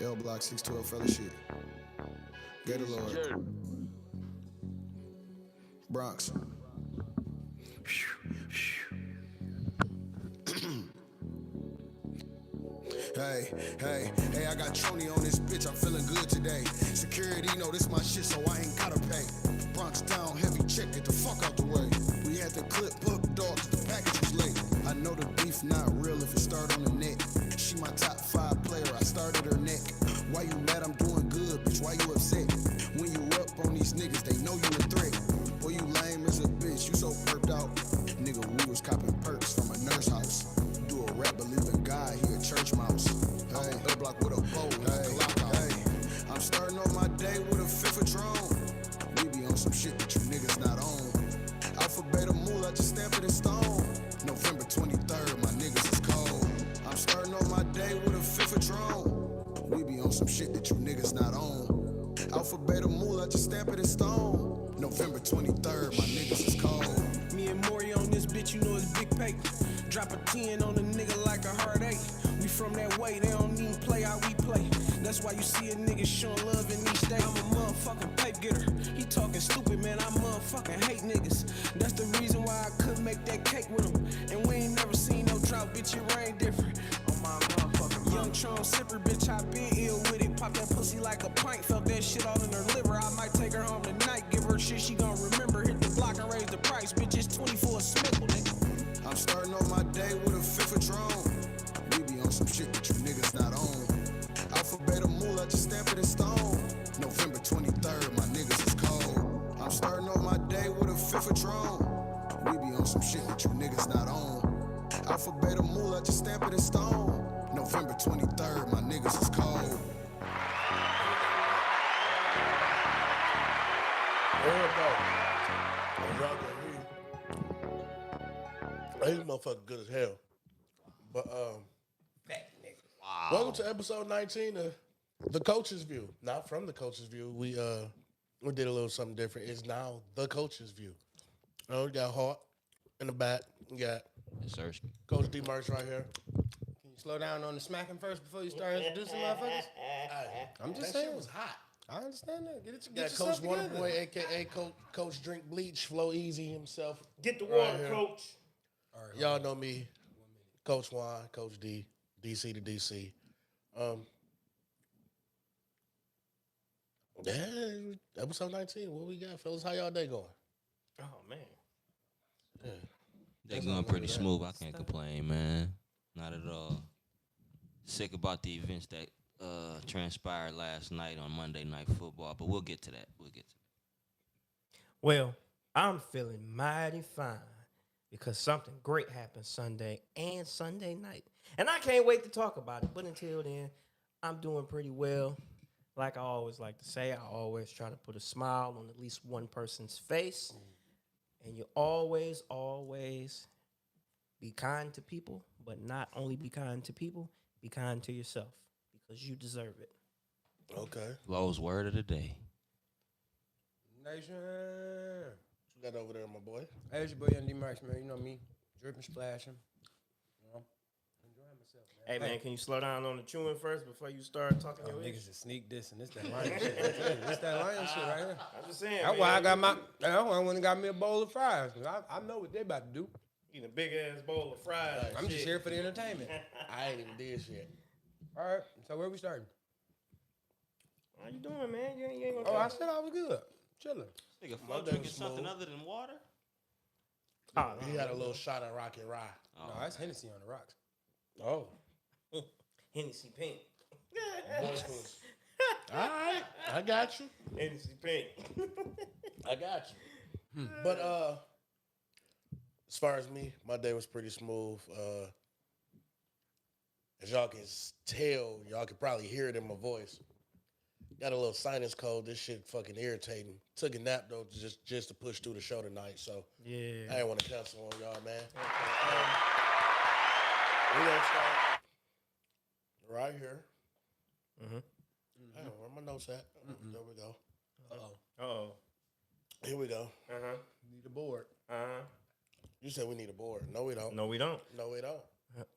L Block 612 Fellowship. Gatorlord. Bronx. Hey, I got Troney on this bitch, I'm feeling good today. Security know this my shit, so I ain't gotta pay. Bronx down, heavy check, get the fuck out the way. We had to clip up dogs, the package was late. I know the beef not real if it start on the net. She my top 5 player, I started her neck. Why you mad? I'm doing good, bitch, why you upset? When you up on these niggas, they know you a threat. Boy, you lame as a bitch, you so perked out. Nigga, we was copping perks from a nurse house. Do a rap, believe in God, he a church mouse. Hey, L Block with a bow, hey. I'm starting off my day with a fifth of drone. We be on some shit that you niggas not on. Alpha Beta Moolah, just stamp it in stone. November 23rd, my niggas is cold. I'm starting off my day with a fifth of drone. We be on some shit that you niggas not on. Alpha Beta Moolah, just stamp it in stone. November 23rd, my niggas is cold. Me and Maury on this bitch, you know it's big paper. Drop a 10 on a nigga like a heartache. We from that way, they don't even play how we play. That's why you see a nigga showing love in each day. I'm a motherfucking pape getter. He talking stupid, man, I motherfucking hate niggas. That's the reason why I couldn't make that cake with him. And we ain't never seen no drought, bitch, it rain different. On my motherfucking Young Tron sipper, bitch, I been ill with it. Pop that pussy like a pint, felt that shit all in her liver. I might take her home tonight, give her shit she gon' remember. Hit the block and raise the price, bitch, it's 24 a smickle, nigga. I'm starting off my day with a fifth of drone. We be on some shit that you niggas not on. Alpha Beta Moolah, just stamp it in stone. November 23rd, my niggas is cold. I'm starting off my day with a fifth of drone. We be on some shit that you niggas not on. Alpha Beta Moolah, just stamp it in stone. November 23rd, my niggas is cold. These motherfuckers good as hell. But welcome to episode 19 of The Coach's View. Not from The Coach's View. We did a little something different. It's now The Coach's View. We got Hawk in the back. We got Coach D Merch right here. Can you slow down on the smacking first before you start introducing motherfuckers? I'm just saying. That shit was hot. I understand that. Get Got yourself Coach together. Waterboy, a.k.a. Coach Drink Bleach, Flow Easy himself. Get the water, Coach. All right, Y'all know me, Coach Juan, Coach D, DC to DC. Yeah, episode 19. What we got, fellas? How y'all day going? Oh, man. Yeah. They going pretty smooth. I can't complain, man. Not at all. Sick about the events that transpired last night on Monday Night Football, but we'll get to that. Well, I'm feeling mighty fine because something great happened Sunday and Sunday night. And I can't wait to talk about it. But until then, I'm doing pretty well. Like I always like to say, I always try to put a smile on at least one person's face. And you always be kind to people, but not only be kind to people, be kind to yourself because you deserve it. Okay. Low's word of the day. Nation. What you got over there, my boy? Hey, it's your boy Young D Marks, man. You know me, dripping, splashing. You know, enjoying myself, man. Hey, man, can you slow down on the chewing first before you start talking your Niggas is sneak this and this that lion shit. This that lion shit right here. I'm just saying, That's why I got that's why I went and got me a bowl of fries. I know what they about to do. Eating a big ass bowl of fries. I'm just here for the entertainment. I ain't even did shit. All right, so where we starting? How you doing, man? You ain't gonna Oh, I said I was good. Chilling. Nigga, My Flo day drinking was something smooth. other than water? He had a little shot of Rocket Rye. No, that's Hennessy on the rocks. Oh. Hennessy Pink. All right. I got you. Hennessy Pink. I got you. But as far as me, my day was pretty smooth. As y'all can tell, y'all can probably hear it in my voice. Got a little sinus cold. This shit fucking irritating. Took a nap though, just to push through the show tonight. So Yeah. I didn't want to cancel on y'all, man. We gonna start right here. Damn, where my notes at? There we go. Uh-oh. Here we go. Uh-huh. Need a board. Uh-huh. You said we need a board. No, we don't. No, we don't. No, we don't.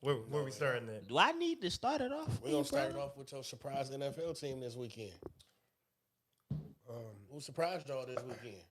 Where we starting at? Do I need to start it off? We're going to start it off with your surprise NFL team this weekend. Who surprised y'all this weekend?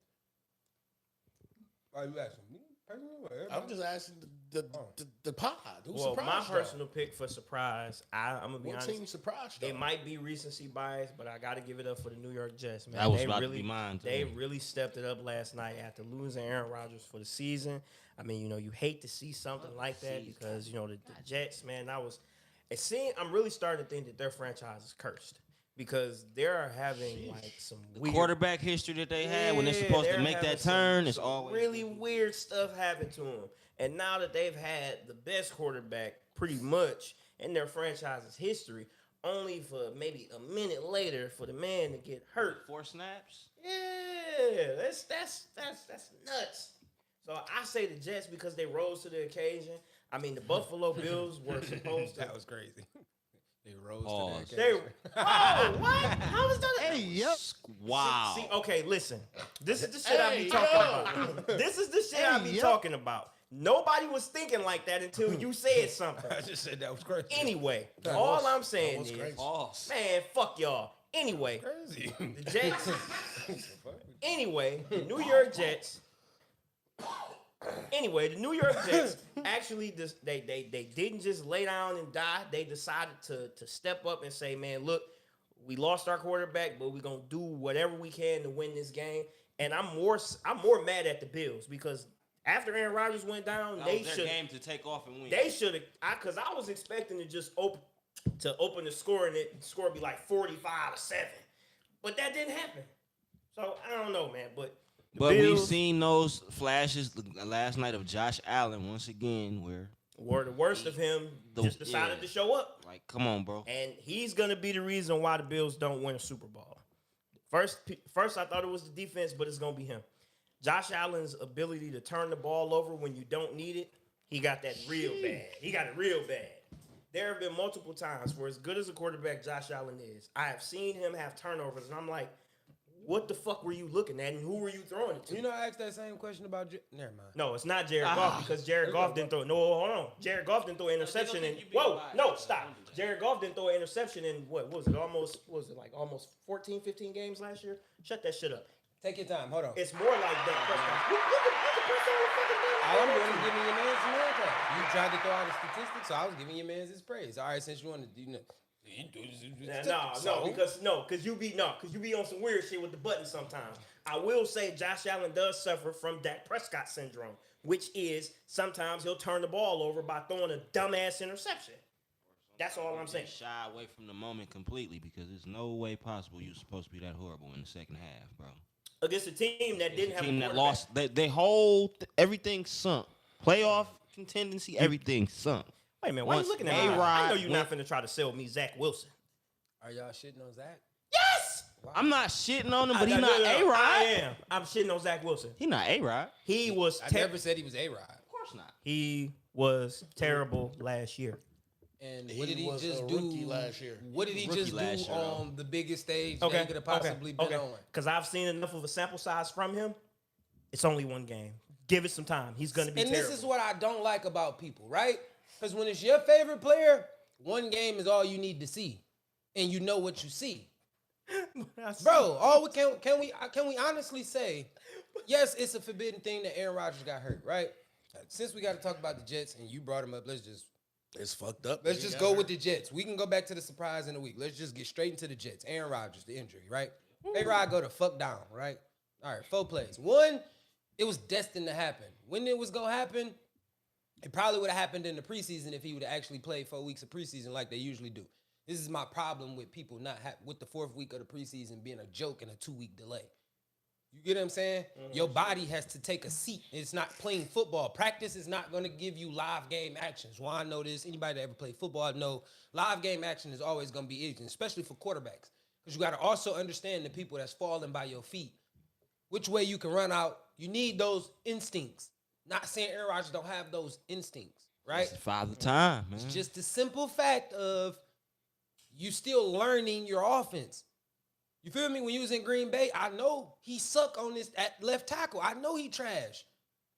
Are you asking me personally? Or everybody? I'm just asking the pod. Who Well, surprised my y'all? personal pick for surprise, I'm gonna be What honest. team surprised y'all? It might be recency bias, but I got to give it up for the New York Jets, man. That was They about really, to be mine, too. They really stepped it up last night after losing Aaron Rodgers for the season. I mean, you hate to see something like that because the Jets, man, I'm really starting to think that their franchise is cursed because they're having like some weird Quarterback history that they had when they're supposed to they're make having that some- turn is some always really weird stuff happen to them. And now that they've had the best quarterback pretty much in their franchise's history, only for maybe a minute later for the man to get hurt. 4 snaps. Yeah, that's nuts. So I say the Jets because they rose to the occasion. I mean, the Buffalo Bills were supposed to. That was crazy. They rose Pause. to They, that. oh, what? How was that? Hey, yep. Wow. See, okay, listen. This is the shit I be talking about. This is the shit I be yep. talking about. Nobody was thinking like that until you said something. I just said that was crazy. Anyway, all I'm That saying was is, crazy. Pause. man, fuck y'all. Anyway, Crazy. the Jets. Anyway, the New York Jets. Anyway, the New York Jets actually they didn't just lay down and die. They decided to step up and say, man, look, we lost our quarterback, but we're gonna do whatever we can to win this game. And I'm more mad at the Bills because after Aaron Rodgers went down, That they was their should game to take off and win. they should have because I was expecting to just open the score and the score be like 45-7. But that didn't happen. So I don't know, man. But the But we've Bills seen those flashes last night of Josh Allen once again where, were the worst of him just decided yeah. to show up. like, come on, bro. And he's gonna be the reason why the Bills don't win a Super Bowl. First I thought it was the defense, but it's gonna be him. Josh Allen's ability to turn the ball over when you don't need it, he got that real bad. He got it real bad. There have been multiple times for as good as a quarterback Josh Allen is, I have seen him have turnovers, and I'm like, what the fuck were you looking at, and who were you throwing it to? You know, I asked that same question about. Never mind. No, it's not Jared Goff because Jared Goff didn't throw. No, hold on. Jared Goff didn't throw an interception in. Whoa, no, stop. Jared Goff didn't throw an interception in what was it? Almost 14, 15 games last year? Shut that shit up. Take your time. Hold on. It's more like that. You can press on the fucking thing. All I'm doing is giving your man some haircut. You tried to throw out a statistic, so I was giving your man his praise. All right, since you want to, Because you be on some weird shit with the button sometimes. I will say Josh Allen does suffer from Dak Prescott syndrome, which is sometimes he'll turn the ball over by throwing a dumbass interception. That's all I'm saying. Shy away from the moment completely because there's no way possible you're supposed to be that horrible in the second half, bro. Against a team that didn't have Team a that quarterback. lost, they whole everything sunk. Playoff contingency, everything sunk. Wait a minute, why Once you looking at me? A-Rod I know you're went- not finna try to sell me Zach Wilson. are y'all shitting on Zach? Yes! I'm not shitting on him, but he's No, not no, A-Rod. I am. I'm shitting on Zach Wilson. He not A-Rod. He was I never said he was A-Rod. Of course not. he was terrible last year. And He what did he was just a do rookie last year. What did he Rookie just last do year, on the biggest stage that he could have possibly been on? Because I've seen enough of a sample size from him. It's only one game. Give it some time. He's gonna be And terrible. this is what I don't like about people, right? Because when it's your favorite player, one game is all you need to see, and you know what you see. Bro, can we honestly say, yes, it's a forbidden thing that Aaron Rodgers got hurt, right? Since we got to talk about the Jets and you brought him up, let's It's fucked up. Let's just go with the Jets. We can go back to the surprise in a week. Let's just get straight into the Jets. Aaron Rodgers, the injury, right? A-Rod go the fuck down, right? All right, 4 plays. One, it was destined to happen. When it was going to happen, it probably would have happened in the preseason if he would have actually played 4 weeks of preseason like they usually do. This is my problem with people not with the 4th week of the preseason being a joke and a 2-week delay. You get what I'm saying? Your body has to take a seat. It's not playing football. Practice is not going to give you live game actions. Well, I know this. Anybody that ever played football know live game action is always going to be easy, especially for quarterbacks. Because you got to also understand the people that's falling by your feet. Which way you can run out. You need those instincts. Not saying Aaron Rodgers don't have those instincts, right? It's Father Time, man. It's just the simple fact of you still learning your offense. You feel me? When you was in Green Bay, I know he suck on this at left tackle. I know he trash.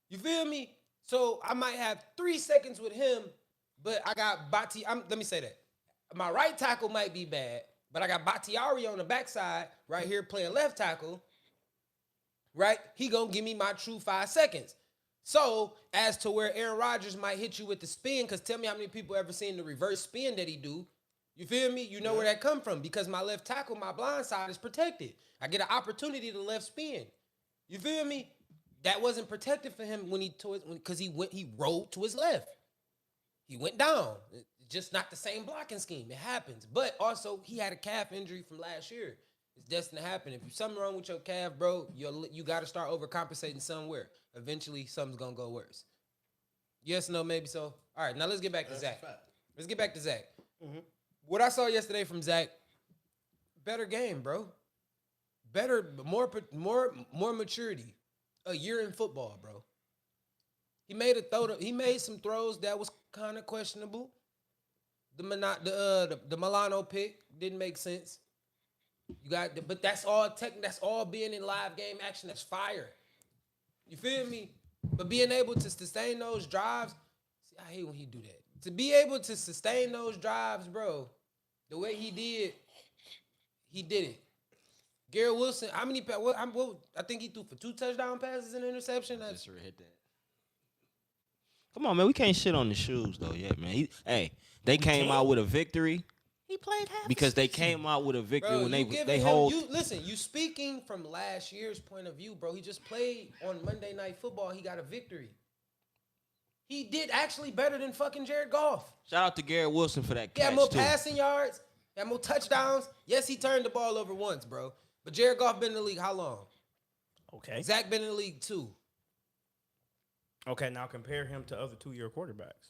You feel me? So I might have 3 seconds with him but I got Bati. Let me say that. My right tackle might be bad, but I got Bakhtiari on the backside right here playing left tackle. Right? He gonna give me my true 5 seconds. So as to where Aaron Rodgers might hit you with the spin, because tell me how many people ever seen the reverse spin that he do. You feel me? You know where that come from. Because my left tackle, my blind side is protected. I get an opportunity to left spin. You feel me? That wasn't protected for him because he rolled to his left. He went down. It's just not the same blocking scheme. It happens. But also, he had a calf injury from last year. It's destined to happen. If something wrong with your calf, bro, you got to start overcompensating somewhere. Eventually, something's going to go worse. Yes, no, maybe so. All right, now let's get back to Zach. Let's get back to Zach. What I saw yesterday from Zach, better game, bro. Better, more maturity. A year in football, bro. He made some throws that was kind of questionable. The Milano pick didn't make sense. But that's all being in live game action. That's fire. You feel me? But being able to sustain those drives, see, I hate when he do that. To be able to sustain those drives, bro, the way he did it. Garrett Wilson, how many? I think he threw for 2 touchdown passes and an interception. Just read that. Come on, man. We can't shit on the shoes though yet, man. They came out with a victory. He played half Because they came out with a victory Bro, when you they hold. Listen, you speaking from last year's point of view, bro. He just played on Monday Night Football. He got a victory. He did actually better than fucking Jared Goff. Shout out to Garrett Wilson for that He had catch more too. passing yards. He had more touchdowns. Yes, he turned the ball over once, bro. But Jared Goff been in the league how long? Okay. Zach been in the league 2. Okay, now compare him to other 2-year quarterbacks.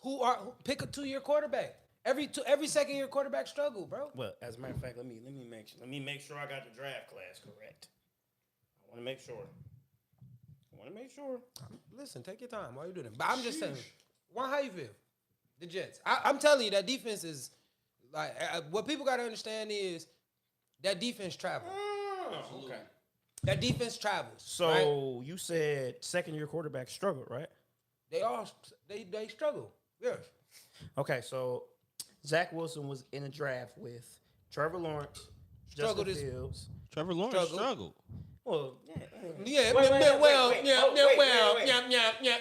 Pick a 2-year quarterback? Every second-year quarterback struggle, bro. Well, as a matter of fact, let me make sure I got the draft class correct. I want to make sure. Listen, take your time while you do that. But I'm just saying, how you feel? The Jets. I'm telling you, that defense is like what people got to understand is that defense travels. Okay. That defense travels. So right? you said second-year quarterbacks struggled, right? They struggle. Yes. Okay, so Zach Wilson was in a draft with Trevor Lawrence, Struggled Justin is- Fields. Trevor Lawrence struggled. Well, Yeah, Wait.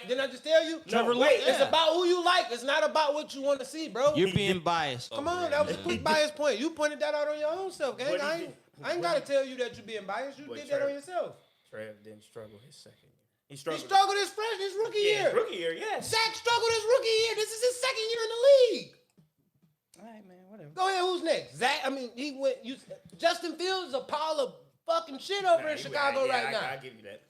Didn't I just tell you? Trevor Wait, Lawrence. it's about who you like. It's not about what you want to see, bro. You're being biased. Come over on, there, that was a man. quick bias point. You pointed that out on your own self, gang. What I he ain't got to tell you that you're being biased. You But did that on Trevor- yourself. Trev didn't struggle his second year. He He struggled. struggled his rookie Yeah, year. rookie year, yes. Zach struggled his rookie year. This is his second year in the league. All right, man, whatever. Go ahead, who's next? Zach, Justin Fields is a pile of fucking shit over in Chicago right now. I give you that.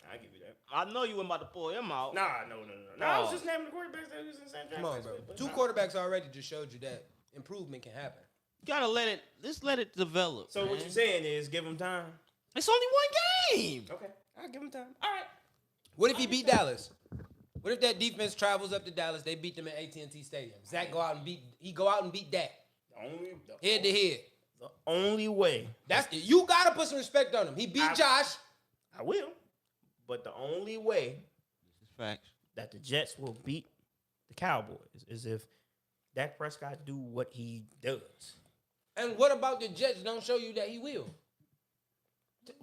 I know you were about to pull him out. No. I was just naming the quarterbacks that was in the same draft. Come on, class bro. with, but 2 nah. quarterbacks already just showed you that improvement can happen. You gotta let it develop. So what man. you're saying is give him time. It's only one game. Okay, I'll give him time. All right. What if he beat Dallas? What if that defense travels up to Dallas? They beat them at AT&T Stadium. Zach go out and beat Dak head to head. The only way You gotta put some respect on him. He beat Josh. I will, but the only way Facts. that the Jets will beat the Cowboys is if Dak Prescott do what he does. And what about the Jets don't show you that he will?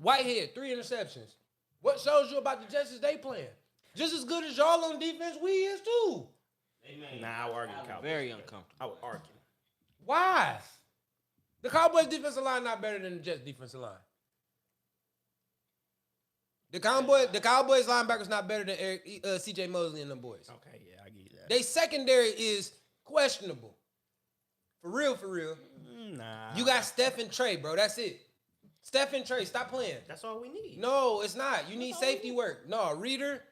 Whitehead, 3 interceptions. What shows you about the Jets is they playing? Just as good as y'all on defense, we is too. Nah, I would argue the Cowboys. Very uncomfortable. I would argue. Why? The Cowboys defensive line not better than the Jets defensive line. The Cowboys linebackers not better than CJ Mosley and them boys. Okay, yeah, I give you that. They secondary is questionable. For real. Nah, You got Steph and Trey, bro. That's it. Steph and Trey, stop playing. that's all we need. No, it's not. You need safety work. No, Reader.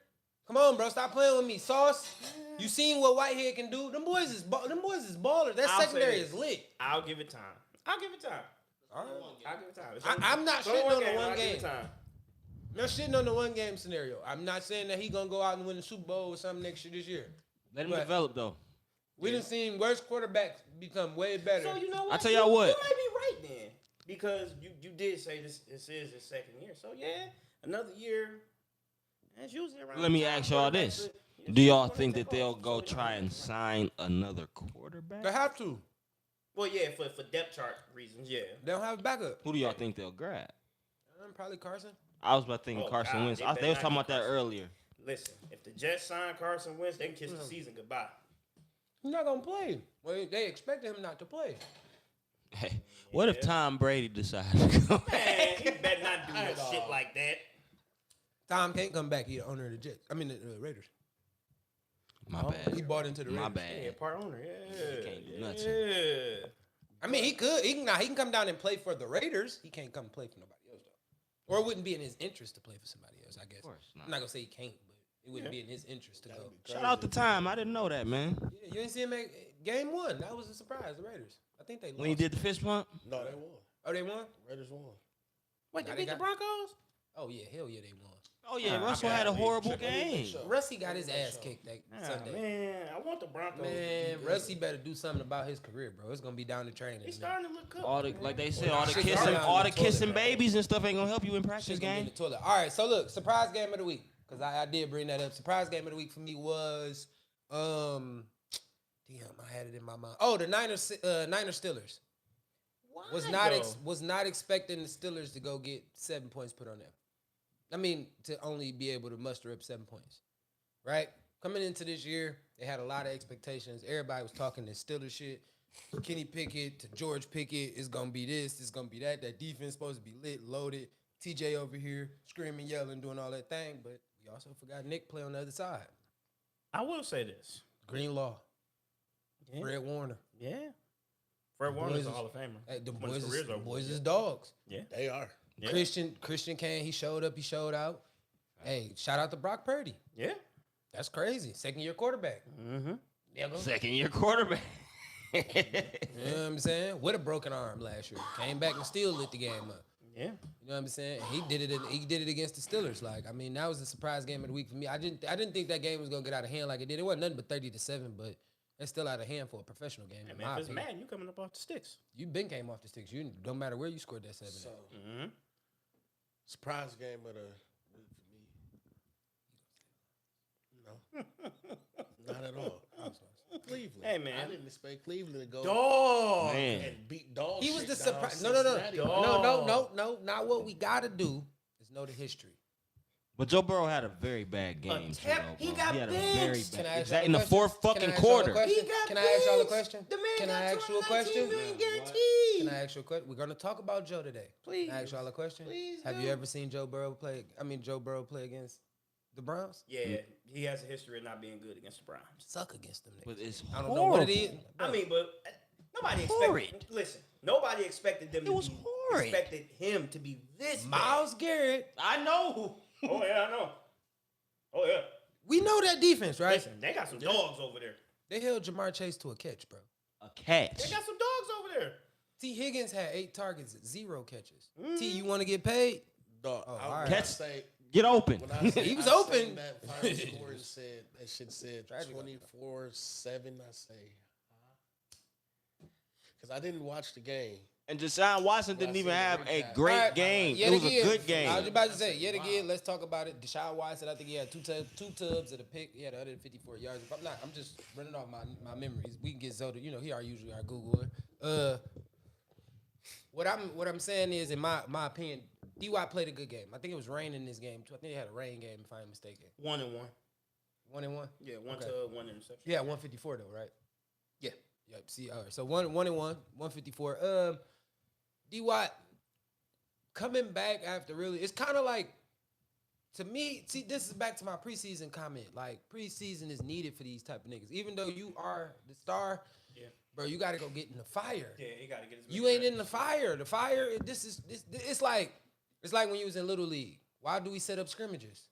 Come on, bro. Stop playing with me. Sauce. You seen what Whitehead can do? Them boys is ballers. That I'll say secondary this. is lit. I'll give it time. All right. I'll give it time. I'm not It's only shitting on the one I'll give game. it time. Not shitting on the one game scenario. I'm not saying that he gonna go out and win the Super Bowl or something next year this year. Let him But- develop though. We done seen worse quarterbacks become way better. So you know what? I tell y'all what. You might be right then, because you did say this is his second year. So yeah, another year. That's usually around. Let me the time ask y'all quarterbacks this. Do y'all think that they'll go try and sign another quarterback? They have to. Well, yeah, for depth chart reasons, yeah. They don't have a backup. Who do y'all think they'll grab? Probably Carson. I was about thinking Oh, Carson God, Wentz. they They better was not talking get about that Carson. earlier. Listen, if the Jets sign Carson Wentz, they can kiss the season goodbye. He's not gonna play. Well, they expected him not to play. Hey, what if Tom Brady decided to come Man, back? he better not do no shit like that. Tom can't come back. He's the owner of the Jets. I mean the Raiders. My bad. He bought into the Raiders. My Yeah, bad. part owner. Yeah, He can't do nothing. Yeah. I mean, he could. He can come down and play for the Raiders. He can't come play for nobody else though. Or it wouldn't be in his interest to play for somebody else. I guess. Of course not. I'm not gonna say he can't, but it wouldn't be in his interest to go. Shout out to Tom. I didn't know that, man. Yeah, you didn't see him make game one. That was a surprise. The Raiders. I think they lost. When he did the fist pump, No, they won. Oh, they won. Raiders won. Wait, Now they they beat the got- Broncos? Oh yeah, hell yeah, they won. oh yeah, Nah, Russell I had a got it. horrible Check on game. the show. Rusty got his ass kicked that Nah, Sunday. man, I want the Broncos. Man, to be good. Rusty better do something about his career, bro. It's gonna be down to training. He's man. starting to look up. All the man. like they said, all the Shit kissing, going on all in the the toilet, kissing bro. babies and stuff ain't gonna help you in practice Shit's gonna be in game. the toilet. All right, so look, surprise game of the week, because I did bring that up. Surprise game of the week for me was, damn, I had it in my mind. Oh, the Niners Steelers. Why, Was not expecting the Steelers to go get 7 points put on them. I mean, to only be able to muster up 7 points, right? Coming into this year, they had a lot of expectations. Everybody was talking this Steelers shit. Kenny Pickett to George Pickett, it's gonna be this, it's gonna be that. That defense supposed to be lit, loaded. TJ over here screaming, yelling, doing all that thing, but we also forgot Nick play on the other side. I will say this. Greenlaw, Yeah. Fred Warner. Yeah. Fred Warner's boys a is- Hall of Famer. Hey, the When his boys, career's is, over. boys is dogs. They are. Yeah. Christian Kane, he showed up, he showed out. Hey, shout out to Brock Purdy. Yeah. That's crazy. Second year quarterback. Mm-hmm. Second year quarterback. You know what I'm saying? With a broken arm last year. Came back and still lit the game up. Yeah. You know what I'm saying? He did it against the Steelers. Like, I mean, that was the surprise game of the week for me. I didn't think that game was gonna get out of hand like it did. It wasn't nothing but 30-7, but it's still out of hand for a professional game. Hey, in man, my if it's opinion. mad, you coming up off the sticks. You been came off the sticks. You don't matter where you scored that 7. So, Mm-hmm. surprise game of the week for me. No. Not at all. Cleveland. Hey, man. I didn't expect Cleveland to go Dog. Man. and beat dog He was shit the down surprise. Cincinnati. No. Not what we gotta do is know the history. But Joe Burrow had a very bad game. too, he bro. got had a benched. very Can I bad. ask y'all Exactly a in the question? fourth Can I fucking ask y'all a quarter. question? Can I ask y'all a question? The man Can I got ask you a 20, question? 19 million Can guaranteed. I ask you a question? We're gonna talk about Joe today. Please. Can I ask y'all a question? Please Have do. you ever seen Joe Burrow play? Joe Burrow play against the Browns? Yeah, he has a history of not being good against the Browns. Suck against them niggas. But it's I don't know what it is. horrible. I mean, but nobody Horrid. expected. Listen, nobody expected them. It was horrid. Expected him to be this Miles Garrett. I know. bad. Oh yeah, I know. Oh yeah. We know that defense, right? Listen, they got some dogs over there. They held Jamar Chase to a catch, bro. A catch. They got some dogs over there. T. Higgins had 8 targets, 0 catches. T, you want to get paid? Dog, Oh, I all right. was Catch- say Get open. when I say, He was I open. seen that final score and said that shit said Tragic. 24-7. I say, because I didn't watch the game. And Deshaun Watson didn't I even seen the have a recap. great All right, game. yet It was again, a good game. I was about to say, yet again, let's talk about it. Deshaun Watson, I think he had two tubs of the pick. He had 154 yards. If I'm not, I'm just running off my memories. We can get Zoda. You know, he are usually our Googler. What I'm saying is, in my opinion, D.Y. played a good game. I think it was rain in this game too. I think they had a rain game, if I'm not mistaken. 1-1. 1-1. Yeah, one Okay. to one interception. Yeah, 154 though, right? Yeah. Yep. See, all right. So 1-1, 154. D.Y. coming back after really, it's kind of like, to me, see, this is back to my preseason comment. Like, preseason is needed for these type of niggas. Even though you are the star, Yeah. bro, you got to go get in the fire. Yeah, he got to get his. You ain't in the fire. The fire, it's like when you was in Little League. Why do we set up scrimmages?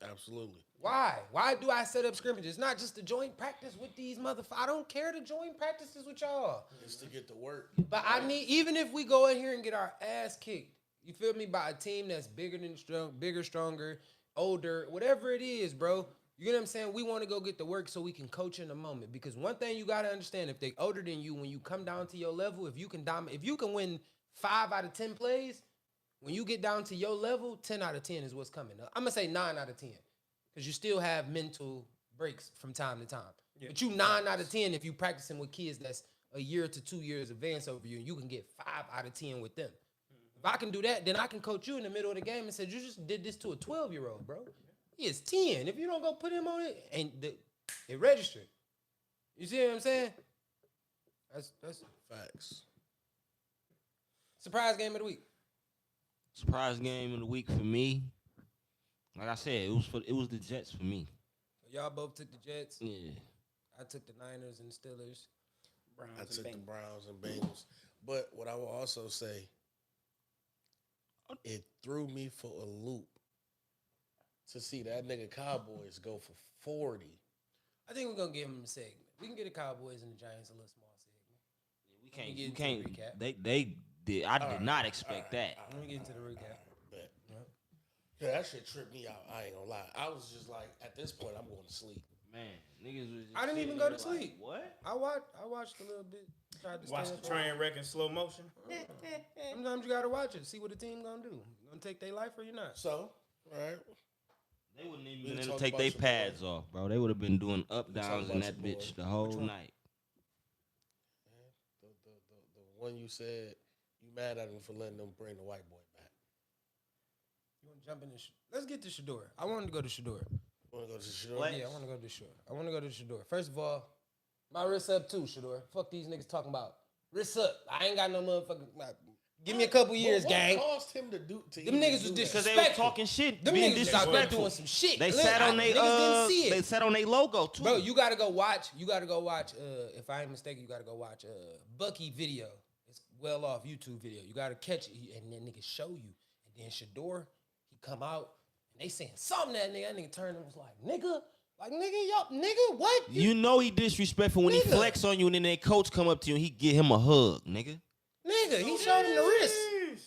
Absolutely. Why? Why do I set up scrimmages? Not just to join practice with these motherfuckers. I don't care to join practices with y'all. Just to get to work. But I need, even if we go in here and get our ass kicked, you feel me, by a team that's bigger, stronger, older, whatever it is, bro. You know what I'm saying? We want to go get the work so we can coach in the moment. Because one thing you gotta understand, if they older than you, when you come down to your level, if you can win 5 out of 10 plays, when you get down to your level, 10 out of 10 is what's coming. I'm gonna say 9 out of 10. because you still have mental breaks from time to time. But you 9 out of 10 if you practicing with kids that's a year to 2 years advanced over you, and you can get 5 out of 10 with them. If I can do that, then I can coach you in the middle of the game and say, you just did this to a 12-year-old, bro. He is 10. If you don't go put him on it, and it registered. You see what I'm saying? That's Facts. surprise game of the week. Surprise game of the week for me. Like I said, it was the Jets for me. Y'all both took the Jets. Yeah. I took the Niners and the Steelers. I took the Browns and Bengals. But what I will also say, it threw me for a loop to see that nigga Cowboys go for 40. I think we're gonna give them a segment. We can get the Cowboys and the Giants a little small segment. We Let me can't. get We into the can't. recap. They did. I did not expect that. Let me get into the recap. Bet. Yeah, that shit tripped me out. I ain't gonna lie. I was just like, at this point, I'm going to sleep. Man, niggas was. Just I didn't even sitting go there to like, sleep. What? I watched a little bit. Tried to Watch stay the up train wreck in slow motion. Sometimes you gotta watch it. See what the team gonna do. Gonna take their life or you not. So, all right. They wouldn't even We been able talk to take about their your pads off, bro. They would have been doing up talk downs in about that your bitch boy. the whole one? night. The one you said you mad at him for letting them bring the white boy back. You wanna jump in this? Let's get to Shador. I wanted to go to Shador. Want to go to the show? What? Yeah, I want to go to Shador. I want to go to Shador. First of all, my wrist up too, Shador. Fuck these niggas talking about wrist up. I ain't got no motherfucking. Give me a couple years, What gang. caused him to do? To Them even niggas do was that? Because they were Respectful. talking shit, Them being niggas was out there disrespectful. doing some shit. They Look, sat on niggas didn't see it. they sat on their logo too. Bro, you gotta go watch. If I ain't mistaken, you gotta go watch Bucky video. It's well off YouTube video. You gotta catch it, and then niggas show you. And then Shador, he come out, and they saying something that nigga. That nigga turned and was like, nigga, what? You know he disrespectful when he Nigga. flex on you and then that coach come up to you and he get him a hug, nigga. Nigga, he showed him the wrist.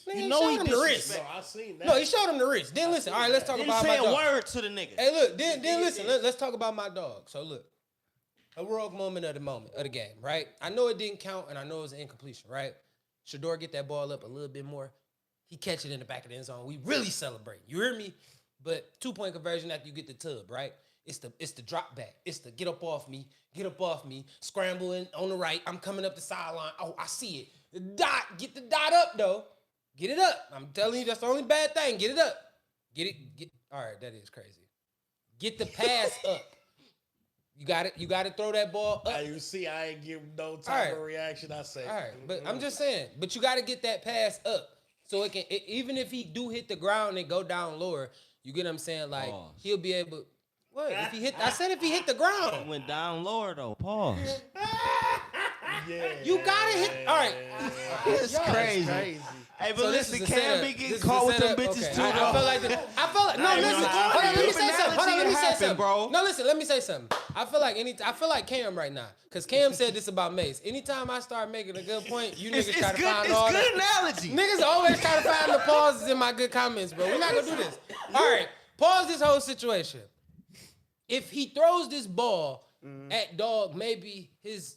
Nigga, You know he showed him the wrist. disrespect- No, I seen that. No, he showed him the wrist. Then listen. All right, let's talk Didn't about say my a dog. word to the nigga. Hey, look. Then listen. Let's talk about my dog. So look, a rogue moment of the game, right? I know it didn't count, and I know it was an incompletion, right? Shador get that ball up a little bit more. He catch it in the back of the end zone. We really celebrate. You hear me? But 2-point conversion after you get the tub, right? It's the drop back. It's the get up off me, scrambling on the right. I'm coming up the sideline. Oh, I see it. The dot, get the dot up though. Get it up. I'm telling you, that's the only bad thing. Get it up. Get. All right, that is crazy. Get the pass up. You got it. You got to throw that ball up. You see, I ain't give no type of reaction. I say, All right, but I'm just saying. But you got to get that pass up so even if he do hit the ground and go down lower, you get what I'm saying? Like Pause. he'll be able. What if he hit? I said if he hit the ground. He went down lower though. Pause. yeah, You gotta hit. All right. It's crazy. crazy. Hey, but So this listen, is the Cam setup. be getting This is caught the with them setup. bitches Okay. too, I though. felt like no. Hey, Listen, man, hold on. Let me say analogy something. Hold on. Let me say happened, something, bro. No, listen. Let me say something. I feel like Cam right now, cause Cam said this about Mace. Anytime I start making a good point, you niggas try to find all It's that. good analogy. Niggas always try to find the pauses in my good comments, bro. We're not gonna do this. All right, pause this whole situation. If he throws this ball at dog, maybe his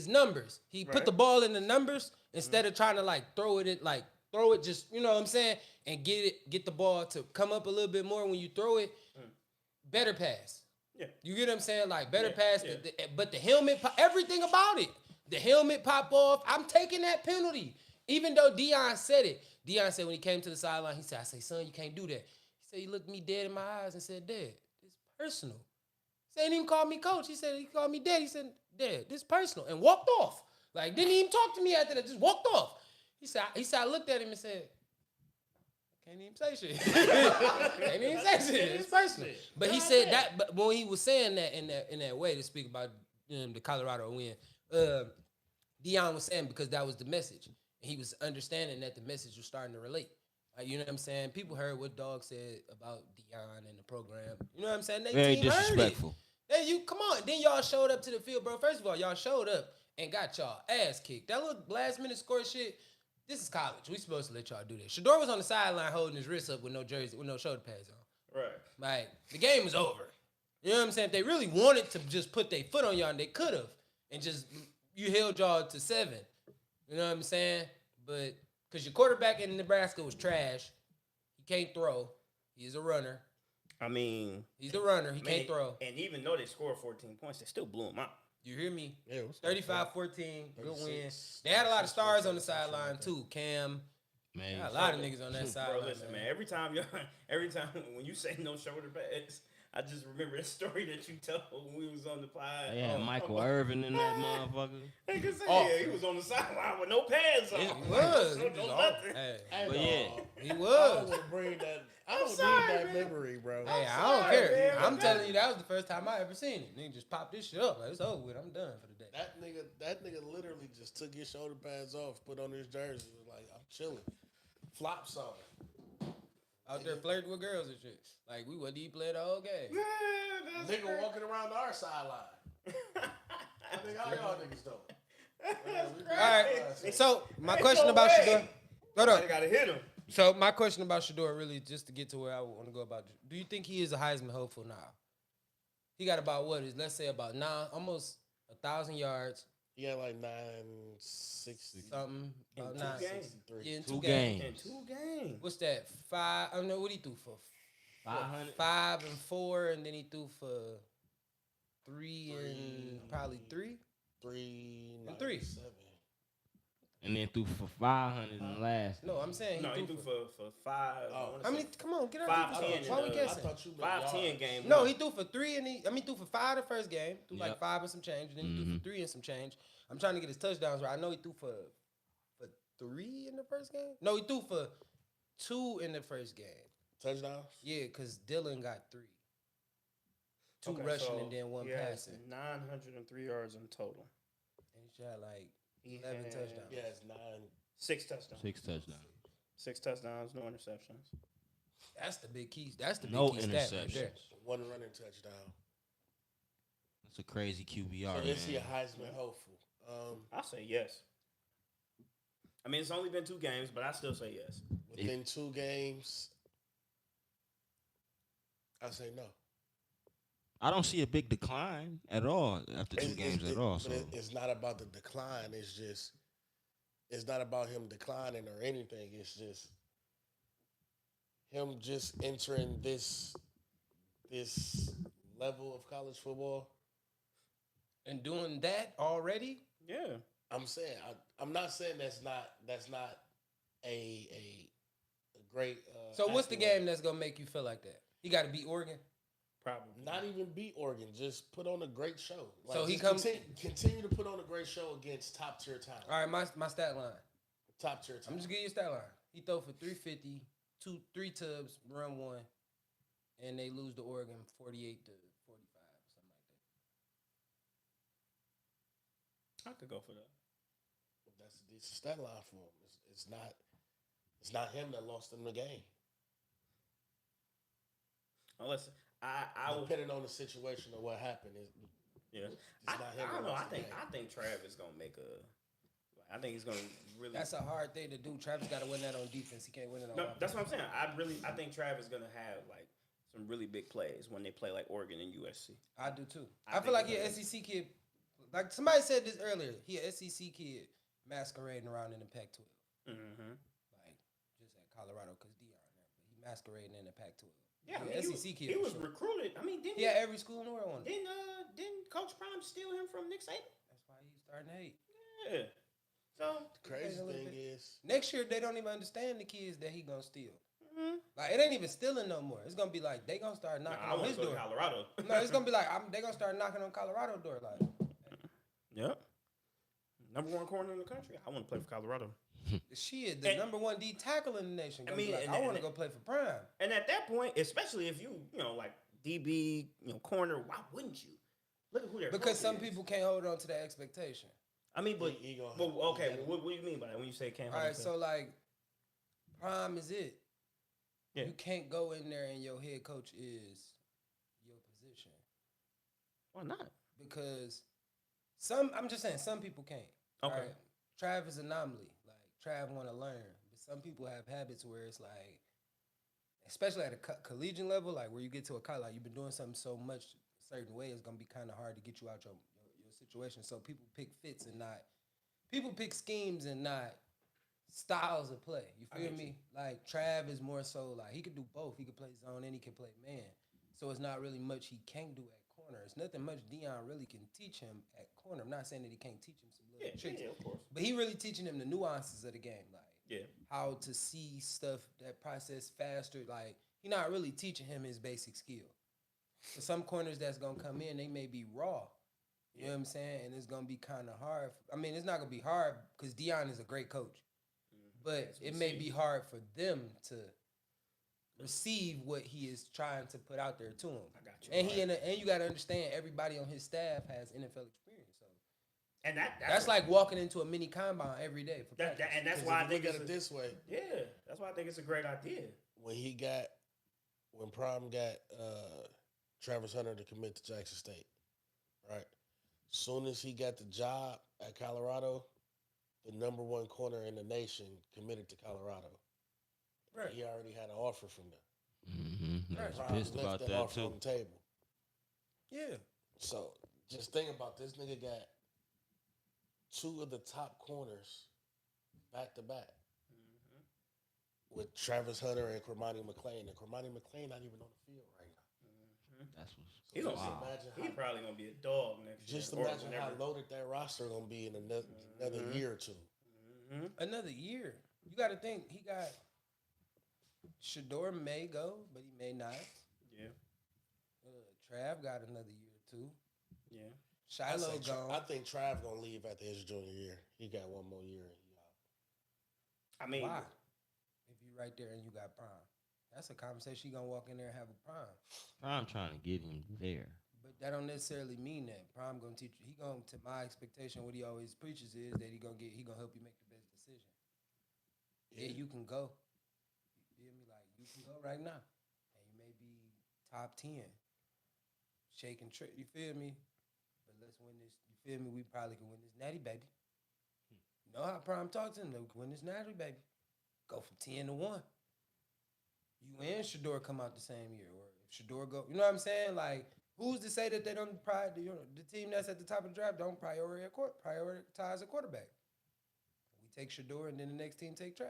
numbers. He put the ball in the numbers instead of trying to throw it just, you know what I'm saying, and get the ball to come up a little bit more when you throw it. Better pass. Yeah. You get what I'm saying? Like better Yeah, pass, yeah. but the helmet, everything about it. The helmet pop off. I'm taking that penalty. Even though Deion said it. Deion said when he came to the sideline, he said, I say, son, you can't do that. He said, he looked me dead in my eyes and said, Dad, it's personal. He didn't even call me coach. He said, he called me dad. He said, Dad, this personal. And walked off. Like, didn't even talk to me after that. Just walked off. He said, I looked at him and said, can't even say shit. Can't even say shit. It's personal. But he said that. But when he was saying that in that way to speak about the Colorado win, Deion was saying because that was the message, and he was understanding that the message was starting to relate. Like, you know what I'm saying? People heard what Dog said about Deion and the program. You know what I'm saying? They Very team heard it. disrespectful. Hey, come on. Then y'all showed up to the field, bro. First of all, y'all showed up and got y'all ass kicked. That little last minute score shit. This is college. We supposed to let y'all do this. Shador was on the sideline holding his wrist up with no jersey, with no shoulder pads on. Right. Like, the game was over. You know what I'm saying? If they really wanted to just put their foot on y'all, they could have. And just, you held y'all to 7. You know what I'm saying? But, because your quarterback in Nebraska was trash. He can't throw. He's a runner. I mean, He's the runner. He man, can't throw. And even though they scored 14 points, they still blew him out. You hear me? Yeah, it was 35-14, good win. 36, They had a lot of stars 36, on the sideline too. Cam, Man, a lot of niggas on that sideline. Bro, listen, man. Every time when you say no shoulder pads, I just remember that story that you told when we was on the pod. they had Michael Irvin in that motherfucker. Nigga said, yeah, he was on the sideline with no pads on. He was. No, He was no off. nothing. Hey, But yeah. he I don't was. want to bring that. I don't sorry, need that man. memory, bro. Hey, I don't sorry, care. man. I'm telling you, that was the first time I ever seen it. Nigga just popped this shit up. Like, it's over with. I'm done for the day. That nigga literally just took his shoulder pads off, put on his jersey, was like, I'm chilling. Flops on. Out there flirting with girls and shit. Like, we wasn't even playing the whole game. Nigga walking around our sideline. I think all y'all niggas doing. All right. So, my question about Shador. Hold They on. gotta hit him. So, my question about Shador, really, just to get to where I want to go about, do you think he is a Heisman hopeful now? He got about let's say about almost 1,000 yards, He had like 960 something. About two 9. games. Yeah, in Two games. games. In 2 games. What's that? 5. I don't know what he threw for. 500. 5 and 4, and then he threw for 3 and probably 3. 397. And then threw for 500 in the last. No, I'm saying No, he threw for 5. Oh. I mean, come on, get out. 5-10 Why we in the- guessing? I thought you meant 5-10 yards. game. No, he threw for 3 and he threw for 5 the first game. Threw like Yep. 5 and some change, and then he threw for 3 and some change. I'm trying to get his touchdowns right. I know he threw for 3 in the first game. No, he threw for 2 in the first game. Touchdowns? Yeah, because Dylan got 3. 2 rushing and then 1 passing. 903 yards in total. And he shot like He 11 had touchdowns. Yeah, it's 9. 6 touchdowns. 6 touchdowns. 6 touchdowns, no interceptions. That's the big key. That's the big No key stat right there. interceptions. 1 running touchdown. That's a crazy QBR, So is he a man. Heisman hopeful? I say yes. I mean, it's only been 2 games, but I still say yes. Within 2 games, I say no. I don't see a big decline at all after 2 games at all. So It's not about the decline. It's not about him declining or anything. It's just him just entering this level of college football. And doing that already? Yeah. I'm saying I'm not saying that's not a great. So what's the accolade. game that's gonna make you feel like that? He got to beat Oregon. Probably. Not even beat Oregon. Just put on a great show. So he just comes- continue to put on a great show against top tier talent. All right, my stat line. Top tier I'm talent. just giving you a stat line. He throw for 350, 3 tubs, run 1, and they lose to Oregon 48 to 45, something like that. I could go for that. That's a decent stat line for him. It's not him that lost them the game. Unless I will. Depending on the situation or what happened, Yeah. it's I not him. don't that know. lost the game. I think Trav is gonna make a. I think he's gonna really. That's a hard thing to do. Travis got to win that on defense. He can't win it on No, offense. that's what I'm saying. I think Trav is gonna have like some really big plays when they play like Oregon and USC. I do too. I I feel think like he's he an gonna- SEC kid. Like somebody said this earlier. He an SEC kid masquerading around in the Pac-12. Mm-hmm. Like just at Colorado because Deion there, but he masquerading in the Pac-12. Yeah, I He mean, an he SEC kid. He for was sure. recruited. I mean, didn't Yeah, every school in the world wanted him. didn't Coach Prime steal him from Nick Saban? That's why he's starting to hate. Yeah. So Crazy a little thing bit. is, Next year they don't even understand the kids that he gonna steal. mhm. Like it ain't even stealing no more. It's gonna be like they gonna start knocking I on want his to go door. to Colorado. No, it's gonna be like they gonna start knocking on Colorado door. Like Yep. Number 1 corner in the country. I want to play for Colorado. she is the And- number 1 D tackle in the nation. Gonna I mean, be like, and- I want to and- go play for Prime. And at that point, especially if you know, like DB, corner, why wouldn't you? Look at who they're Because some people can't hold on to that expectation. I mean, but He gonna- well, okay. he gotta- What do you mean by that when you say can't? All right, so like Prime is it. Yeah. You can't go in there and your head coach is your position. why not? Because I'm just saying some people can't. Okay. All right? Trav is anomaly. Like Trav want to learn, but some people have habits where it's like, especially at a collegiate level, like where you get to a college, like you've been doing something so much a certain way, it's gonna be kind of hard to get you out your situation. So people pick fits and not, people pick schemes and not styles of play. You feel get me? Like Trav is more so like he could do both. He could play zone and he can play man. So it's not really much he can't do at corner. It's nothing much Deion really can teach him at corner. I'm not saying that he can't teach him some little tricks, of course. but he really teaching him the nuances of the game, like Yeah. how to see stuff that process faster. Like he not really teaching him his basic skill. For some corners that's gonna come in, they may be raw. You know what I'm saying? And it's gonna be kind of hard. I mean, it's not gonna be hard because Deion is a great coach, but it may be hard for them to receive what he is trying to put out there to him. I got you. And you got to understand, everybody on his staff has NFL experience. So And that's like walking into a mini combine every day. For practice. and that's 'Cause why I if you think look it's at it this way. yeah. That's why I think it's a great idea. When Prime got Travis Hunter to commit to Jackson State, right? Soon as he got the job at Colorado, the number one corner in the nation committed to Colorado. Right. He already had an offer from them. Mm-hmm. I was Prime pissed left about that offer too. on the table. Yeah. So just think about this nigga got two of the top corners back to back with Travis Hunter and Cormani McClain. And Cormani McClain not even on the field right now. That's what's He So gonna just be, imagine he how, probably gonna be a dog next year. just or imagine how whenever. loaded that roster gonna be in another year or two. Another year. You got to think he got Shador may go, but he may not. Yeah. Trav got another year or two. Yeah. Shiloh gone. I think Trav gonna leave after his junior year. He got one more year and he out. I mean, Why? If you right there and you got Prime, that's a conversation. You gonna walk in there and have a Prime. I'm trying to get him there. But that don't necessarily mean that Prime gonna teach you. He gonna, to my expectation, what he always preaches is that he gonna help you make the best decision. Yeah, you can go. You feel me? Like you can go right now, and you may be top 10, shaking trick. You feel me? But let's win this. You feel me? We probably can win this natty, baby. You know how Prime talks to him? We can win this natty, baby. Go from 10 to 1. You and Shador come out the same year, or if Shador go, you know what I'm saying? Like, who's to say that they don't the team that's at the top of the draft don't prioritize a quarterback? We take Shador, and then the next team take Trav.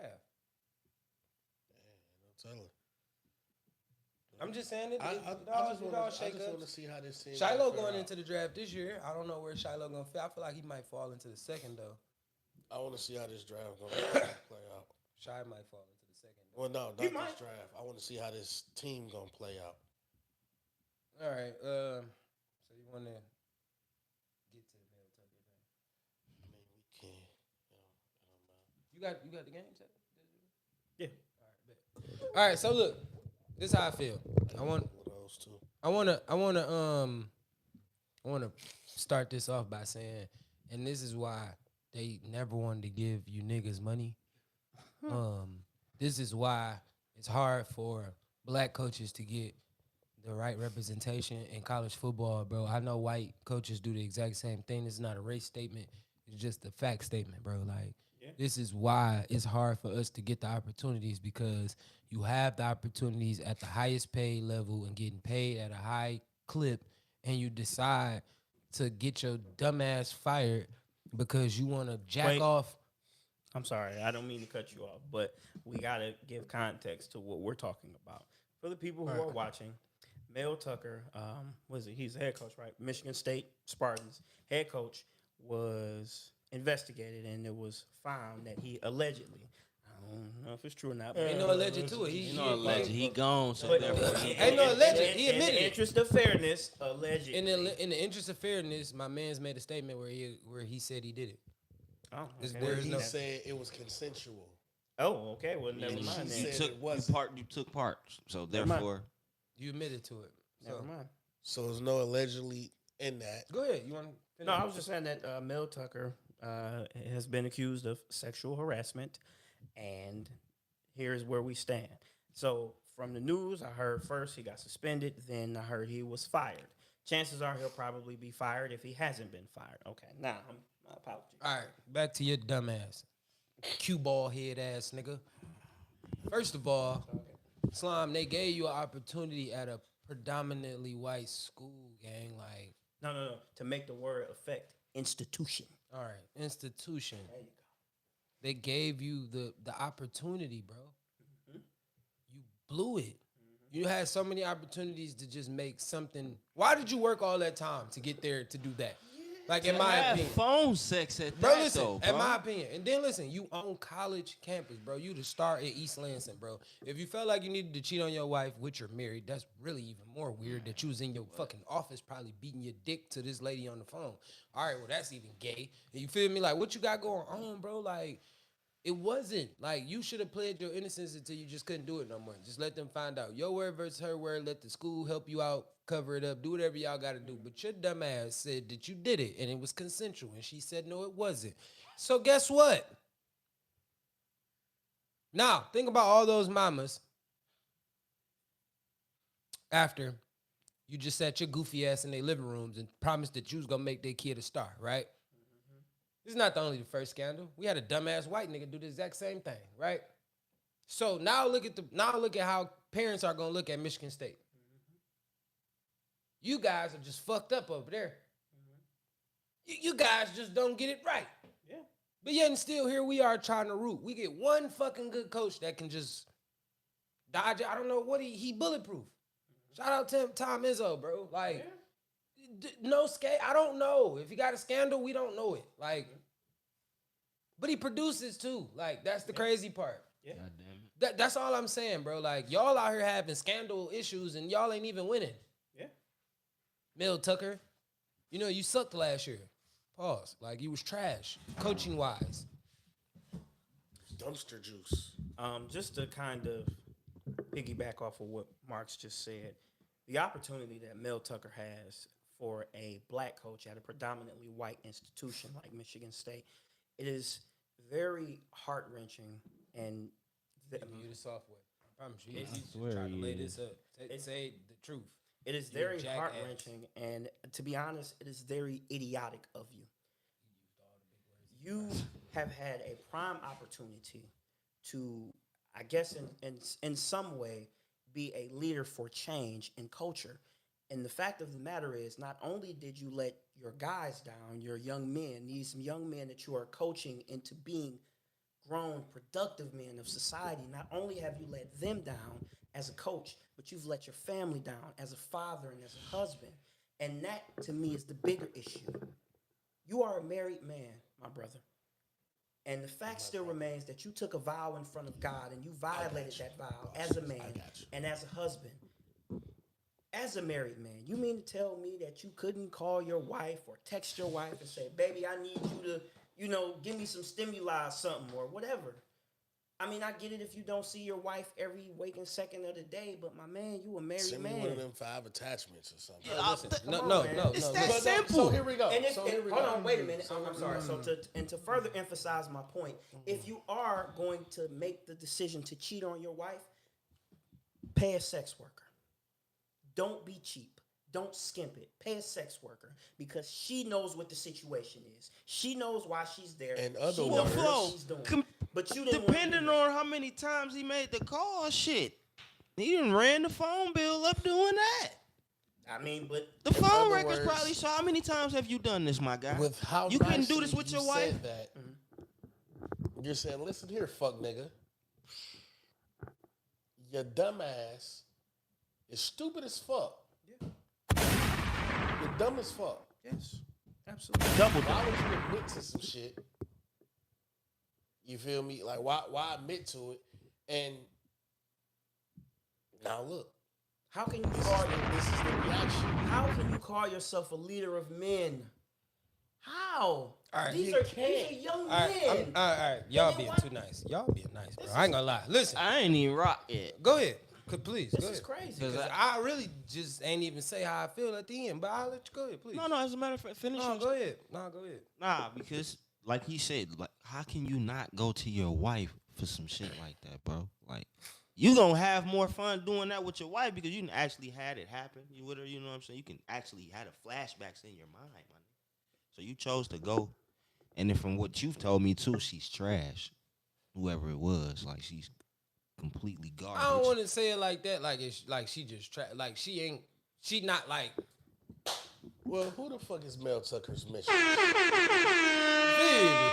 Tell him. I'm just saying it. I just want to see how this team. Shiloh gonna going fare into the draft this year. I don't know where Shiloh gonna fit. I feel like he might fall into the second though. out. I want to see how this draft gonna play out. Shy might fall into the second. Well, no, not He this might. draft. I want to see how this team gonna play out. All right. So you want to get to the Mel Tucker thing? I mean, we can. You got the game set? Yeah. All right. So look, this is how I feel. I want to start this off by saying, and this is why they never wanted to give you niggas money. This is why it's hard for black coaches to get the right representation in college football, bro. I know white coaches do the exact same thing. This is not a race statement. It's just a fact statement, bro. Like, this is why it's hard for us to get the opportunities, because you have the opportunities at the highest paid level and getting paid at a high clip, and you decide to get your dumb ass fired because you want to jack Wait. off. I'm sorry, I don't mean to cut you off, but we gotta give context to what we're talking about. For the people who are watching, Mel Tucker, he's the head coach, right? Michigan State Spartans head coach was investigated, and it was found that he allegedly, I don't know if it's true or not, but Ain't no alleged to it. You know, alleged. He gone, so But- therefore he Ain't no alleged. He in admitted the it. interest of fairness, allegedly. In the interest of fairness, my man's made a statement where he said he did it. Oh, It's okay. there Where is he no- said it was consensual. Oh, okay. Well, never And mind she then. said it wasn't. You took part. So Never mind. therefore, You admitted to it. Never So, mind. So there's no allegedly in that. go ahead. You want to? No, I was just saying that Mel Tucker has been accused of sexual harassment, and here's where we stand. So from the news, I heard first he got suspended, then I heard he was fired. Chances are he'll probably be fired if he hasn't been fired. Okay, now my apologies. All right, back to your dumb ass, cue ball head ass nigga. First of all, Slime, they gave you an opportunity at a predominantly white school, gang. Like, No. To make the word affect institution. all right, institution. There you go. They gave you the opportunity, bro. You blew it. You had so many opportunities to just make something. Why did you work all that time to get there to do that? Like, in my Have opinion. phone sex at Bro, that, listen, though, in bro. my opinion. And then listen, you own college campus, bro. You the star at East Lansing, bro. If you felt like you needed to cheat on your wife, which you're married, that's really even more weird that you was in your fucking office probably beating your dick to this lady on the phone. All right, well, that's even gay. And you feel me? Like, what you got going on, bro? Like, it wasn't. Like, you should have played your innocence until you just couldn't do it no more. Just let them find out. Your word versus her word. Let the school help you out, cover it up, do whatever y'all got to do. But your dumb ass said that you did it, and it was consensual. And she said, no, it wasn't. So guess what? Now, think about all those mamas after you just sat your goofy ass in their living rooms and promised that you was going to make their kid a star, right? This is not the first scandal. We had a dumbass white nigga do the exact same thing, right? So now look at how parents are gonna look at Michigan State. You guys are just fucked up over there. You guys just don't get it right. Yeah. But yet and still here we are trying to root. We get one fucking good coach that can just dodge it. I don't know what he bulletproof. Shout out to Tom Izzo, bro. Like, no scale. I don't know. If he got a scandal, we don't know it. Like, but he produces too. Like, that's the crazy part. Yeah. God damn it. That's all I'm saying, bro. Like, y'all out here having scandal issues and y'all ain't even winning. Yeah. Mel Tucker, you know, you sucked last year. Pause. Like, you was trash, coaching wise. Dumpster juice. Just to kind of piggyback off of what Mark's just said, the opportunity that Mel Tucker has for a black coach at a predominantly white institution like Michigan State, it is very heart-wrenching and You the soft way. I promise you. It's- He's swear trying to he lay is. this up. Say the truth. it is You're a very jackass. heart-wrenching, and to be honest, it is very idiotic of you. You have had a prime opportunity to, I guess, in some way, be a leader for change in culture. And the fact of the matter is, not only did you let your guys down, your young men, these young men that you are coaching into being grown, productive men of society, not only have you let them down as a coach, but you've let your family down as a father and as a husband. And that, to me, is the bigger issue. You are a married man, my brother. And the fact still remains that you took a vow in front of God and you violated that vow as a man and as a husband. As a married man, you mean to tell me that you couldn't call your wife or text your wife and say, baby, I need you to, give me some stimuli or something or whatever. I mean, I get it if you don't see your wife every waking second of the day, but my man, you a married Send me man. one of them 5 attachments or something. No. It's that But simple. So here we go. And if, So here we hold go. on, wait a minute. I'm sorry. So to further emphasize my point, if you are going to make the decision to cheat on your wife, pay a sex worker. Don't be cheap. Don't skimp it. Pay a sex worker because she knows what the situation is. She knows why she's there. In other She words- knows Flo, what she's doing. But you didn't Depending want on how many times he made the call, shit, he done ran the phone bill up doing that. I mean, but The phone other records words- probably show how many times have you done this, my guy? With how you couldn't nicely do this with you your wife. said that, you're saying, listen here, fuck nigga. Your dumb ass is stupid as fuck. You're dumb as fuck. yes, absolutely. Double Why would you admit to some shit? You feel me? Like, why admit to it? And now look, How can you call this is the reaction. How can you call yourself a leader of men? How? All right, These you are can't. young All right, men. all right. Y'all then being why- too nice. Y'all being nice, bro. I ain't gonna lie. Listen, I ain't even rock yet. go ahead. Please, This go is ahead. crazy. 'Cause Because I really just ain't even say how I feel at the end, but I'll let you go ahead, please. No, as a matter of fact, finish. No, it. go ahead. No, go ahead. Nah, because like he said, like how can you not go to your wife for some shit like that, bro? Like you gonna have more fun doing that with your wife because you can actually had it happen. You with her, you know what I'm saying? You can actually had a flashbacks in your mind, man. So you chose to go, and then from what you've told me too, she's trash. Whoever it was, like she's completely garbage. I don't want to say it like that. Like it's like she just like she not like Well, who the fuck is Mel Tucker's mission?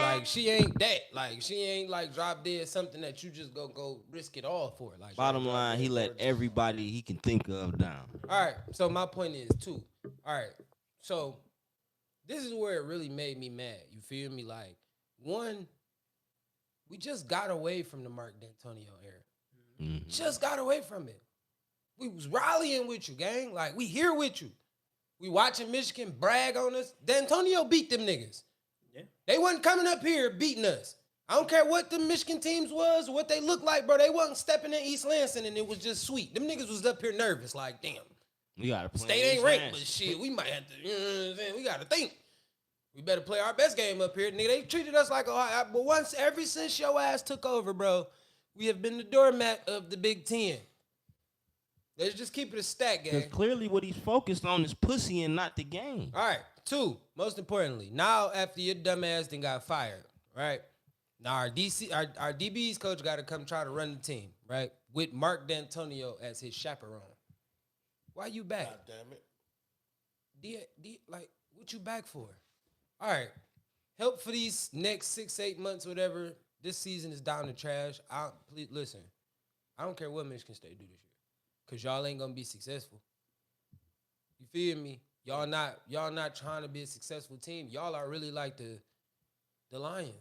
Like she ain't that. Like she ain't like drop dead something that you just go risk it all for. Like Bottom line, he let everybody he can think of down. all right. So my point is too. All right. So this is where it really made me mad. You feel me? Like one, we just got away from the Mark D'Antonio era. Mhm. Just got away from it. We was rallying with you, gang. Like we here with you. We watching Michigan brag on us. D'Antonio beat them niggas. Yeah. They wasn't coming up here beating us. I don't care what the Michigan teams was, what they looked like, bro. They wasn't stepping in East Lansing and it was just sweet. Them niggas was up here nervous, like, damn. We gotta play. State ain't ranked, but shit, we might have to, you know what I'm saying? We gotta think. We better play our best game up here. Nigga, they treated us like a, but once, ever since your ass took over, bro, we have been the doormat of the Big Ten. Let's just keep it a stack, gang. Because clearly what he's focused on is pussy and not the game. All right. Two, most importantly, now after your dumb ass then got fired, right? Now our DB's coach got to come try to run the team, right? With Mark D'Antonio as his chaperone. Why you back? God damn it. Like, what you back for? All right. Help for these next 6-8 months, whatever. This season is down the trash. Please listen. I don't care what Michigan State do this year. Cause y'all ain't gonna be successful. You feel me? Y'all not trying to be a successful team. Y'all are really like the Lions.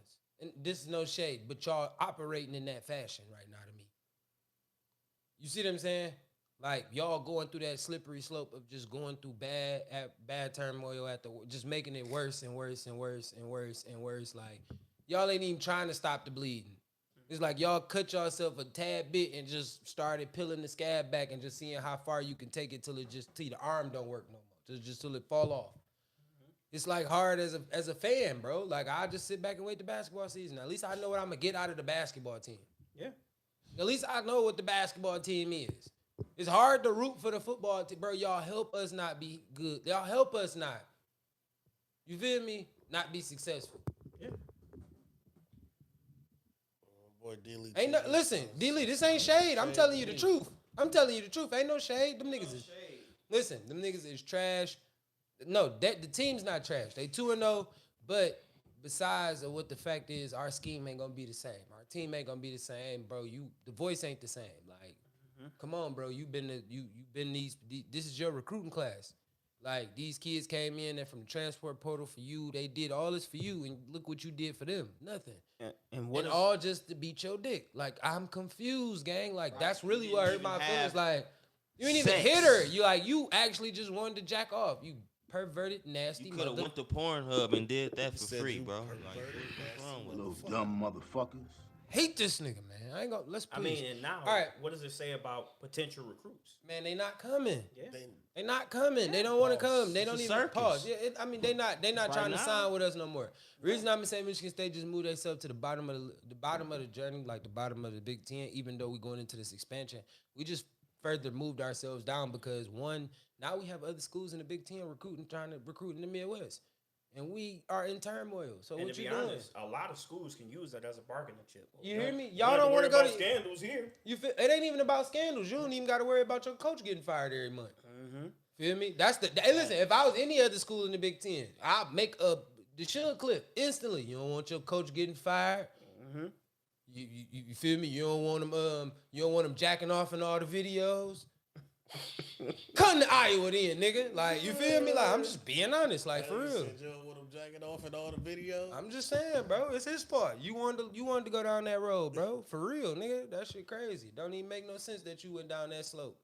And this is no shade, but y'all operating in that fashion right now to me. You see what I'm saying? Like y'all going through that slippery slope of just going through bad turmoil just making it worse and worse and worse and worse and worse. Like y'all ain't even trying to stop the bleeding. It's like y'all cut yourself a tad bit and just started peeling the scab back and just seeing how far you can take it till the arm don't work no more. Just till it fall off. It's like hard as a fan, bro. Like I just sit back and wait the basketball season. At least I know what I'm gonna get out of the basketball team. Yeah. At least I know what the basketball team is. It's hard to root for the football team, bro. Y'all help us not be good. Y'all help us not. You feel me? Not be successful. Yeah. Boy, D-Lee. Listen, D-Lee, this ain't shade. I'm telling you the truth. Ain't no shade. Them niggas is listen. Them niggas is trash. No, the team's not trash. They 2-0, but besides of what the fact is, our scheme ain't gonna be the same. Our team ain't gonna be the same, bro. The voice ain't the same. Like, come on, bro. You've been these. This is your recruiting class. Like these kids came in and from the transport portal for you. They did all this for you, and look what you did for them. Nothing. And all just to beat your dick. Like I'm confused, gang. Like that's really what hurt my feelings. Like you ain't even hit her. You actually just wanted to jack off. You perverted, nasty. You could have went to Pornhub and did that for free, bro. Like, what's wrong with Little dumb motherfuckers. Hate this nigga, man. I ain't gonna. Let's. Please. I mean, and now, all right, what does it say about potential recruits? man. They not coming. Yeah. They not coming. They don't want to come. They don't It's a even circus. pause. Yeah, they not trying to now. sign with us no more. Reason I'm saying Michigan State just moved themselves to the bottom of the journey, like the bottom of the Big Ten. Even though we going into this expansion, we just further moved ourselves down because one, now we have other schools in the Big Ten trying to recruit in the Midwest, and we are in turmoil. So And what to you be doing? honest, a lot of schools can use that as a bargaining chip. You hear me? You Y'all don't want to worry go to about scandals here. You feel it ain't even about scandals. You don't even got to worry about your coach getting fired every month. Feel me? That's hey, listen, if I was any other school in the Big Ten, I'd make the Deshaun clip instantly. You don't want your coach getting fired. You feel me? You don't want him jacking off in all the videos. Come to Iowa then, nigga. Like, you feel me? Like, I'm just being honest, like for real. You don't want him jacking off in all the videos? I'm just saying, bro. It's his fault. You wanted to go down that road, bro. For real, nigga. That shit crazy. Don't even make no sense that you went down that slope.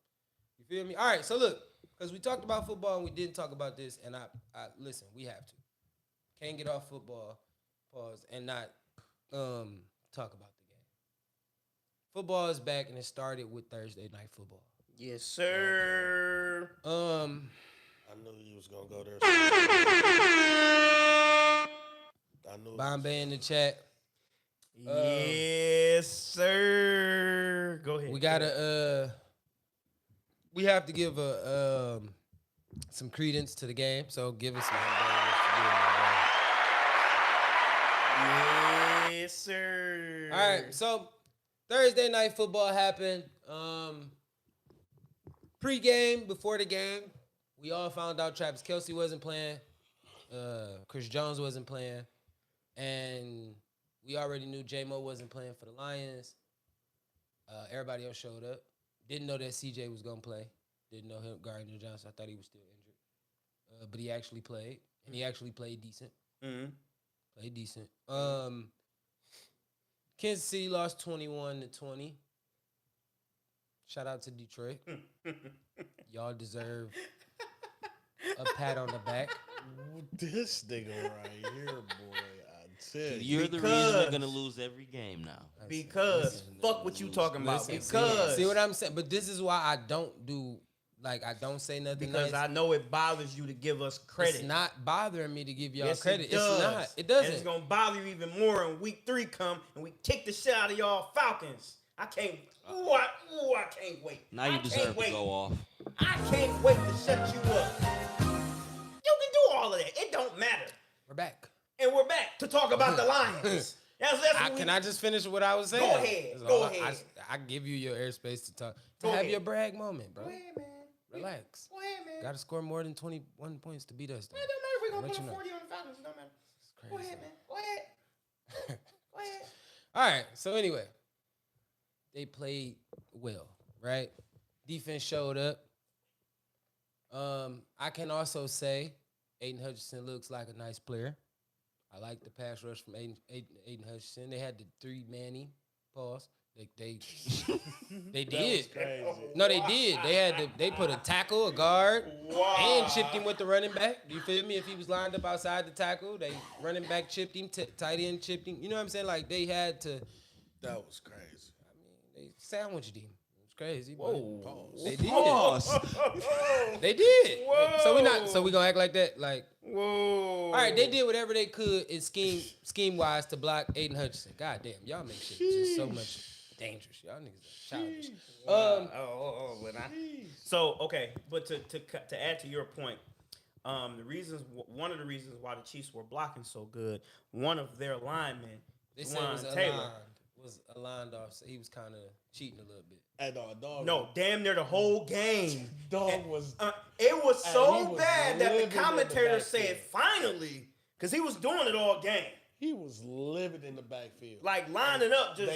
You feel me? All right, so look, because we talked about football and we didn't talk about this, and I listen, we have to. Can't get off football, pause, and not talk about the game. Football is back, and it started with Thursday Night Football. Yes, sir. I knew you was gonna go there. I knew. Bombay in the chat. Yes, sir. Go ahead. We gotta we have to give some credence to the game. So give us some. Yes, sir. All right, so Thursday Night Football happened. Pre-game, before the game, We all found out Travis Kelce wasn't playing. Chris Jones wasn't playing. And we already knew J-Mo wasn't playing for the Lions. Everybody else showed up. Didn't know that CJ was going to play. Didn't know him, Gardner Johnson. I thought he was still injured. But he actually played. And he actually played decent. Mm-hmm. Played decent. Kansas City lost 21-20. Shout out to Detroit. Y'all deserve a pat on the back. This nigga right here, boy. I tell you. You're the reason they're gonna lose every game now. Because fuck what you talking about. Listen, Because see what I'm saying? But this is why I don't do, like, I don't say nothing because nice. I know it bothers you to give us credit. It's not bothering me to give y'all Yes, credit. It does. It's not. It doesn't. And it's gonna bother you even more when week 3 come and we kick the shit out of y'all Falcons. I can't. I can't wait. Now you deserve to go off. I can't wait to shut you up. You can do all of that. It don't matter. We're back. And we're back to talk about the Lions. That's what we- Can I just finish what I was saying? Go ahead. That's Go all. ahead. I give you your airspace to talk. To Go have ahead. your brag moment, bro. Go ahead, man. Relax. Go ahead, man. Got to score more than 21 points to beat us. Though. It don't matter if we're gonna Let put you a know. 40 on the Falcons. It don't matter. It's Go crazy. ahead, man. Go ahead. Go ahead. All right. So anyway, they played well, right? Defense showed up. I can also say Aiden Hutchinson looks like a nice player. I like the pass rush from Aiden Hutchinson. They had the 3 Manny pause. They did. Crazy. No, they did. They put a tackle, a guard, and chipped him with the running back. You feel me? If he was lined up outside the tackle, they running back chipped him, tight end chipped him. You know what I'm saying? Like they had to. That was crazy. I mean, they sandwiched him. It was crazy. but Whoa. They did. Pause. They did. Whoa. So we gonna act like that? Like, Whoa. all right, they did whatever they could in scheme wise to block Aiden Hutchinson. God damn, y'all make shit just so much dangerous. Y'all niggas are childish. So okay, but to add to your point, one of the reasons why the Chiefs were blocking so good, one of their linemen, They said it was Juwan Taylor. aligned off. So he was kind of cheating a little bit. And dog. No, damn near the whole game. Dog was. It was And so he was bad that living in the the commentator said backfield. finally, because he was doing it all game, He was living in the backfield. like lining up, just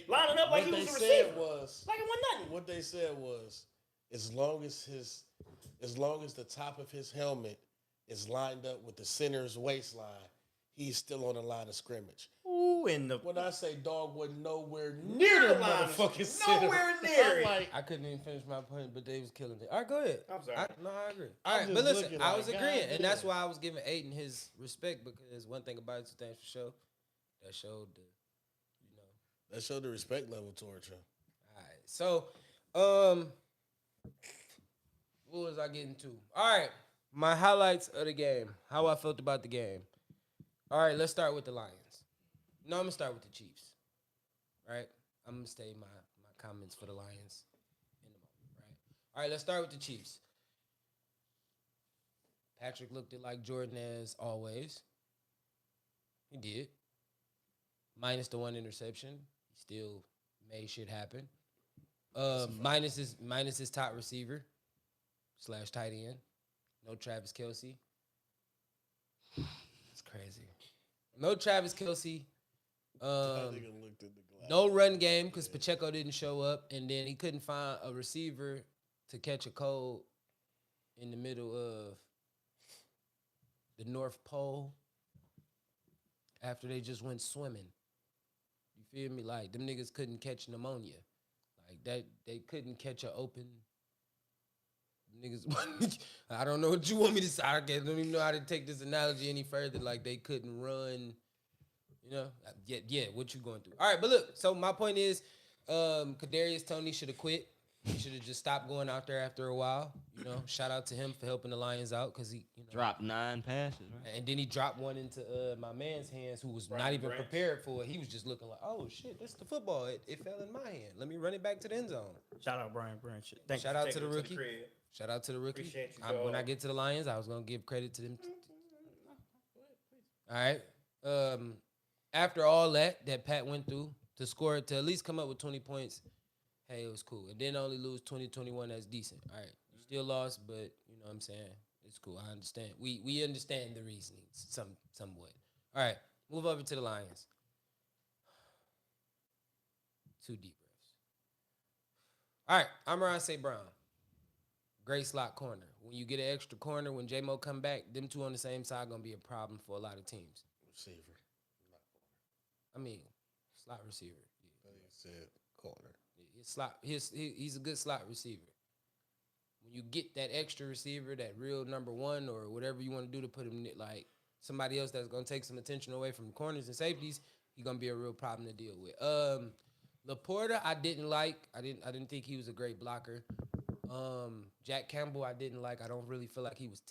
lining up like he what was a they said receiver, was, like it wasn't nothing. what they said was, as long as the top of his helmet is lined up with the center's waistline, he's still on the line of scrimmage. Ooh, and the When I say dog wasn't nowhere near the line, motherfucking center, nowhere near I'm it. like, I couldn't even finish my point, but they was killing it. All right, go ahead. I'm sorry. I agree. I'm All right, just but listen, looking I like, was God agreeing, and that's damn. why I was giving Aiden his respect, because one thing about it, two things for sure, that showed the, you know. that showed the respect level towards him. All right, so, what was I getting to? All right, my highlights of the game, how I felt about the game. All right, let's start with the Lions. No, I'm gonna start with the Chiefs. Right, I'm gonna stay my comments for the Lions in the moment. Right. All right, let's start with the Chiefs. Patrick looked it like Jordan as always. He did. Minus the 1 interception, he still made shit happen. Minus his top receiver / tight end. No Travis Kelce. It's crazy. No Travis Kelce. That nigga looked in the glass. No run game because Pacheco didn't show up, and then he couldn't find a receiver to catch a cold in the middle of the North Pole after they just went swimming. You feel me? Like, them niggas couldn't catch pneumonia. Like, that they couldn't catch an open... Niggas, I don't know what you want me to say. I don't even know how to take this analogy any further. Like, they couldn't run... You know, yeah, what you going through? All right, but look, so my point is, Kadarius Toney should have quit. He should have just stopped going out there after a while. You know, shout out to him for helping the Lions out because he, you know, Dropped 9 passes, right? and then he dropped one into my man's hands who was not even prepared for it. He was just looking like, oh shit, this is the football. It fell in my hand. Let me run it back to the end zone. Shout out Brian Branch. Thanks Shout for out to taking the it rookie. crib. Shout out to the rookie. Appreciate you, When I dog. get to the Lions, I was gonna give credit to them. All right. After all that Pat went through to score, to at least come up with 20 points, hey, it was cool. And then only lose 20-21, that's decent. All right. Still lost, but you know what I'm saying? It's cool. I understand. We understand the reasoning somewhat. All right, move over to the Lions. 2 deep breaths. All right, Amon-Ra St. Brown. Great slot corner. When you get an extra corner, when J-Mo come back, them two on the same side going to be a problem for a lot of teams. Receiver. I mean, slot receiver. Yeah. They said corner. He's a good slot receiver. When you get that extra receiver, that real number one or whatever you want to do to put him like somebody else that's going to take some attention away from corners and safeties, he's going to be a real problem to deal with. Laporta, I didn't like. I didn't think he was a great blocker. Jack Campbell, I didn't like. I don't really feel like he was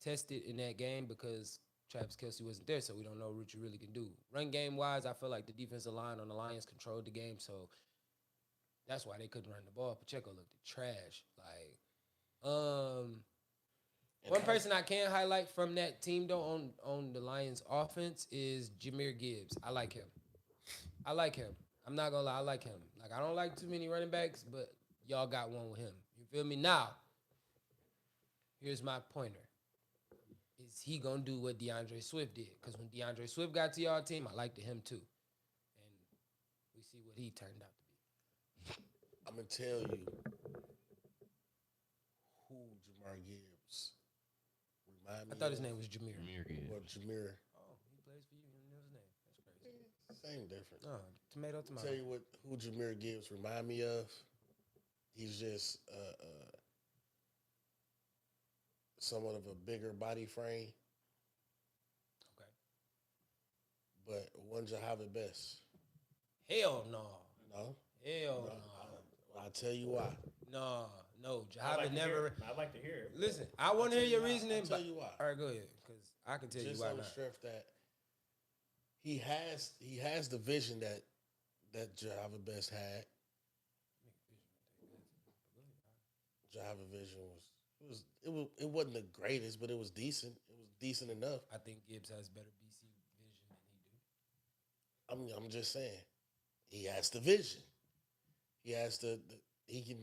tested in that game because Travis Kelce wasn't there, so we don't know what you really can do. Run game wise, I feel like the defensive line on the Lions controlled the game, so that's why they couldn't run the ball. Pacheco looked trash. One person I can highlight from that team though on the Lions offense is Jahmyr Gibbs. I like him. I'm not gonna lie, I like him. Like I don't like too many running backs, but y'all got one with him. You feel me? Now, here's my pointer. Is he gonna do what DeAndre Swift did? Because when DeAndre Swift got to y'all team, I liked him too. And we see what he turned out to be. I'm gonna tell you who Jahmyr Gibbs remind me. I thought his name was Jahmyr. Or Jahmyr. Oh, he plays for you. You know his name. That's crazy. Same difference. No, tomato. Tell you who Jahmyr Gibbs remind me of. He's just somewhat of a bigger body frame. Okay. But one Jahave Best. Hell no. No? Hell No. no. I'll tell you why. No. I'd like Jahave to hear never. it. I'd like to hear it. Listen, I want to hear your reasoning. I'll tell But you why. all right, go ahead, because I can tell you Just why on the not. strength that he has the vision that Jahave Best had. Jahave vision it wasn't the greatest, but it was decent. It was decent enough. I think Gibbs has better BC vision than he do. I'm just saying, he has the vision. He has he can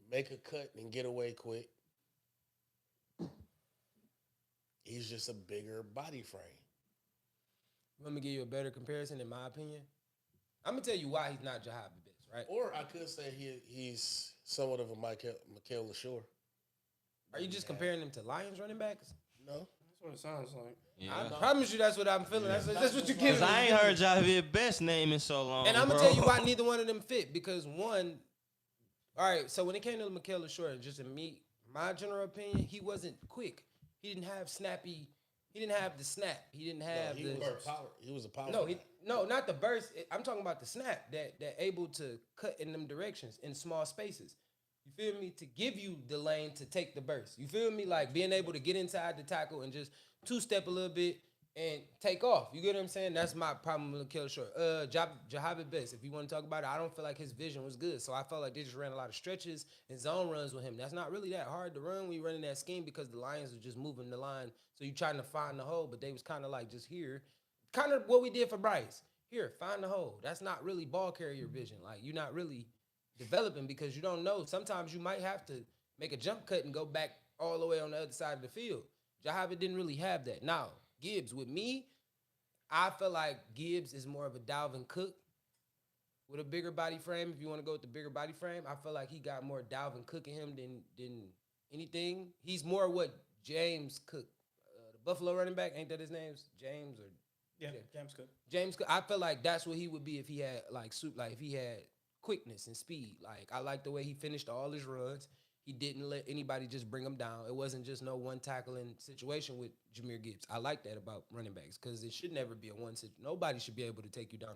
make a cut and get away quick. He's just a bigger body frame. Let me give you a better comparison, in my opinion. I'm gonna tell you why he's not Jahave Best, right? Or I could say he's somewhat of a Mikael LaShore. Are you just comparing him to Lions running backs? No. That's what it sounds like. Yeah. I promise you that's what I'm feeling. That's what you give Cause me. I ain't heard Javier Best name in so long. And I'm gonna bro. tell you why neither one of them fit. Because one, all right, so when it came to Mikael LaShore, just in my general opinion, he wasn't quick. He didn't have snappy. He didn't have the snap. He didn't have he the was power. He was a power. No, back. not the burst. I'm talking about the snap that able to cut in them directions in small spaces. You feel me? To give you the lane to take the burst. You feel me? Like being able to get inside the tackle and just two-step a little bit and take off. You get what I'm saying? That's my problem with Mikael Short. Jahave Best, if you want to talk about it, I don't feel like his vision was good. So I felt like they just ran a lot of stretches and zone runs with him. That's not really that hard to run when you're running that scheme because the Lions are just moving the line. So you're trying to find the hole, but they was kind of like just here. Kind of what we did for Bryce. Here, find the hole. That's not really ball carrier vision. Like you're not really developing because you don't know. Sometimes you might have to make a jump cut and go back all the way on the other side of the field. Jahave didn't really have that. Now, Gibbs, with me, I feel like Gibbs is more of a Dalvin Cook with a bigger body frame. If you want to go with the bigger body frame, I feel like he got more Dalvin Cook in him than anything. He's more what James Cook, the Buffalo running back, ain't that his name? James or James Cook. James Cook. I feel like that's what he would be if he had if he had quickness and speed. Like I like the way he finished all his runs. He didn't let anybody just bring him down. It wasn't just no one tackling situation with Jahmyr Gibbs. I like that about running backs because it should never be a one situation. Nobody should be able to take you down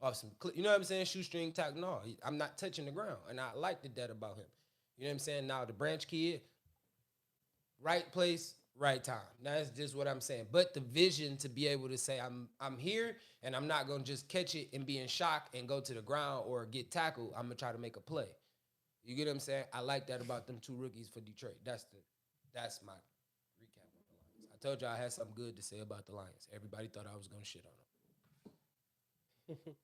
off some, you know what I'm saying? Shoestring tackle. No, I'm not touching the ground, and I liked that about him. You know what I'm saying? Now the Branch kid, right place, right time. That's just what I'm saying. But the vision to be able to say I'm here and I'm not gonna just catch it and be in shock and go to the ground or get tackled. I'm gonna try to make a play. You get what I'm saying? I like that about them two rookies for Detroit. That's my recap on the Lions. I told you I had something good to say about the Lions. Everybody thought I was gonna shit on them.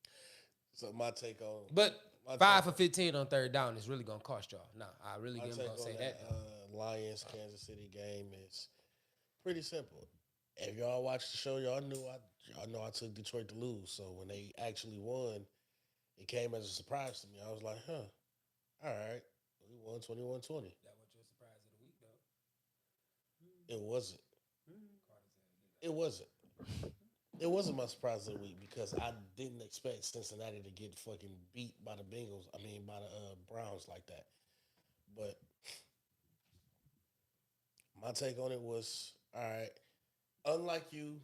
So my take on But 5 for 15 on third down is really gonna cost y'all. Nah, I really my am take gonna say on that. that Lions Kansas City game is pretty simple. If y'all watched the show, y'all know I took Detroit to lose. So when they actually won, it came as a surprise to me. I was like, huh, all right, we won 21-20. That was your surprise of the week, though. It wasn't. It wasn't. It wasn't my surprise of the week because I didn't expect Cincinnati to get fucking beat by the Bengals. I mean, by the Browns like that. But my take on it was, all right, unlike you,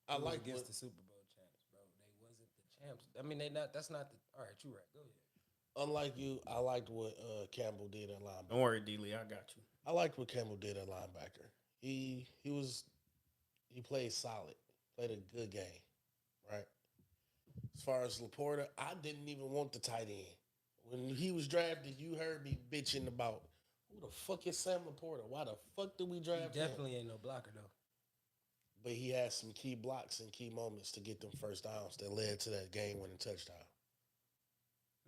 I It was like against the Super Bowl champs, bro. They wasn't the champs. I mean, they not. That's not the. All right, you right. Go ahead. Unlike you, I liked what Campbell did at linebacker. Don't worry, D-Lee, I got you. I liked what Campbell did at linebacker. He played solid, played a good game, right? As far as Laporta, I didn't even want the tight end. When he was drafted, you heard me bitching about who the fuck is Sam Laporta? Why the fuck did we draft him? Definitely ain't no blocker though. But he had some key blocks and key moments to get them first downs that led to that game-winning touchdown.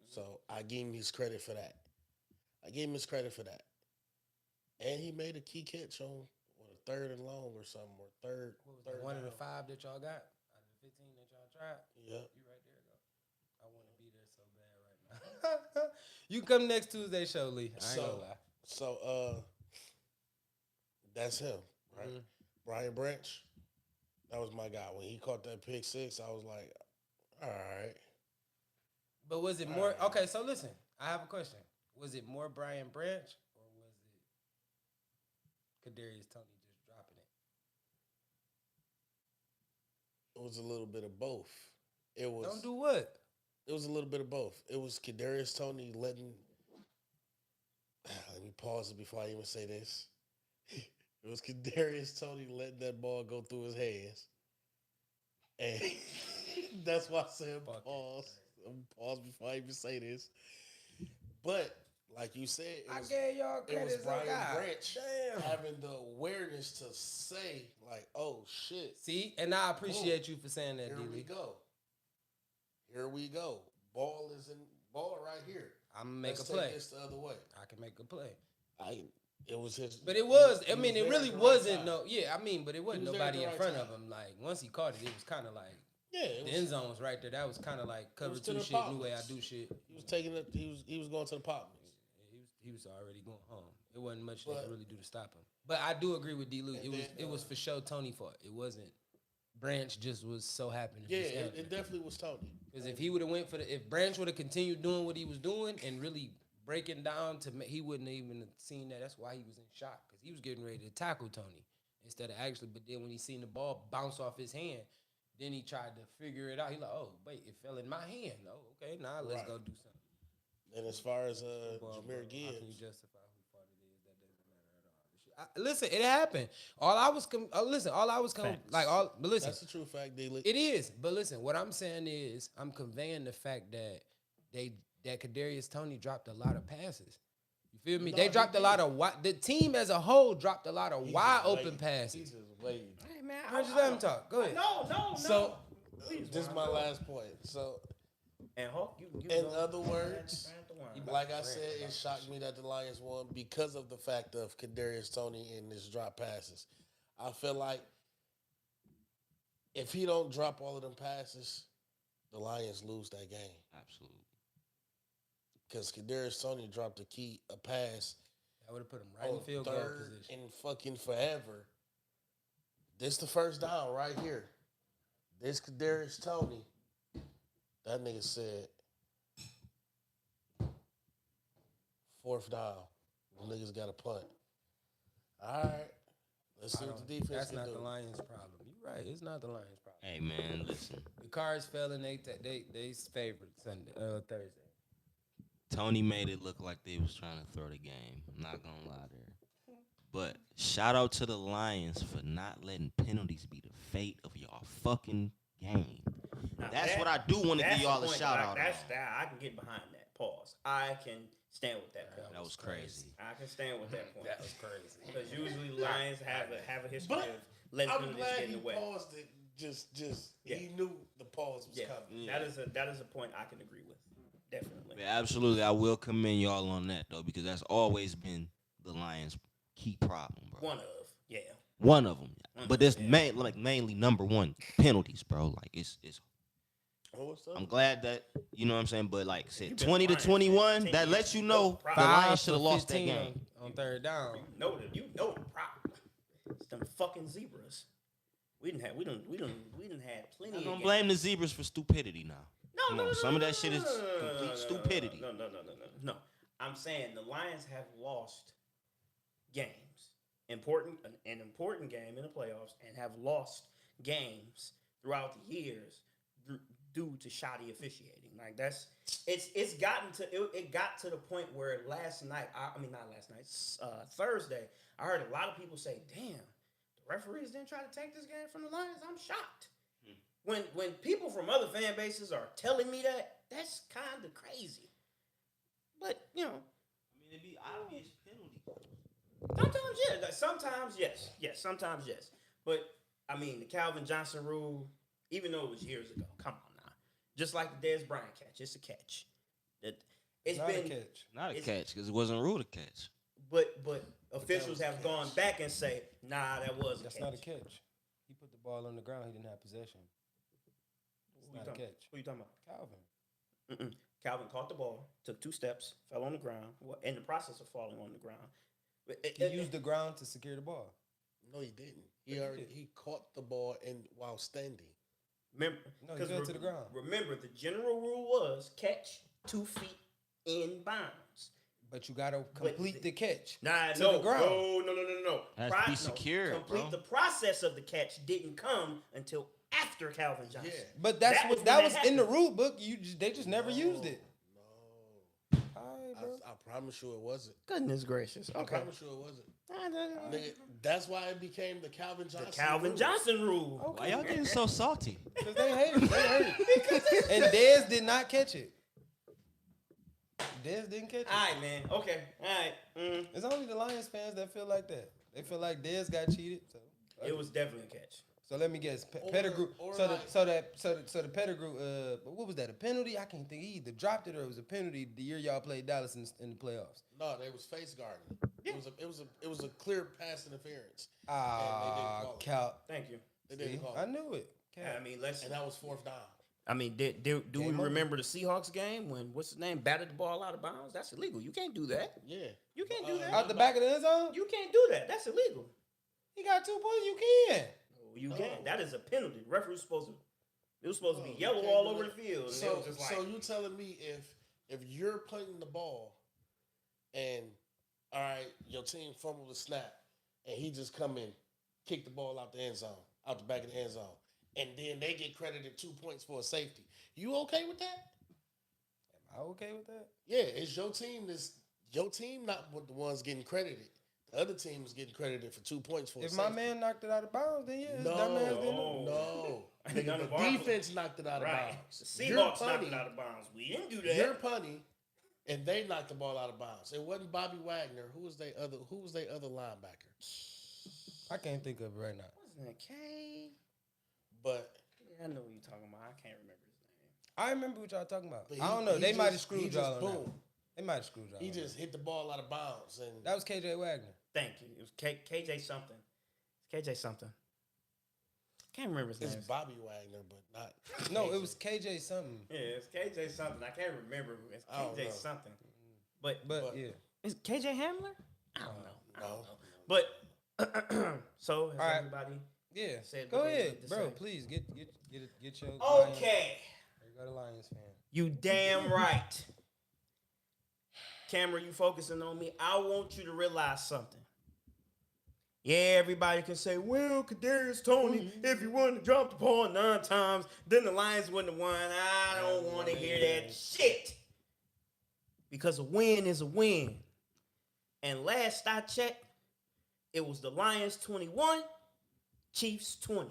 So I gave him his credit for that. And he made a key catch on a 3rd and long or something, or third. What was that, third one of the down. 5 that y'all got out of the 15 that y'all tried? Yep. You right there, go. I want to be there so bad right now. You come next Tuesday show, Lee. I ain't gonna lie. So that's him, right? Mhm. Brian Branch, that was my guy. When he caught that pick six, I was like, all right. But was it more? Okay, so listen. I have a question. Was it more Brian Branch or was it Kadarius Toney just dropping it? It was a little bit of both. It was Don't do what? It was a little bit of both. It was Kadarius Toney letting. Let me pause it before I even say this. It was Kadarius Toney letting that ball go through his hands, and that's why I said pause. Pause before I even say this. But like you said, I gave y'all it was credit. Brian God. Branch Damn. having the awareness to say like, "Oh shit." See, and I appreciate you for saying that, Here we D-Lee. go. Here we go. Ball right here. I'm gonna make Let's a play. Take this the other way. I can make a play. It was his. But it was, he I mean, was it there really at the right wasn't time. no, yeah, I mean, but it wasn't was there at nobody the in right front time. of him. Like, once he caught it, it was kind of like, Yeah, it the was, end zone was right there. That was kind of like cover was to two the shit, new way I Pop-Ups. do shit. he was taking it. He was going to the pop. He was already going home. It wasn't much they But- could really do to stop him. But I do agree with D. Luke. And It was then, for sure Tony fault. It wasn't. Branch just was so happy to Yeah, be standing it definitely was Tony. Because if he would have went for if Branch would have continued doing what he was doing and really breaking down he wouldn't have even seen that. That's why he was in shock because he was getting ready to tackle Tony instead of actually. But then when he seen the ball bounce off his hand, then he tried to figure it out. He like, oh wait, it fell in my hand. Oh, okay, now let's Right. go do something. And as far as Well, Jameer how can you Gibbs, justify who fault it is? That doesn't matter at all. Listen, it happened. All I was but listen, that's the true fact, D-Lee. it is. But listen, what I'm saying is I'm conveying the fact that that Kadarius Toney dropped a lot of passes. You feel me? No, They he dropped a did. lot of the team as a whole dropped a lot of He's wide just open waiting. passes. He's just waiting. Hey man, I just let him talk. Go ahead. No. So, Please, this is Ron, my go. last point. So, And Hulk, you in go. other words, You like I said, it shocked me that the Lions won because of the fact of Kadarius Toney and his drop passes. I feel like if he don't drop all of them passes, the Lions lose that game. Absolutely. Because Kadarius Toney dropped a pass I would have put him right in on field goal third position. in fucking forever. This the first down right here. This Kadarius Toney. That nigga said, 4th down. The niggas got a punt. All right. Let's see what the defense That's can not do. the Lions' problem. You're right. It's not the Lions' problem. Hey man, listen. The Cards fell and they favored Thursday. Tony made it look like they was trying to throw the game. I'm not gonna lie there. But shout out to the Lions for not letting penalties be the fate of y'all fucking game. That's what I do want to give y'all a shout out. That's on. that. I can get behind that. Pause. I can stand with that point. That was crazy. I can stand with that point. That was crazy. Because usually Lions have a history But of letting I'm penalties glad get in he the way. paused it. Yeah. He knew the pause was Yeah, coming. that is a point I can agree with. Definitely. Yeah, absolutely. I will commend y'all on that though, because that's always been the Lions' key problem, bro. One of, One of them. But it's mainly number one, penalties, bro. Like it's I'm glad that you know what I'm saying, but like I said, 20 to 21, that lets you know the Lions should have lost that 15 game. on third down. You know the problem. It's them fucking zebras. We didn't have plenty. I'm of gonna games. blame the zebras for stupidity now. No, Come on, some of that shit is complete stupidity. No. I'm saying the Lions have lost games. An important game in the playoffs, and have lost games throughout the years due to shoddy officiating. Like it got to the point where Thursday, I heard a lot of people say, "Damn, the referees didn't try to take this game from the Lions." I'm shocked. When people from other fan bases are telling me that, that's kind of crazy. But you know, It'd be obvious penalty. sometimes sometimes yes. But I mean, the Calvin Johnson rule, even though it was years ago, come on now. Just like the Dez Bryant catch, it's a catch. It's Not been a catch. Not a catch because it wasn't ruled a catch. But officials have gone back and say, nah, that was a That's catch. not a catch. He put the ball on the ground. He didn't have possession. It's not a catch. Who you talking about? Calvin. Calvin caught the ball, took 2 steps, fell on the ground. In the process of falling on the ground, He used the ground to secure the ball. No, he didn't. He caught the ball while standing. Remember, No, he fell to the ground. Remember, the general rule was catch 2 feet in bounds. But you gotta complete the catch. Nah, to no, the ground. no. Has to be secured, Complete bro. the process of the catch didn't come until after Calvin Johnson. Yeah. But That that was when in the happened. rule book. They just never used it. No. All right, bro. I promise you it wasn't. Goodness gracious. I Okay. promise you it wasn't. Nigga, that's why it became the Calvin Johnson. The Calvin rule. Johnson rule. Why y'all getting so salty? Because they hate it. They hurt it. And Dez did not catch it. Dez didn't catch it. All right, man. Okay. All right. It's only the Lions fans that feel like that. They feel like Dez got cheated. So It was definitely a catch. So let me guess. Or- Pettigrew. or So like- the Pettigrew. What was that? A penalty? I can't think. He either dropped it or it was a penalty the year y'all played Dallas in the playoffs. No, they was face guarding. It was a clear pass interference. Ah, call it. Cal. Thank you. They didn't call I it. knew it. Cal. I mean, let's. And that was 4th down. I mean, do we Game over. remember the Seahawks game when what's his name batted the ball out of bounds? That's illegal. You can't do that. Yeah. You can't do that. Out the back of the end zone. You can't do that. That's illegal. He got 2 points. You can. No, you can't. That is a penalty. The referee was supposed to. It was supposed to be No, you yellow can't all do over that. the field. And it So was just like, so you telling me if you're playing the ball and all right, your team fumbled the snap and he just come in, kick the ball out the end zone, out the back of the end zone, and then they get credited 2 points for a safety. You okay with that? Am I okay with that? Yeah, it's your team not the ones getting credited. The other team is getting credited for 2 points for a If safety. my man knocked it out of bounds, then yeah, his No, dumb ass didn't. no. Nigga, None the of our- defense knocked it out of right. bounds. The You're Seahawks knocked punting. it out of bounds. We didn't do that. You're punting, and they knocked the ball out of bounds. It wasn't Bobby Wagner. Who was their other linebacker? I can't think of it right now. Wasn't it K? But Yeah, I know what you're talking about. I can't remember his name. I remember what y'all talking about. But I don't know. he They just- might have he screwed just y'all on that. boom. one. They might have screwed y'all. he on just that. hit the ball out of bounds, and That was KJ Wagner. Thank you. It was KJ something. KJ something. Can't remember his it's name. Bobby Wagner, but not. No, KJ. it was KJ something. Yeah, it's KJ something. I can't remember. It's I don't KJ know. something. But But yeah. is KJ Hamler? I don't know. I don't No. know. But so has All right. everybody? Yeah. Said Go what they ahead, need to bro. say. Please get your. Okay. You got a Lions fan. You damn right. Cameron, you focusing on me. I want you to realize something. Yeah, everybody can say, well, Kadarius Toney, if he wouldn't have dropped the ball 9 times, then the Lions wouldn't have won. I don't want to hear that shit. Because a win is a win. And last I checked, it was the Lions 21, Chiefs 20.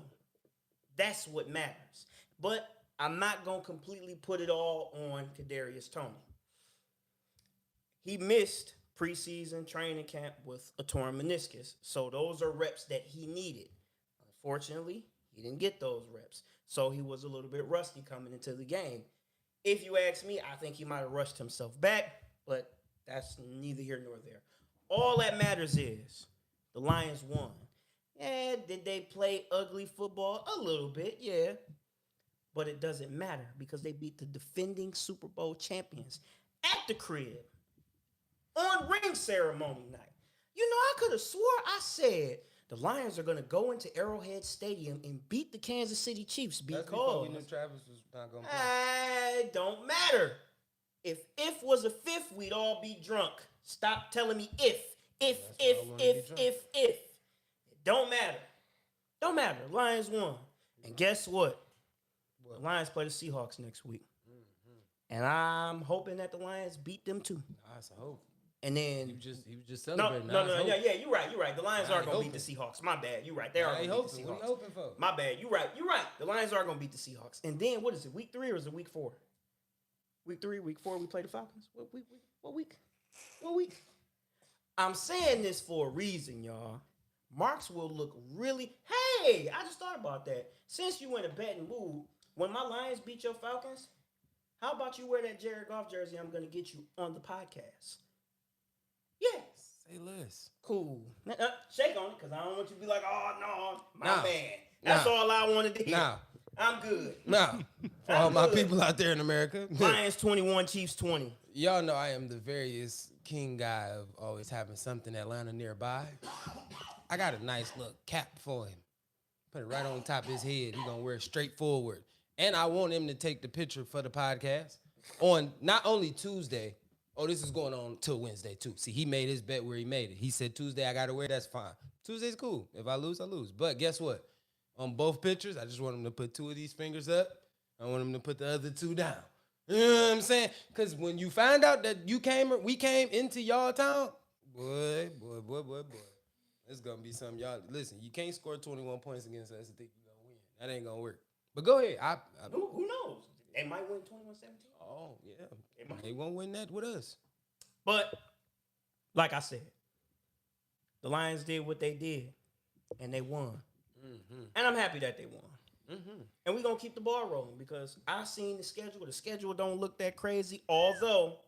That's what matters. But I'm not going to completely put it all on Kadarius Toney. He missed preseason training camp with a torn meniscus. So those are reps that he needed. Unfortunately, he didn't get those reps. So he was a little bit rusty coming into the game. If you ask me, I think he might have rushed himself back, but that's neither here nor there. All that matters is The Lions won. Yeah, did they play ugly football? A little bit, yeah. But it doesn't matter because they beat the defending Super Bowl champions at the crib on ring ceremony night. You know, I could have swore I said the Lions are going to go into Arrowhead Stadium and beat the Kansas City Chiefs That's before because we knew Travis was not gonna play. it don't matter. If was a fifth, we'd all be drunk. Stop telling me if. why I wanna be drunk. It don't matter. Don't matter. Lions won. And guess what? The Lions play the Seahawks next week. And I'm hoping that the Lions beat them too. That's a hope. And then He was just no, celebrating. yeah, you're right. The Lions Nah, are he gonna beat the hoping. Seahawks. My bad, you're right. They are Hey, gonna beat the hoping. What Seahawks. are you hoping for? My bad, you're right. The Lions are gonna beat the Seahawks. And then what is it? Week 3 or is it week 4? Week 3, week 4, we play the Falcons. What week? What week? I'm saying this for a reason, y'all. Marks will look really. Hey, I just thought about that. Since you in a betting mood, when my Lions beat your Falcons, how about you wear that Jared Goff jersey? I'm gonna get you on the podcast. Yes. Say less. Cool. Shake on it, because I don't want you to be like, oh, no, my Nah. man. That's Nah. all I wanted to hear. Nah. I'm good. Nah. For all my people out there in America. Lions 21, Chiefs 20. Y'all know I am the various king guy of always having something Atlanta nearby. I got a nice little cap for him. Put it right on top of his head. He gonna wear it straight forward. And I want him to take the picture for the podcast on not only Tuesday. Oh, this is going on till Wednesday too. See, he made his bet where he made it. He said Tuesday I gotta wear. That's fine. Tuesday's cool. If I lose, I lose. But guess what? On both pictures, I just want him to put 2 of these fingers up. I want him to put the other 2 down. You know what I'm saying? Because when you find out that we came into y'all town, boy. It's going to be something y'all, listen, you can't score 21 points against us and think you're going to win. That ain't going to work. But go ahead. Who knows? They might win 21-17. Oh, yeah. They won't win that with us. But, like I said, the Lions did what they did, and they won. Mm-hmm. And I'm happy that they won. Mm-hmm. And we're going to keep the ball rolling because I seen the schedule. The schedule don't look that crazy, although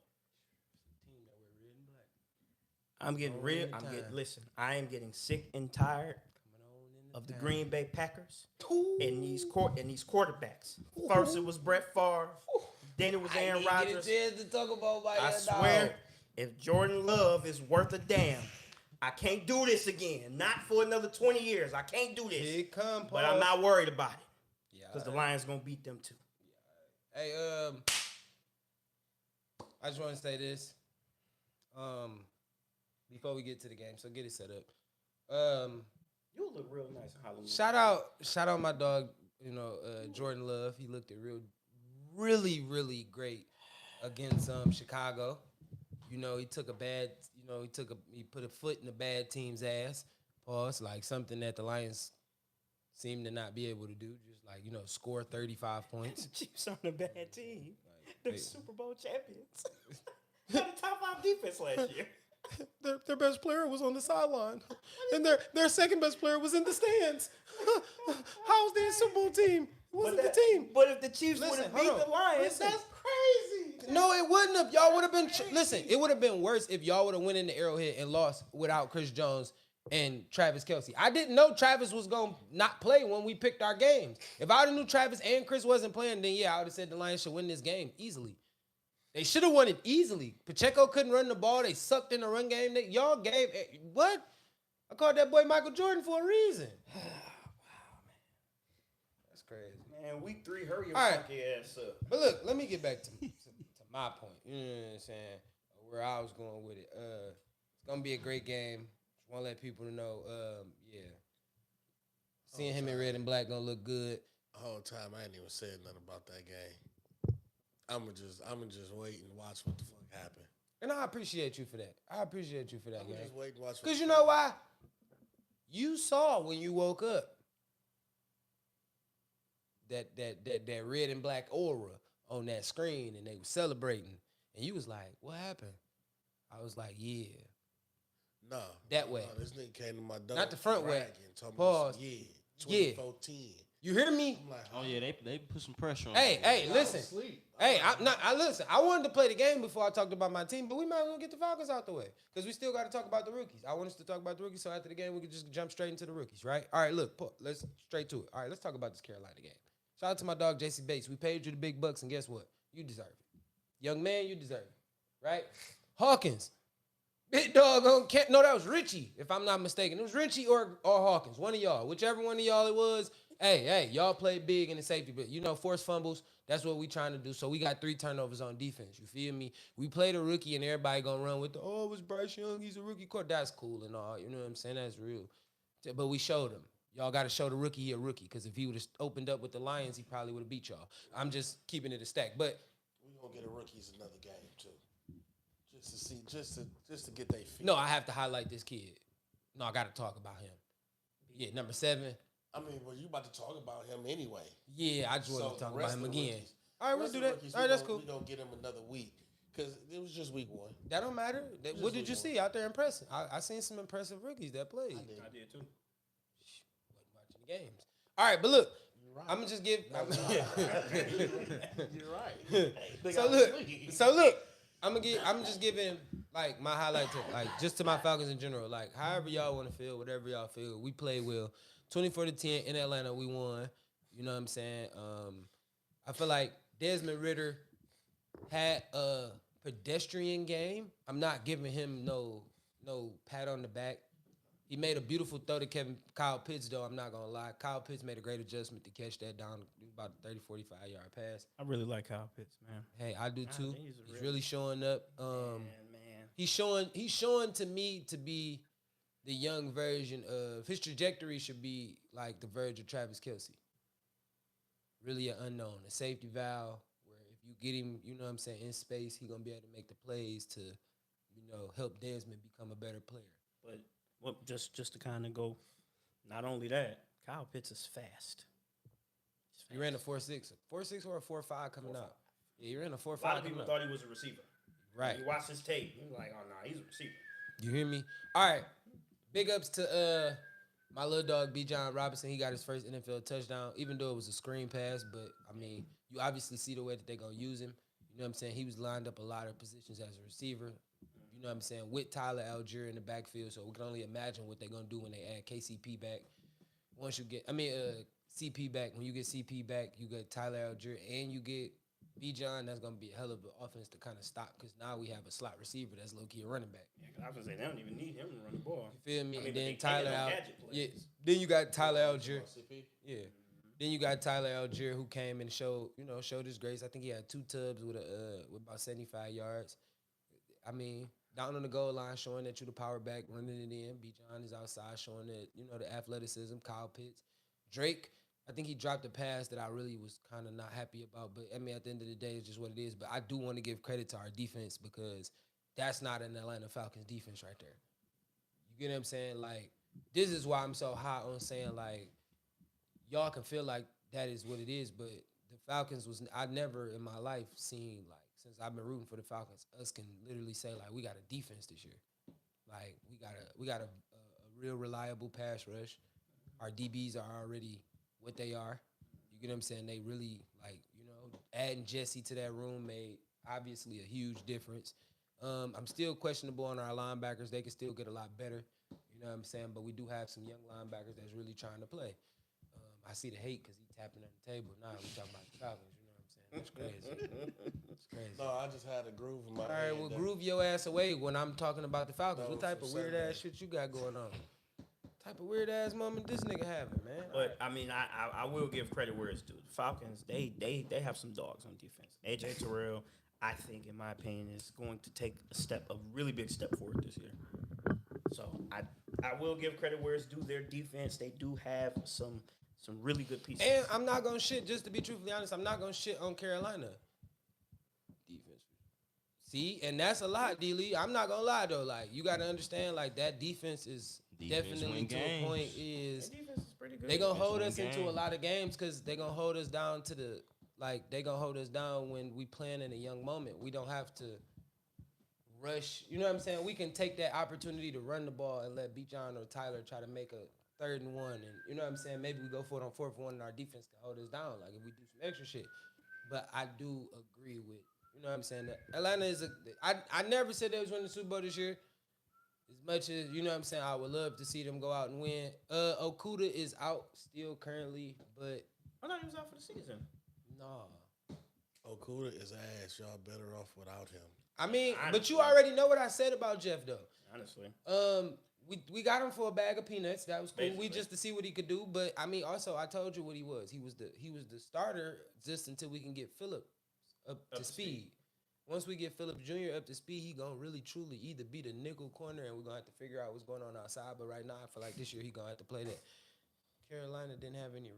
I'm getting real. Listen, I am getting sick and tired of the Green Bay Packers and these quarterbacks. First it was Brett Favre, then it was Aaron Rodgers. To talk about I swear, if Jordan Love is worth a damn, I can't do this again. Not for another 20 years. I can't do this. Here it come, But I'm not worried about it Yeah, because the Lions gonna beat them too. Hey, I just want to say this. Before we get to the game, so get it set up. You look real nice on Halloween. Shout out my dog, Jordan Love. He looked really great against Chicago. He took he put a foot in the bad team's ass. Pause, like something that the Lions seem to not be able to do. Just like, score 35 points. Chiefs on a bad team. They're they- Super Bowl champions. Had a top 5 defense last year. Their best player was on the sideline, and their second best player was in the stands. How's their Super Bowl team? It wasn't the team. But if the Chiefs would Listen, have beat hold the on. Lions, Listen. that's crazy. No, it wouldn't have. Y'all would have been. Listen, it would have been worse if y'all would have went in the Arrowhead and lost without Chris Jones and Travis Kelce. I didn't know Travis was gonna not play when we picked our games. If I would have knew Travis and Chris wasn't playing, then yeah, I would have said the Lions should win this game easily. They should have won it easily. Pacheco couldn't run the ball. They sucked in the run game. Y'all gave what? I called that boy Michael Jordan for a reason. Wow, man, that's crazy. Man, week 3, hurry your All right. funky ass up. But look, let me get back to my point. You know what I'm saying? Where I was going with it. It's gonna be a great game. Just want to let people know. Yeah, seeing him in red and black gonna look good. The whole time I ain't even said nothing about that game. I'ma just wait and watch what the fuck happen. And I appreciate you for that. I appreciate you for that, I'ma man. just wait and watch. Because you know why? You saw when you woke up that red and black aura on that screen, and they were celebrating, and you was like, "What happened?" I was like, "Yeah." No, That way. No, this nigga came to my door. Not the front way. bragging, talking Pause. about, yeah, Yeah. 2014. You hear me? I'm like, Oh yeah, they put some pressure on. Hey, him. hey, I listen. was asleep. Hey, I listen. I wanted to play the game before I talked about my team, but we might as well get the Falcons out the way because we still got to talk about the rookies. I want us to talk about the rookies, so after the game we can just jump straight into the rookies, right? All right, look, let's straight to it. All right, let's talk about this Carolina game. Shout out to my dog JC Bates. We paid you the big bucks, and guess what? You deserve it, young man. You deserve it, right? Hawkins, big dog on camp. No, that was Richie, if I'm not mistaken. It was Richie or Hawkins, one of y'all, whichever one of y'all it was. Hey, y'all played big in the safety, but forced fumbles. That's what we trying to do. So we got 3 turnovers on defense. You feel me? We played a rookie and everybody gonna run with it was Bryce Young. He's a rookie court. That's cool and all. You know what I'm saying? That's real. But we showed him. Y'all got to show the rookie he a rookie. Because if he would have opened up with the Lions, he probably would have beat y'all. I'm just keeping it a stack. But we gonna get a rookies another game too, just to see, just to get their feet. no, I have to highlight this kid. No, I got to talk about him. Yeah, number 7. I mean, well, you about to talk about him anyway. Yeah, I just want to So talk the about rest him of the again. rookies- All right, we'll rest do of the that. rookies, All right, that's cool. We gonna get him another week because it was just week 1. That don't matter. What did you see out there impressive? I seen some impressive rookies that played. I did too. Wasn't watching the games. All right, but look, right. I'm gonna just give. You're right. So look, I'm just giving like my highlight to just to my Falcons in general. Like however y'all want to feel, whatever y'all feel, we played well. 24-10 in Atlanta, we won. You know what I'm saying? I feel like Desmond Ridder had a pedestrian game. I'm not giving him no pat on the back. He made a beautiful throw to Kyle Pitts, though. I'm not going to lie. Kyle Pitts made a great adjustment to catch that down about a 30, 45-yard pass. I really like Kyle Pitts, man. Hey, I do too. he's a He's real- really showing up. Man. He's showing to me to be the young version of his trajectory should be like the verge of Travis Kelce. Really an unknown, a safety valve where if you get him, you know what I'm saying, in space, he's gonna be able to make the plays to, help Desmond become a better player. But just to kind of go, not only that, Kyle Pitts is fast. He ran a 4.6, 4.6 or a 4.5 coming out. Yeah, he ran a 4.5. A lot of coming people out. thought he was a receiver. Right. You watch his tape, you're like, oh, no, he's a receiver. You hear me? All right. Big ups to my little dog, B. John Robinson. He got his first NFL touchdown, even though it was a screen pass. But, I mean, you obviously see the way that they're going to use him. You know what I'm saying? He was lined up a lot of positions as a receiver. You know what I'm saying? With Tyler Algier in the backfield. So we can only imagine what they're going to do when they add KCP back. Once you get, CP back. When you get CP back, you get Tyler Algier and you get B. John. That's going to be a hell of an offense to kind of stop because now we have a slot receiver that's low-key a running back. Yeah, 'cause I was going to say, they don't even need him to run the ball. You feel me? I mean, And but then they Tyler paying them Algier. gadget Yeah. plays. Then you got Tyler Algier. CP? Yeah. Then you got Tyler Algier who came and showed his grace. I think he had 2 tubs with about 75 yards. I mean, down on the goal line, showing that you the power back, running it in. B. John is outside, showing that, the athleticism. Kyle Pitts. Drake, I think he dropped a pass that I really was kind of not happy about. But, I mean, at the end of the day, it's just what it is. But I do want to give credit to our defense because that's not an Atlanta Falcons defense right there. You get what I'm saying? Like, this is why I'm so hot on saying, like, y'all can feel like that is what it is, but the Falcons I never in my life seen, like, since I've been rooting for the Falcons, us can literally say, like, we got a defense this year. Like, we got a real reliable pass rush. Our DBs are already what they are. You get what I'm saying? They really, like, adding Jesse to that room made obviously a huge difference. I'm still questionable on our linebackers. They can still get a lot better. You know what I'm saying? But we do have some young linebackers that's really trying to play. I see the hate because he's tapping at the table. Now we talking about the Falcons. You know what I'm saying? That's crazy. It's crazy. No, I just had a groove in my All head. right, well, groove your ass away when I'm talking about the Falcons. No, What type for of weird Saturday. ass shit you got going on? Type of weird ass moment this nigga having, man. But I mean, I will give credit where it's due. The Falcons, they have some dogs on defense. AJ Terrell, I think, in my opinion, is going to take a really big step forward this year. So I will give credit where it's due. Their defense, they do have some really good pieces. And I'm not gonna shit. Just to be truthfully honest, I'm not gonna shit on Carolina defense. See, and that's a lot, D. Lee. I'm not gonna lie though. Like, you gotta understand, like, that defense is definitely win to a point Their is defense is pretty good. they gonna hold win us into a games. lot of games because they gonna hold us down to the they gonna hold us down when we playing in a young moment. We don't have to rush. You know what I'm saying? We can take that opportunity to run the ball and let B. John or Tyler try to make a 3rd and 1, and you know what I'm saying? Maybe we go for it on 4th and 1, and our defense can hold us down. Like, if we do some extra shit. but I do agree with, you know what I'm saying, that Atlanta is I never said they was winning the Super Bowl this year. As much as, you know what I'm saying, I would love to see them go out and win. Okuda is out still currently, but I thought he was out for the season. nah. Okuda is ass. Y'all better off without him. I mean, but Honestly. you already know what I said about Jeff, though. Honestly. We got him for a bag of peanuts. That was cool. We Basically. just to see what he could do. But I mean, also I told you what he was. He was the starter just until we can get Phillip up to speed. Once we get Phillip Jr. up to speed, he gonna really truly either be the nickel corner, and we're gonna have to figure out what's going on outside. But right now, I feel like this year he gonna have to play that. Carolina didn't have any.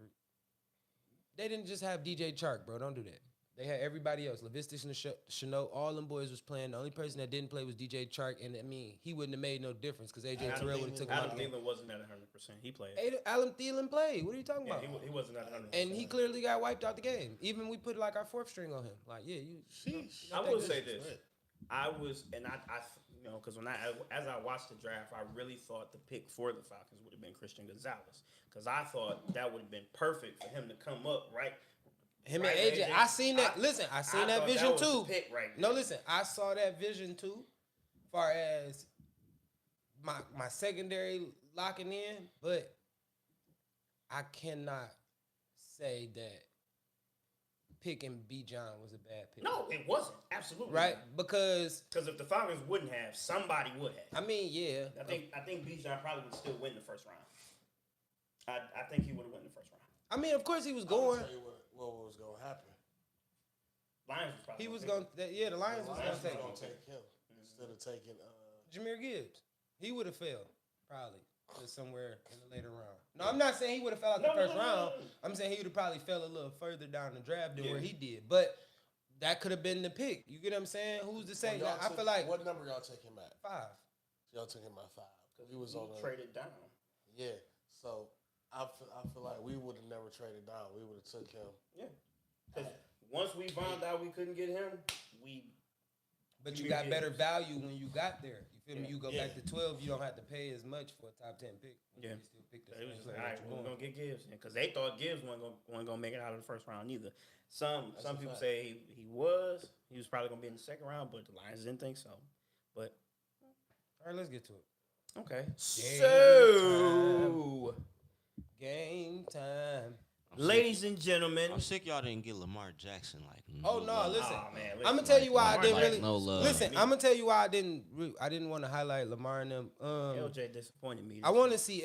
They didn't just have DJ Chark, bro. Don't do that. They had everybody else. LaVista Chenault, all them boys was playing. The only person that didn't play was DJ Chark, and I mean, he wouldn't have made no difference because AJ Terrell would have took him Adam out. The game. Thielen wasn't at 100%. He played. Alan Thielen played. What are you talking Yeah, about? he wasn't at 100%. And he clearly got wiped out the game. Even we put like our fourth string on him. Like, yeah, I will say this. I was, and I you know, because as I watched the draft, I really thought the pick for the Falcons would have been Christian Gonzalez, because I thought that would have been perfect for him to come up right. Him Right, and AJ. AJ. I seen that. Listen, I seen that thought vision was the too. pick right No, there. listen, I saw that vision too. Far as my secondary locking in, but I cannot say that picking B. John was a bad pick. No, it wasn't. Absolutely. Right? Because Because if the Falcons wouldn't have, somebody would have. I mean, yeah. I think Bijan probably would still win the first round. I think he would have won the first round. I mean, of course he was I'm gonna going. tell you what was gonna happen. Lions was probably He was take going. him. Yeah, the Lions was Lions going to was take gonna take him instead of taking. Jameer Gibbs. He would have failed probably just somewhere in the later round. No, I'm not saying he would have fell out the first round. I'm saying he would have probably fell a little further down the draft than where he did. But that could have been the pick. You get what I'm saying? Who's to say? Y'all I took- feel like what number y'all take him at? 5. Y'all took him at 5. He was He on the traded down. yeah. So I feel like we would have never traded down. We would have took him. Yeah. Because once we found out we couldn't get him, we. But you Jameer got better Gibbs. value when you got there. You feel me? You go Yeah. back to 12, you don't have to pay as much for a top 10 pick. Yeah. You still pick the They was same just player like, all that right, you we're want. gonna get Gibbs because they thought Gibbs wasn't gonna make it out of the first round either. Some a people fact. say he was probably gonna be in the second round, but the Lions didn't think so. But All right, let's get to it. okay, Game time. ladies and gentlemen, I'm sick y'all didn't get Lamar Jackson like. Oh no, love. listen. oh man, I'm gonna tell you why I Lamar didn't like really no love. listen. I'm gonna tell you why I didn't want to highlight Lamar and them. LJ disappointed me. I want to see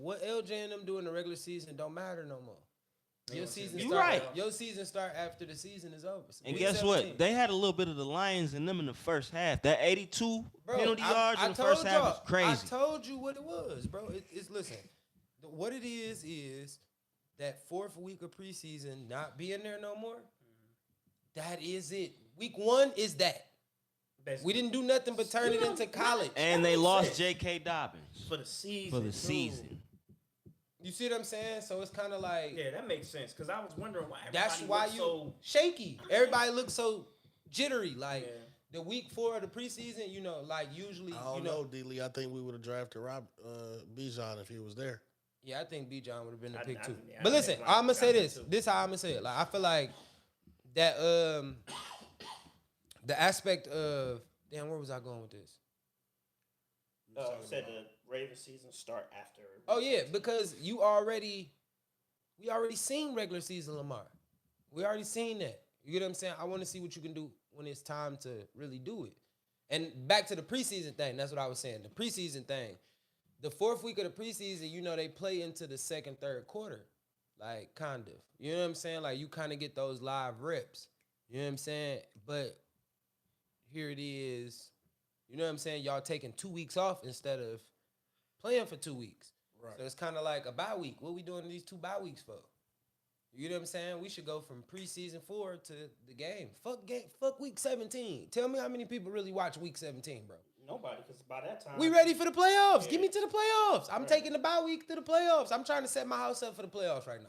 what LJ and them do in the regular season don't matter no more. Your season You start. right. Your season start after the season is over. And Week guess 17. what? They had a little bit of the Lions in them in the first half. That 82 Bro, penalty yards in the told first half y'all- is crazy. I told you what it was, bro. It's listen. What it is that 4th week of preseason not being there no more. That is it. Week 1 is that. We didn't do nothing but turn it into college. And they lost J.K. Dobbins for the season. for the too. season. You see what I'm saying? So it's kind of like Yeah, that makes sense because I was wondering why. that's everybody why looked you so. shaky. Everybody looks so jittery. Like Yeah. the week 4 of the preseason, you know, like usually, I don't you know, know. D-Lee. I think we would have drafted Bijan if he was there. Yeah, I think B. John would have been the I- pick I- too. yeah, I But think listen, Ryan I'm gonna say got this. it, too. This how I'm gonna say it. Like I feel like that the aspect of damn, where was I going with this? Said the Ravens season start after. Oh yeah, because we already seen regular season Lamar. We already seen that. You get what I'm saying? I want to see what you can do when it's time to really do it. And back to the preseason thing. That's what I was saying. The preseason thing. The 4th week of the preseason, you know, they play into the 2nd, 3rd quarter. Like, kind of. You know what I'm saying? Like, you kind of get those live reps. You know what I'm saying? But here it is. You know what I'm saying? Y'all taking 2 weeks off instead of playing for 2 weeks. Right. So it's kind of like a bye week. What we doing these 2 bye weeks for? You know what I'm saying? We should go from preseason 4 to the game. Fuck week 17. Tell me how many people really watch week 17, bro. Nobody, because by that time We ready for the playoffs. Yeah. Get me to the playoffs. I'm taking the bye week to the playoffs. I'm trying to set my house up for the playoffs right now.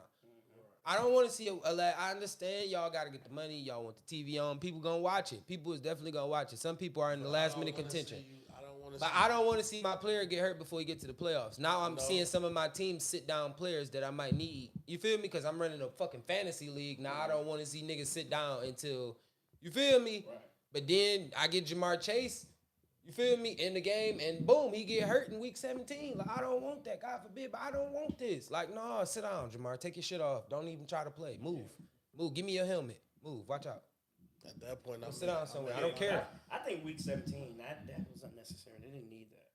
I don't want to see I understand y'all got to get the money. Y'all want the TV on. People going to watch it. People is definitely going to watch it. Some people are in the last minute contention. I don't want to But see. I don't want to see my player get hurt before he get to the playoffs. Now I'm seeing some of my teams sit down players that I might need. You feel me? Because I'm running a fucking fantasy league. Now I don't want to see niggas sit down until, you feel me? Right. But then I get Jamar Chase, you feel me, in the game, and boom, he get hurt in week 17. Like, I don't want that. God forbid, but I don't want this. Like, no, sit down, Jamar. Take your shit off. Don't even try to play. Move. Give me your helmet. Move. Watch out. At that point, I'm Sit down somewhere. I don't care. I think week 17, that was unnecessary. They didn't need that.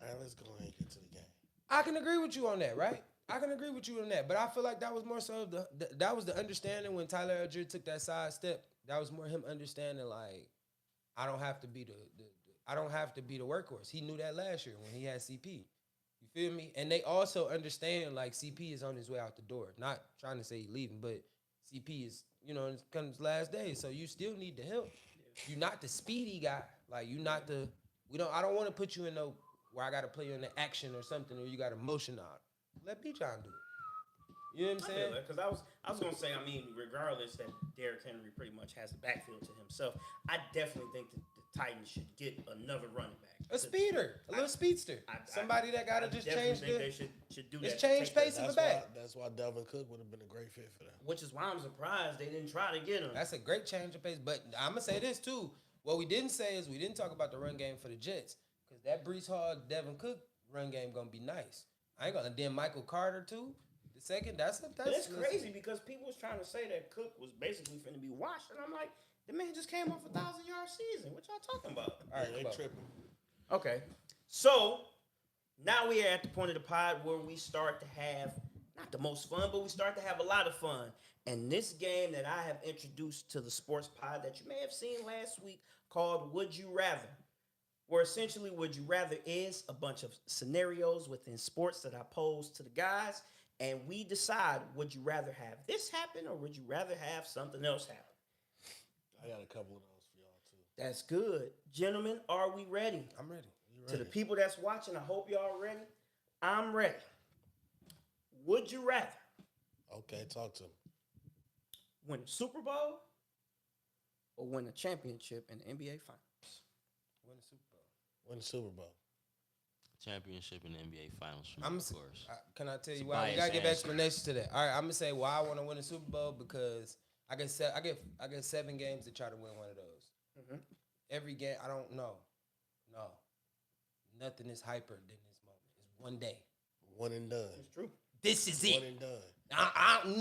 All right, let's go ahead and get to the game. I can agree with you on that, right? I can agree with you on that, but I feel like that was more so that was the understanding when Tyler Algier took that side step. That was more him understanding, like, I don't have to be I don't have to be the workhorse. He knew that last year when he had CP. You feel me? And they also understand, like, CP is on his way out the door. Not trying to say he's leaving, but CP is, you know, it's kind of his last days. So you still need the help. You're not the speedy guy. Like, you're not the I don't want to put you in no where I gotta play you in the action or something, or you got emotion out. Let B-John do it. You know what I'm saying? Because I was gonna say, I mean, regardless that Derrick Henry pretty much has the backfield to himself, I definitely think that the Titans should get another running back. A speeder, a little speedster, somebody that gotta just change think the. they should do Just that. change Take that. pace of the That's why, back. that's why Delvin Cook would have been a great fit for them. Which is why I'm surprised they didn't try to get him. That's a great change of pace. But I'm gonna say this too. What we didn't say is we didn't talk about the run game for the Jets, because that Brees Hall, Devin Cook run game gonna be nice. I ain't gonna. Then Michael Carter too. The second, that's crazy because people was trying to say that Cook was basically finna be washed, and I'm like, the man just came off a 1,000-yard season. What y'all talking about? All right, Yeah, they come on. tripping. Okay, so now we are at the point of the pod where we start to have not the most fun, but we start to have a lot of fun. And this game that I have introduced to the sports pod that you may have seen last week called Would You Rather, where essentially Would You Rather is a bunch of scenarios within sports that I pose to the guys, and we decide, would you rather have this happen or would you rather have something else happen? I got a couple of those for y'all too. That's good. Gentlemen, are we ready? I'm ready. To the people that's watching, I hope y'all ready. I'm ready. Would you rather Okay, talk to me. win a Super Bowl or win a championship in the NBA Finals? Win the Super Bowl. Win the Super Bowl. Championship in the NBA Finals for me, I'm of course. Can I tell you It's a why? We biased gotta give answer. explanations to that. All right, I'm gonna say why I want to win the Super Bowl, because I get 7 games to try to win one of those. Mhm. Every game, I don't know. No, nothing is hyper than this moment. It's one day. One and done. It's true. This is One it. and done.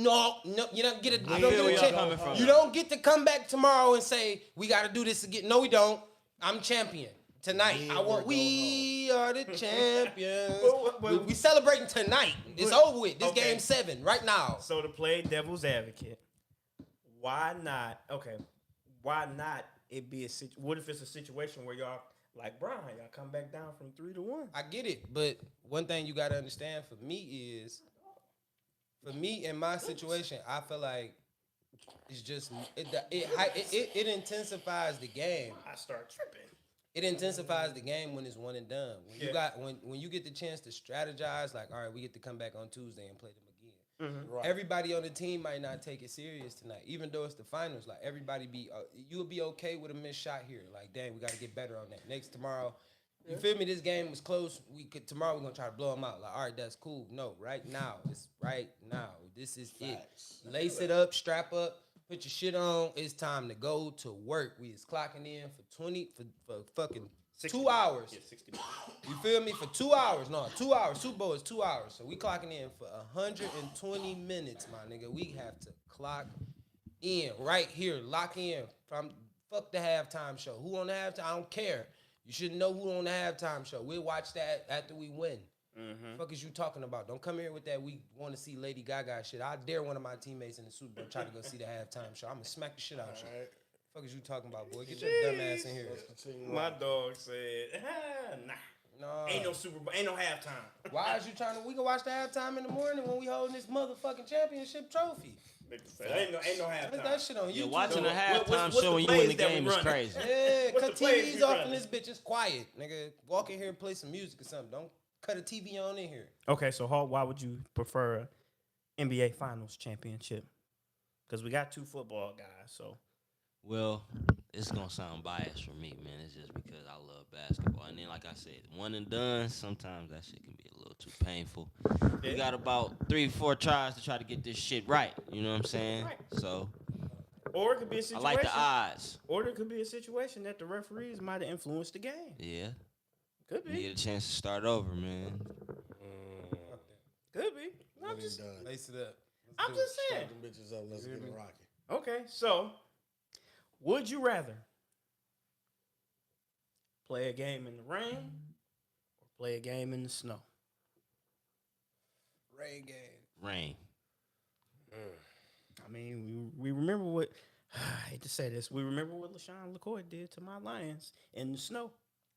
No, you don't get a. I You don't feel get a where y'all chance. coming from. You don't get to come back tomorrow and say we got to do this again. No, we don't. I'm champion tonight. We are the champions. We celebrating tonight. It's over with. This Okay. game 7 right now. So to play devil's advocate, why not? Okay, why not? It be what if it's a situation where y'all like Brian, y'all come back down from 3-1? I get it, but one thing you got to understand for me is, for me in my situation, I feel like it's just it intensifies the game. I start tripping. It intensifies the game when it's one and done. When you Yeah. got when you get the chance to strategize, like, all right, we get to come back on Tuesday and play them again. Right. Everybody on the team might not take it serious tonight, even though it's the finals. Like, everybody you'll be okay with a missed shot here. Like, dang, we got to get better on that. Next tomorrow, you feel me? This game was close. Tomorrow we're gonna try to blow them out. Like, all right, that's cool. No, right now, it's right now. This is Facts. it. Lace it up, strap up, put your shit on. It's time to go to work. We is clocking in for fucking 2 hours. Yeah, 60 minutes. You feel me? For 2 hours. No, 2 hours. Super Bowl is 2 hours. So we clocking in for 120 minutes, my nigga. We have to clock in right here. Lock in. Fuck the halftime show. Who on the halftime? I don't care. You should know who on the halftime show. We'll watch that after we win. Fuck is you talking about? Don't come here with that we want to see Lady Gaga shit. I dare one of my teammates in the Super Bowl try to go see the halftime show. I'm going to smack the shit out of you. All right. Fuck is you talking about, boy? Get your dumb ass in here. Let's continue. My on. dog said, nah. No. Ain't no Super Bowl, ain't no halftime. Why is you trying to? We can watch the halftime in the morning when we holding this motherfucking championship trophy. Ain't no Put halftime. that shit on Yeah, YouTube. watching the What- halftime what's show the when you in the plays that we game is running? crazy. Yeah, What's cut the plays TVs we off running? in this bitch. It's quiet, nigga. Walk in here and play some music or something. Don't cut a TV on in here. Okay, so Hawk, why would you prefer a NBA Finals championship? Because we got 2 football guys, so Well, it's gonna sound biased for me, man. It's just because I love basketball. And then, like I said, one and done. Sometimes that shit can be a little too painful. We got about 3-4 tries to try to get this shit right. You know what I'm saying? Right. So Or it could be a I situation. like the odds. Or there could be a situation that the referees might have influenced the game. Yeah, Could you be. get a chance to start over, man. Could be. I'm When just, he done. Lace it up. I'm just saying. Start them bitches up. Let's get it rocking. Okay, so would you rather play a game in the rain or play a game in the snow? Rain game. Rain. I mean, we remember what I hate to say this. We remember what LaShawn LaCoy did to my Lions in the snow.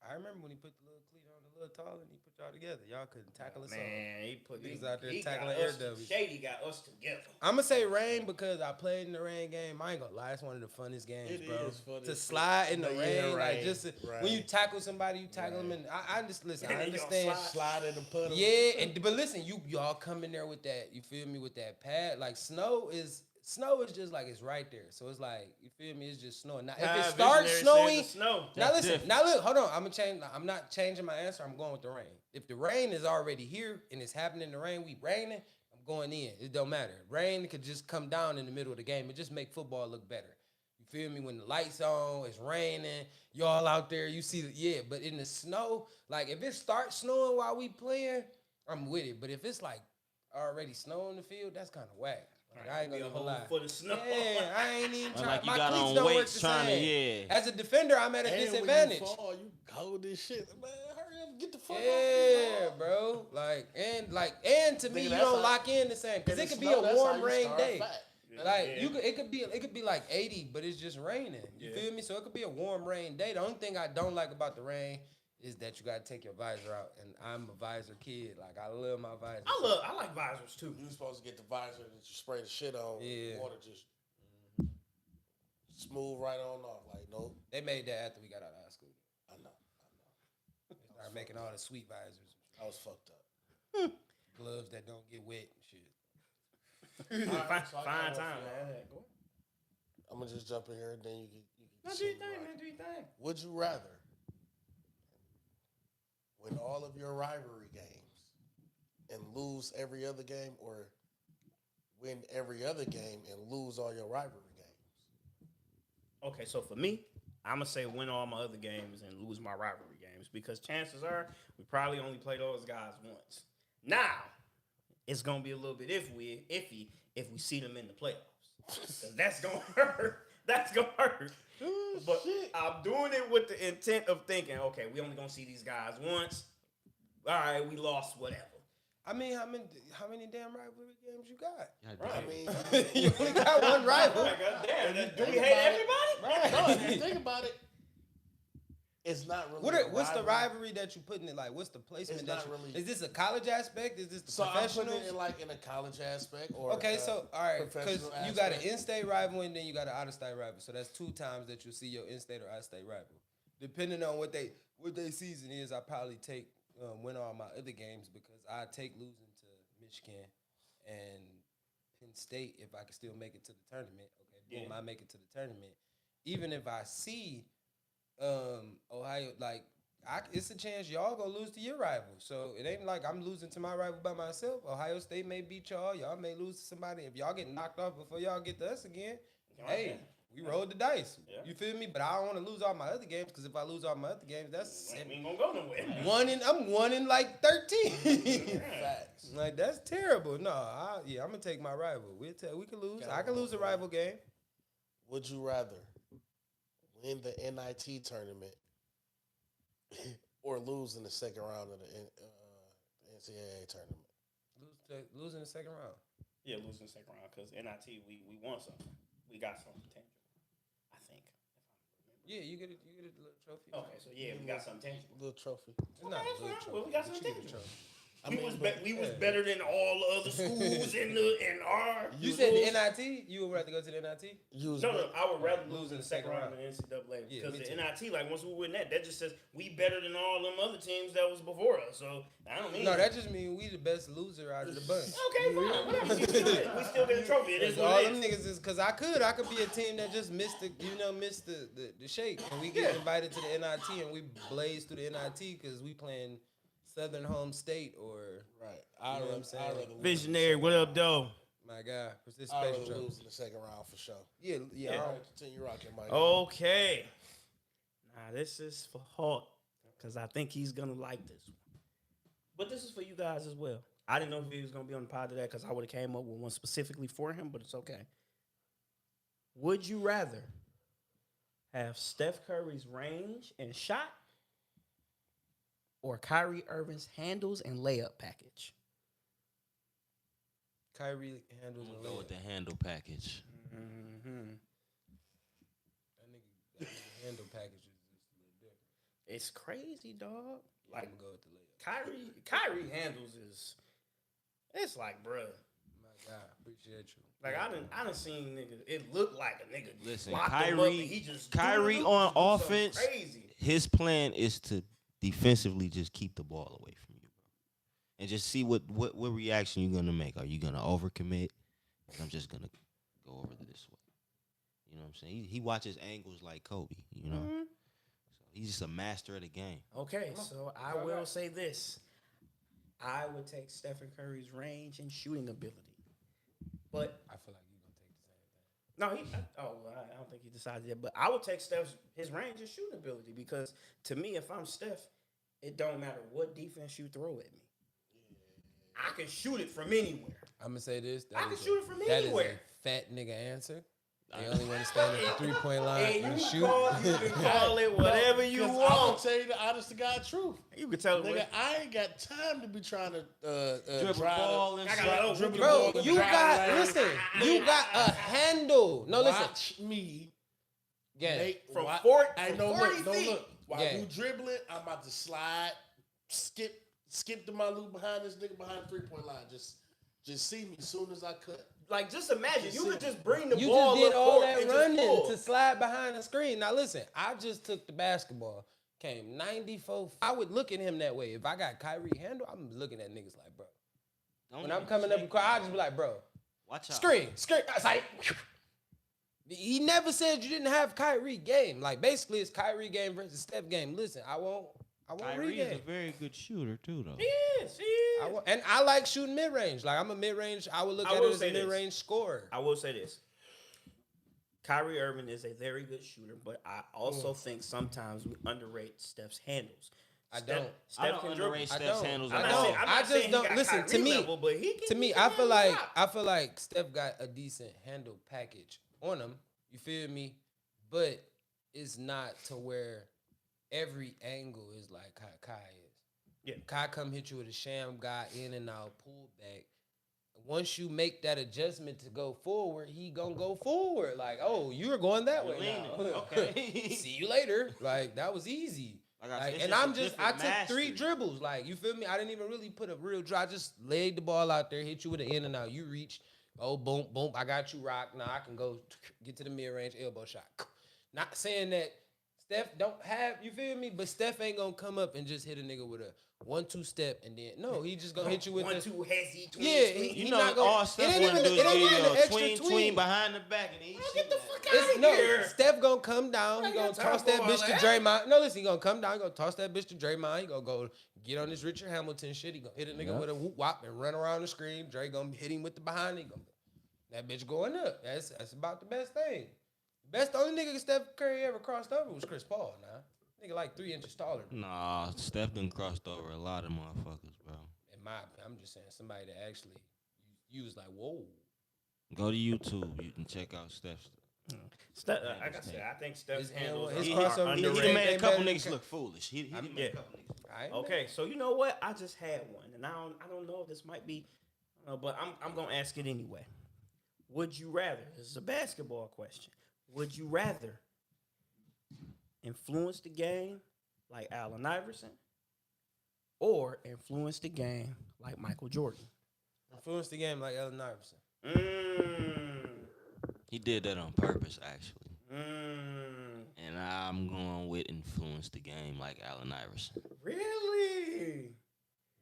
I remember when he put the little cleat on a little taller and he put y'all together. Y'all couldn't tackle us all. Man, he put Niggas out there he tackling got air us- W's. Shady got us together. I'm gonna say rain because I played in the rain game. I ain't gonna lie, it's one of the funnest games, It bro. is funny To as slide in the fuck. rain, Yeah, like rain, just right. when you tackle somebody, you tackle them, and I just listen. And I then you understand. gonna Slide in the puddle. Yeah, but listen, y'all come in there with that. You feel me with that pad? Like snow is just like it's right there. So it's like you feel me. It's just snowing. Now if High it starts visionary snowing, said the snow. now That's listen. different. Now look. Hold on. I'm not changing my answer. I'm going with the rain. If the rain is already here and it's happening in the rain, we raining. I'm going in. It don't matter. Rain could just come down in the middle of the game. It just make football look better. You feel me? When the lights on, it's raining. Y'all out there, you see But in the snow, like if it starts snowing while we playing, I'm with it. But if it's like already snow in the field, that's kind of whack. Like, I ain't Be a gonna whole lie. foot of snow. Yeah, I ain't even Or trying. like you My got cleats on don't work weights the trying to, same. yeah. As a defender, I'm at a And disadvantage. when you fall, you cold as shit. Man, hurry up, get the fuck Yeah, off. bro. And to me, Nigga, you that's don't how- lock in the same because In it the could be snow, a that's how warm you rain start day. fat. Like Yeah. it could be like 80, but it's just raining. You feel me? So it could be a warm rain day. The only thing I don't like about the rain is that you gotta take your visor out, and I'm a visor kid. Like I love my visor. I like visors too. You supposed to get the visor that you spray the shit on. Yeah. Water just smooth right on off. Like, nope. They made that after we got out of high school. I know. They started making all the sweet visors, I was fucked up. gloves that don't get wet and shit. Fine time, man. Go ahead. I'm gonna just jump in here and then you can No, do see your me thing, right. man. Do your thing. Would you rather win all of your rivalry games and lose every other game, or win every other game and lose all your rivalry games? Okay, so for me, I'm gonna say win all my other games and lose my rivalry games because chances are we probably only play those guys once. Now, it's gonna be a little bit iffy if we see them in the playoffs. 'Cause that's gonna hurt. That's gonna hurt. But I'm doing it with the intent of thinking, okay, we only gonna see these guys once. All right, we lost whatever. I mean, how many damn rivalry games you got? I mean, You only got one rival. God damn, do we think hate about it. everybody? no, if you think about it, it's not really. What's the rivalry that you put in it? Like, what's the placement? It's That not you, really- is this a college aspect? Is this the So I'm professional? putting it in like in a college aspect, or Okay, so all right, because professional you got an aspect. in-state rival and then you got an out-of-state rival. So that's 2 times that you see your in-state or out-of-state rival. Depending on what they season is, I probably take win all my other games because I take losing to Michigan and Penn State if I can still make it to the tournament. Okay, boom, Yeah. I make it to the tournament. Even if I see Ohio, like it's a chance y'all gonna lose to your rival. So it ain't like I'm losing to my rival by myself. Ohio State may beat y'all. Y'all may lose to somebody. If y'all get knocked off before y'all get to us again, hey, we rolled the dice. Yeah. You feel me? But I don't want to lose all my other games because if I lose all my other games, that's We ain't gonna go nowhere. I'm 1 in like 13. Facts. Like that's terrible. No, I'm gonna take my rival. We can lose. I can lose a rival game. Would you rather win the NIT tournament or lose in the second round of the NCAA tournament? Lose in the second round. Yeah, losing the second round because NIT we won something. We got something tangible. I think. Yeah, you get a little trophy. Okay, so yeah, we got something tangible. Little trophy. It's not a that's little fine. trophy. Well, we got but something you get a tangible. trophy. I mean, we was better than all the other schools in our. You said the NIT. You would rather go to the NIT? No, I would rather lose in the second round of the NCAA Yeah, because me the too. NIT, like once we win that just says we better than all them other teams that was before us. So I don't mean No, that just means we the best loser out of the bunch. okay, fine, whatever. We still get a trophy. It is All what them it is. niggas is because I could be a team that just missed the shake, and we get invited to the NIT, and we blaze through the NIT because we playing Southern Home State or right. You know what I'm saying? I'd rather lose. Visionary, what up, though? my God, I'd participation rather trophy. lose in the second round for sure. Yeah, Yeah. I All don't- right, continue rocking, Mike. Okay. Now this is for Hawk because I think he's gonna like this one. But this is for you guys as well. I didn't know if he was gonna be on the pod today because I would have came up with one specifically for him, but it's okay. Would you rather have Steph Curry's range and shot or Kyrie Irving's handles and layup package? Kyrie handles I'm the gonna go with layup. the handle package. Mm-hmm. That nigga handle package is just a little different. It's crazy, dog. I'm Like gonna go with the layup. Kyrie handles is. It's like, bruh. My God, appreciate you. Like I done seen niggas. It looked like a nigga. Listen, locked him up and Kyrie- he just Kyrie just on do something offense- Crazy. His plan is to defensively just keep the ball away from you, bro, and just see what reaction you're gonna make. Are you gonna overcommit? I'm just gonna go over this way. You know what I'm saying? He watches angles like Kobe. You know, Mm-hmm. so he's just a master of the game. Okay, so I will say this: I would take Stephen Curry's range and shooting ability, but I feel like you're gonna take the same thing. no, I don't think he decided yet. But I would take his range and shooting ability because to me, if I'm Steph, it don't matter what defense you throw at me. I can shoot it from anywhere. I'm gonna say this. I can shoot it from That is anywhere. a fat nigga answer. They only want to stand at the 3-point line And and you shoot. can call it whatever you 'Cause I'm want. gonna tell you the honest to God truth. You can tell Nigga, I ain't got time to be trying to Dribble ball and dribble the Bro, ball and you drive got the lane. listen. You got a handle. No, listen. Watch me. Yeah. Make, From wa- 40 I from know 40 look, no feet. look. While Yeah. you dribbling, I'm about to slide, skip to my loop behind this nigga behind the 3-point line. Just see me as soon as I cut. Like, just imagine, you could just bring the You ball just did up all court that and just running pull. to slide behind the screen. Now listen, I just took the basketball, came 94. I would look at him that way. If I got Kyrie handle, I'm looking at niggas like, bro. When I'm coming up, I just be like, bro, watch out. screen. It's like, he never said you didn't have Kyrie game. Like basically, it's Kyrie game versus Steph game. Listen, I won't Kyrie is regame. a very good shooter too, though. Yes, yes. And I like shooting mid range. Like I'm a mid range. I would look I at will it as say a this. mid range scorer. I will say this. Kyrie Irving is a very good shooter, but I also think sometimes we underrate Steph's handles. I don't. I don't can underrate dribble. Steph's don't. handles I at don't. all. I'm I not just saying he don't- got listen, Kyrie to me- level, but he can, To me, he I can feel handle like shot. Steph got a decent handle package on him. You feel me? But it's not to where every angle is like how Kai is. Yeah. Kai come hit you with a sham guy in and out, pull back. Once you make that adjustment to go forward, he gonna go forward. Like, oh, you're going that way Leaning. now. Okay. See you later. Like that was easy. Like I said, Like, it's and just a I different took 3 mastery. dribbles. Like, you feel me? I didn't even really put a real drive. I just laid the ball out there, hit you with an in and out. You reach, oh, boom, boom. I got you rock. Now I can go get to the mid range elbow shot. Not saying that Steph don't have, you feel me? But Steph ain't gonna come up and just hit a nigga with a 1-2 step and then no, he just gonna hit you with 1-2 hezzy, tween, Yeah, tween. he You know, not gonna- all it Steph ain't want to even- do it ain't is even give an you a extra tween tween. behind the back, and he Get the shooting fuck that. out of No, here. Steph gonna come down. He I gonna got time toss for that all bitch to that. Draymond. No, listen, he gonna come down. He gonna toss that bitch to Draymond. He gonna go get on this Richard Hamilton shit. He gonna hit a nigga with a whoop wop and run around the screen. Dre gonna hit him with the behind. He gonna that bitch going up. That's about the best thing. The only nigga Steph Curry ever crossed over was Chris Paul. Now, nigga like 3 inches taller. Nah, Steph done crossed over a lot of motherfuckers, bro. In my, I'm just saying somebody that actually you was like, whoa. Go to YouTube. You can check out Steph's. Steph, like I said, I think Steph's His handles his are crossover- He Underrated. done underrated. made a They couple better than niggas look foolish. He done made yeah. a couple niggas. I ain't Okay, so you know what? I just had one, and I don't know if this might be, but I'm gonna ask it anyway. Would you rather? This is a basketball question. Would you rather influence the game like Allen Iverson, or influence the game like Michael Jordan? Influence the game like Allen Iverson. He did that on purpose, actually. Mm. And I'm going with influence the game like Allen Iverson. Really?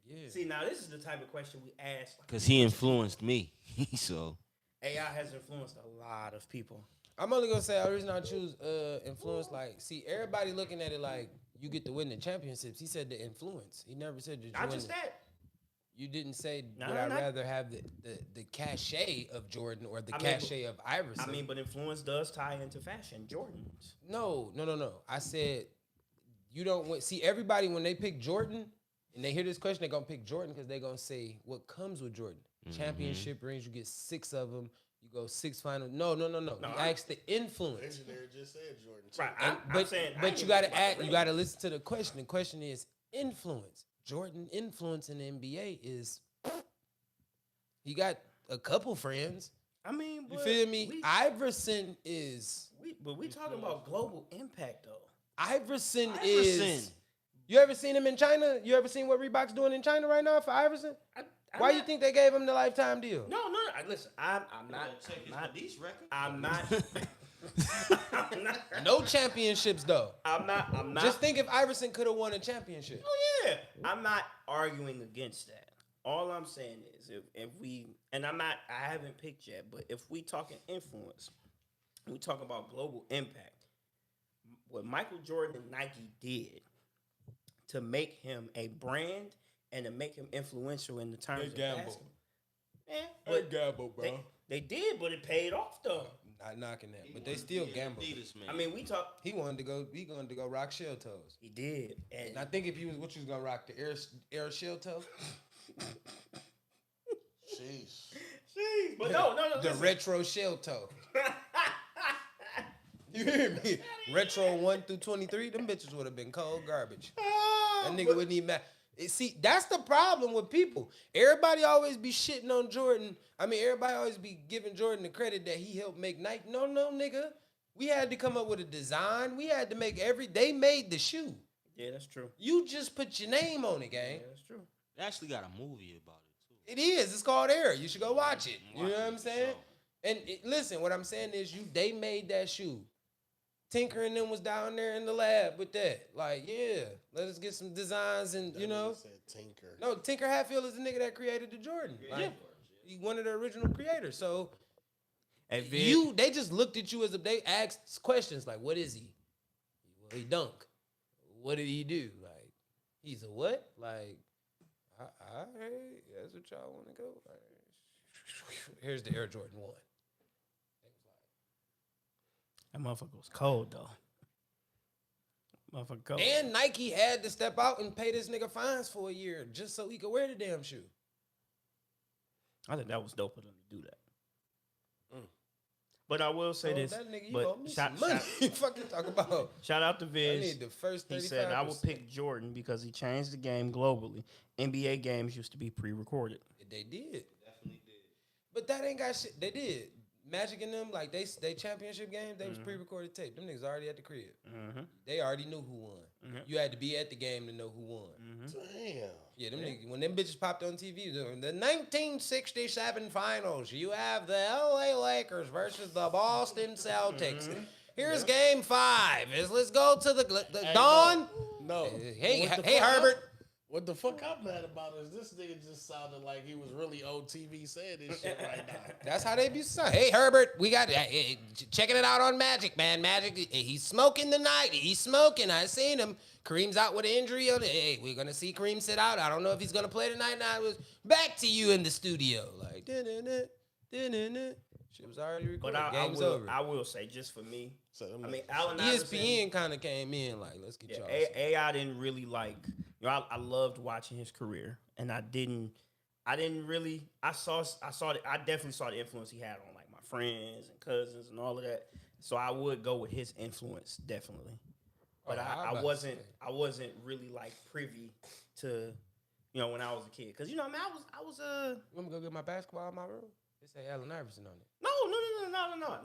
Yeah. See, now this is the type of question we ask. Like, Because he influenced me. So, AI has influenced a lot of people. I'm only gonna say the reason I choose influence. Like, see, everybody looking at it like you get to win the championships. He said the influence. He never said that you Not win just the- that. You didn't say No, would I not- rather have the cachet of Jordan or the I mean, cachet of Iverson. I mean, but influence does tie into fashion. Jordans. No. I said you don't want. See, everybody when they pick Jordan and they hear this question, they're gonna pick Jordan because they're gonna say what comes with Jordan. Championship rings, you get 6 of them. You go 6 finals. No. He asked the influence. Legendary just said Jordan. too. Right. And- I'm saying, I but ain't you even gotta about add. the You gotta listen to the question. The question is influence. Jordan influence in the NBA is he got a couple friends. I mean, You but feel me? Iverson is But we talking about global impact though. Iverson Iverson. is. You ever seen him in China? You ever seen what Reebok's doing in China right now for Iverson? Why you think they gave him the lifetime deal? No. Listen, I'm not. I'm not. I'm not. No championships though. I'm not. Just think if Iverson could have won a championship. Oh yeah. I'm not arguing against that. All I'm saying is if we, and I haven't picked yet, but if we talking influence, we talk about global impact. What Michael Jordan and Nike did to make him a brand and to make him influential in the terms of gamble. basketball. Yeah, but gamble, bro. they did, but it paid off though. Not knocking that, but they still gamble. Adidas, man. I mean, we talk. He wanted to go rock shell toes. He did, And I think if you was gonna rock the air shell toe, Jeez. Jeez, but no. the listen. retro shell toe. You hear me? Retro 1 through 23, them bitches would have been cold garbage. That nigga wouldn't even matter. See, that's the problem with people. Everybody always be shitting on Jordan. I mean, everybody always be giving Jordan the credit that he helped make Nike. No, nigga. We had to come up with a design. We had to make they made the shoe. Yeah, that's true. You just put your name on it, gang. Yeah, that's true. They actually got a movie about it, too. It is. It's called Air. You should go watch it. You know Watch what it, I'm saying? so. And listen, what I'm saying is they made that shoe. Tinker and them was down there in the lab with that. Like, yeah, let us get some designs and, you know. Said Tinker. No, Tinker Hatfield is the nigga that created the Jordan. Like, he one of the original creators. So Hey, Vid, they just looked at you they asked questions like, what is he? Well, he dunk. What did he do? Like, he's a what? Like, all right, that's what y'all want to go. All right. Here's the Air Jordan 1. that motherfucker was cold though. Motherfucker cold. And Nike had to step out and pay this nigga fines for a year just so he could wear the damn shoe. I think that was dope of them to do that. But I will say So this. that nigga, you but owe me shout, some money. Fucking talk about. shout out to I Viz. need the first 35%. He said, I would pick Jordan because he changed the game globally. NBA games used to be pre-recorded. They did. Definitely did. But that ain't got shit. They did. Magic and them, like they championship games, they was pre-recorded tape. Them niggas already at the crib. They already knew who won. You had to be at the game to know who won. Damn. Yeah, them niggas, when them bitches popped on TV, the 1967 finals, you have the LA Lakers versus the Boston Celtics. Here's game 5. Let's go to the Dawn. No. Hey, What the hey, fuck Herbert. What the fuck I'm mad about is this nigga just sounded like he was really on TV saying this shit right now. That's how they be saying. Hey, Herbert, we got checking it out on Magic, man. Magic, he's smoking tonight. He's smoking. I seen him. Kareem's out with an injury. Hey, we're gonna see Kareem sit out. I don't know if he's gonna play tonight. Now it was back to you in the studio. Like, shit was already recorded. But Game's over. I will say, just for me, So, I mean, Allen Iverson, ESPN kind of came in like, let's get y'all. AI didn't really like. You know, I loved watching his career, and I didn't really. I definitely saw the influence he had on like my friends and cousins and all of that. So I would go with his influence definitely. But I wasn't really like privy to, you know, when I was a kid, because you know, I mean, I was Let me go get my basketball in my room. It say Allen Iverson on it. no.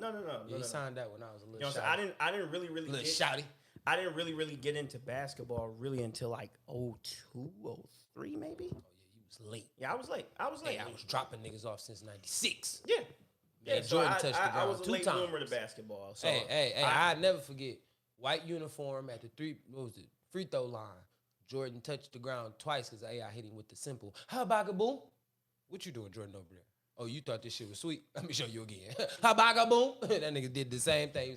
Yeah, he signed that when I was a little. You know what I'm shouty. saying? I didn't really Little get, shouty. I didn't really get into basketball really until like 02, 03 maybe. You was late. Yeah, I was late. I was late. Hey, I was dropping niggas off since '96. Yeah. Yeah, Yeah, so Jordan I, touched the I ground was a 2 late times. bloomer to basketball. So Hey, I never forget. White uniform at the free throw line. Jordan touched the ground twice because I hit him with the simple, how about a boom? What you doing, Jordan, over there? Oh, you thought this shit was sweet? Let me show you again. How about a boom? That nigga did the same thing.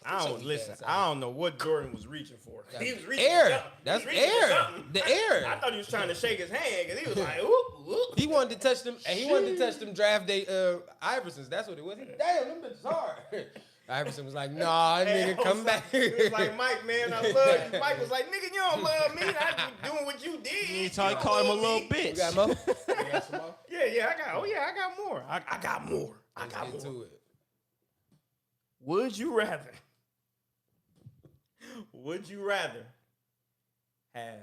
I don't listen. I don't know what Jordan was reaching for. He was reaching Air. For something. That's He was reaching for air. something. The air. I thought he was trying to shake his hand because he was like, ooh, ooh. He wanted to touch them. And he wanted to touch them draft day Iversons. That's what it was. Damn, them bitches hard. Iverson was like, nah, nigga, come back. He was like, Mike, man, I love you. Mike was like, nigga, you don't love me. I be doing what you did. He called him a little bitch. You got more? You got some more? Yeah, I got more. I got more. I got Let's get more. to it. Would you rather have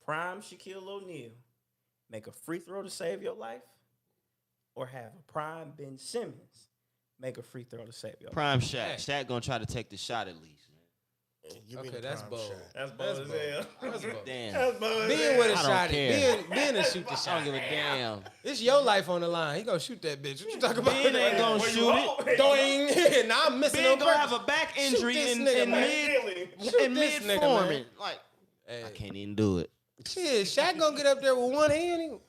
prime Shaquille O'Neal make a free throw to save your life, or have a prime Ben Simmons make a free throw to save your life? Prime Shaq. Shaq gonna try to take the shot at least. Give me Okay, the that's prime bold. shot. That's bold as hell. That's bold. Damn. That's bold as Being hell. with a I don't shot, care. being a shoot the I shot. don't give a damn. It's your life on the line. He gonna shoot that bitch. What you talking about? Ben ain't gonna Where you shoot hope? it. Doing. Now I'm missing Ben on gonna purpose. have a back Shoot injury this in nigga, man. Really? in this mid nigga, forming. man. Like Hey, I can't even do it. shit, Shaq gonna get up there with one hand.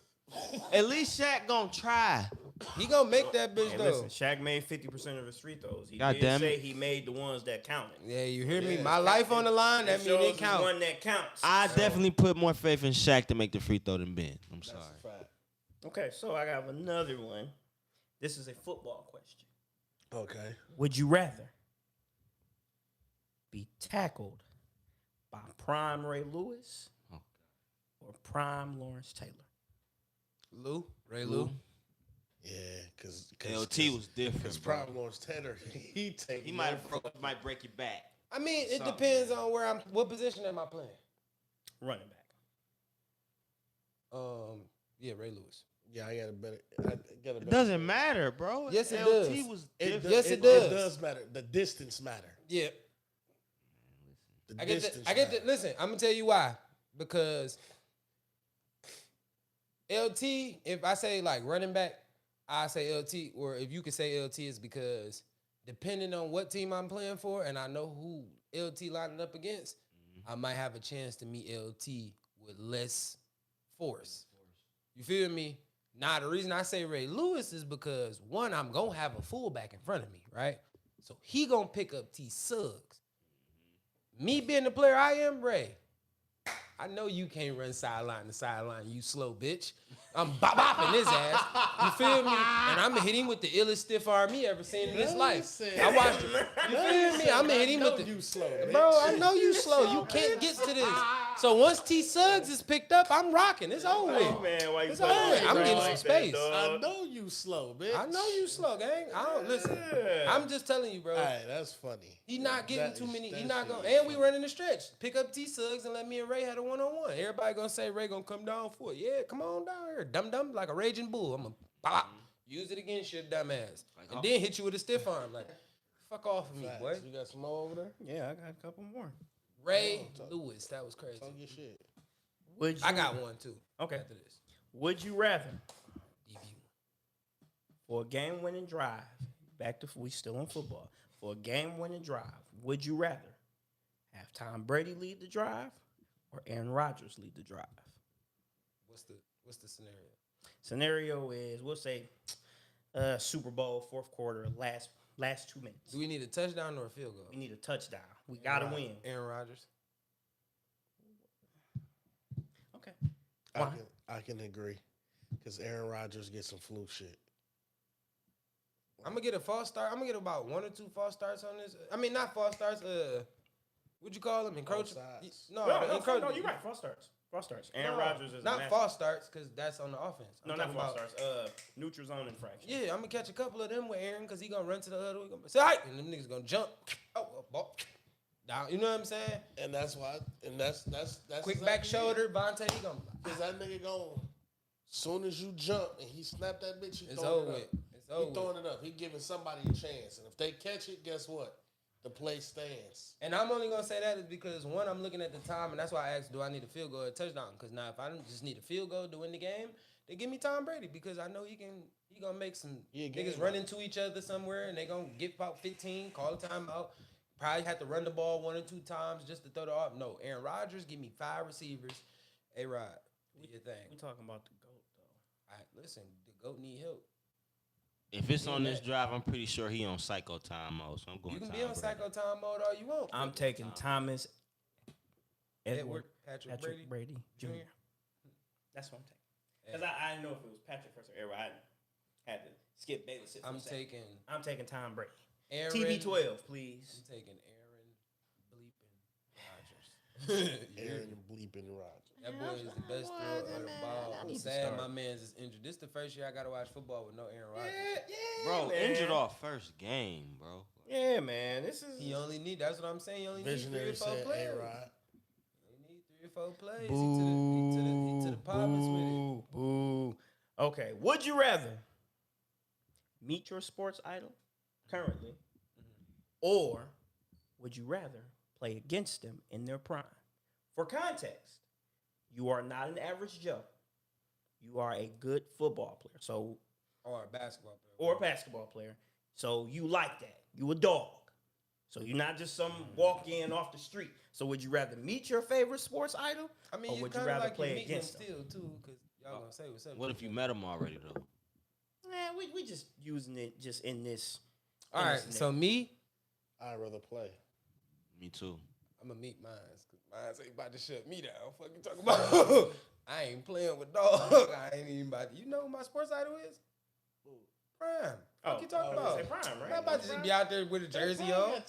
At least Shaq gonna try. He gonna make that bitch Hey, though. listen, Shaq made 50% of his free throws. He God did damn say it. he made the ones that counted. Yeah, you hear me? Yeah. My life on the line. That It mean shows it count. one that counts. I definitely put more faith in Shaq to make the free throw than Ben. I'm sorry. Okay, so I got another one. This is a football question. Okay. Would you rather be tackled by prime Ray Lewis or prime Lawrence Taylor? Ray Lou. Yeah, because LT was different. Because bro. Prime Lawrence Taylor, he He might break your back. I mean, it Something. depends on what position am I playing. Running back. Yeah, Ray Lewis. Yeah, I got a better. It doesn't matter, bro. Yes, it LT does. was It different. does, Yes, it It does. does matter. The distance matter. Yeah, The I get distance. that. I get matter. that. Listen, I'm gonna tell you why. Because LT, if I say like running back, I say LT. Or if you could say LT, is because depending on what team I'm playing for, and I know who LT lining up against, I might have a chance to meet LT with less force. You feel me? Now, the reason I say Ray Lewis is because, one, I'm going to have a fullback in front of me, right? So he going to pick up T Suggs. Me being the player I am, Ray, I know you can't run sideline to sideline, you slow bitch. I'm bopping his ass. You feel me? And I'm going to hit him with the illest stiff arm he ever seen in his life. I watched him. You feel me? I'm going to hit him with the... You slow, Bro, I know you slow. You can't get to this. So once T Suggs is picked up, I'm rocking. It's over with. Oh, man, why you It's playing all right. with I'm me getting like some that, space. I dog? know you slow, bitch. I know you slow, gang. I don't listen. Yeah. I'm just telling you, bro. All right, that's funny. He not getting That too is- many. He that not shit going. is And we running the stretch. Pick up T Suggs and let me and Ray had a one-on-one. Everybody gonna say Ray gonna come down for it. Yeah, come on down here, dum like a raging bull. I'm gonna pop. Use it against your dumb ass, and then hit you with a stiff arm. Like, fuck off of me, Facts. boy. You got some more over there? Yeah, I got a couple more. Ray Lewis, that was crazy. Talk your shit. Would you, I got one too. Okay. After this, Would you rather DB. for a game-winning drive, we still in football, for a game-winning drive, would you rather have Tom Brady lead the drive or Aaron Rodgers lead the drive? What's the scenario? Scenario is, we'll say, Super Bowl, fourth quarter, last 2 minutes. Do we need a touchdown or a field goal? We need a touchdown. We gotta win. Aaron Rodgers. Okay. Why? I can agree. Because Aaron Rodgers gets some flu shit. I'm gonna get a false start. I'm gonna get about 1 or 2 false starts on this. I mean, not false starts. What'd you call them? Encroach? Offsides. No, No, encroach. you're right. False starts. False starts. Aaron No, Rodgers is not a false starts because that's on the offense. No, I'm not talking false about- starts. Neutral zone infraction. Yeah, I'm gonna catch a couple of them with Aaron because he gonna run to the huddle. He gonna say, "Hi," and them niggas gonna jump. Oh, ball. Down. You know what I'm saying? And that's why, and that's Quick back shoulder, Vontae. He gonna. Because that nigga going, soon as you jump and he snap that bitch, he It's throwing over it with. up. It's He over. throwing it up. He giving somebody a chance. And if they catch it, guess what? The play stands. And I'm only gonna say that is because one, I'm looking at the time, and that's why I asked, do I need a field goal or a touchdown? Because now, if I don't just need a field goal to win the game, they give me Tom Brady because I know he gonna make some niggas run into each other somewhere, and they gonna get about 15, call a timeout. Probably have to run the ball 1 or 2 times just to throw it off. No, Aaron Rodgers, give me 5 receivers. A-Rod, do your thing. We talking about the GOAT though. All right, listen, the GOAT need help. If it's on this drive, I'm pretty sure he on psycho time mode. So I'm going. You can Tom be on Brady. psycho time mode all you want. I'm taking Thomas Edward Patrick Brady Jr. That's what I'm taking. Because I didn't know if it was Patrick first or Aaron. I had to skip Bayless. I'm taking Tom Brady. Aaron. TB12, please. I'm taking Aaron Bleeping Rodgers. Aaron bleeping Rodgers. That boy is the best thrower of the ball. I'm sad my man's is injured. This is the first year I gotta watch football with no Aaron Rodgers. Bro, man. injured off first game, bro. Yeah, man. This is. He only need. That's what I'm saying. He only need 3 Visionary or 4 said plays. A-Rod. He need 3 or 4 plays. He to the poppers with it. Boo. Okay. Would you rather meet your sports idol currently, or would you rather play against them in their prime? For context, you are not an average Joe. You are a good football player. So, Or a basketball player. or a basketball player. So you like that. You a dog. So you're not just some walk in off the street. So would you rather meet your favorite sports idol? I mean, or you would you kind of rather like play you're meeting him against them? still too, because y'all gonna say what's up. What if you met him already though? Man, we just using it just in this. All right, so me, I'd rather play. Me too. I'm gonna meet mine. Cause mine ain't about to shut me down. Fuck you talking about? I ain't playing with dog. I ain't even about to. You know who my sports idol is? Prime. Fuck you talking about? Say Prime, right? I'm not about to just be out there with a jersey on.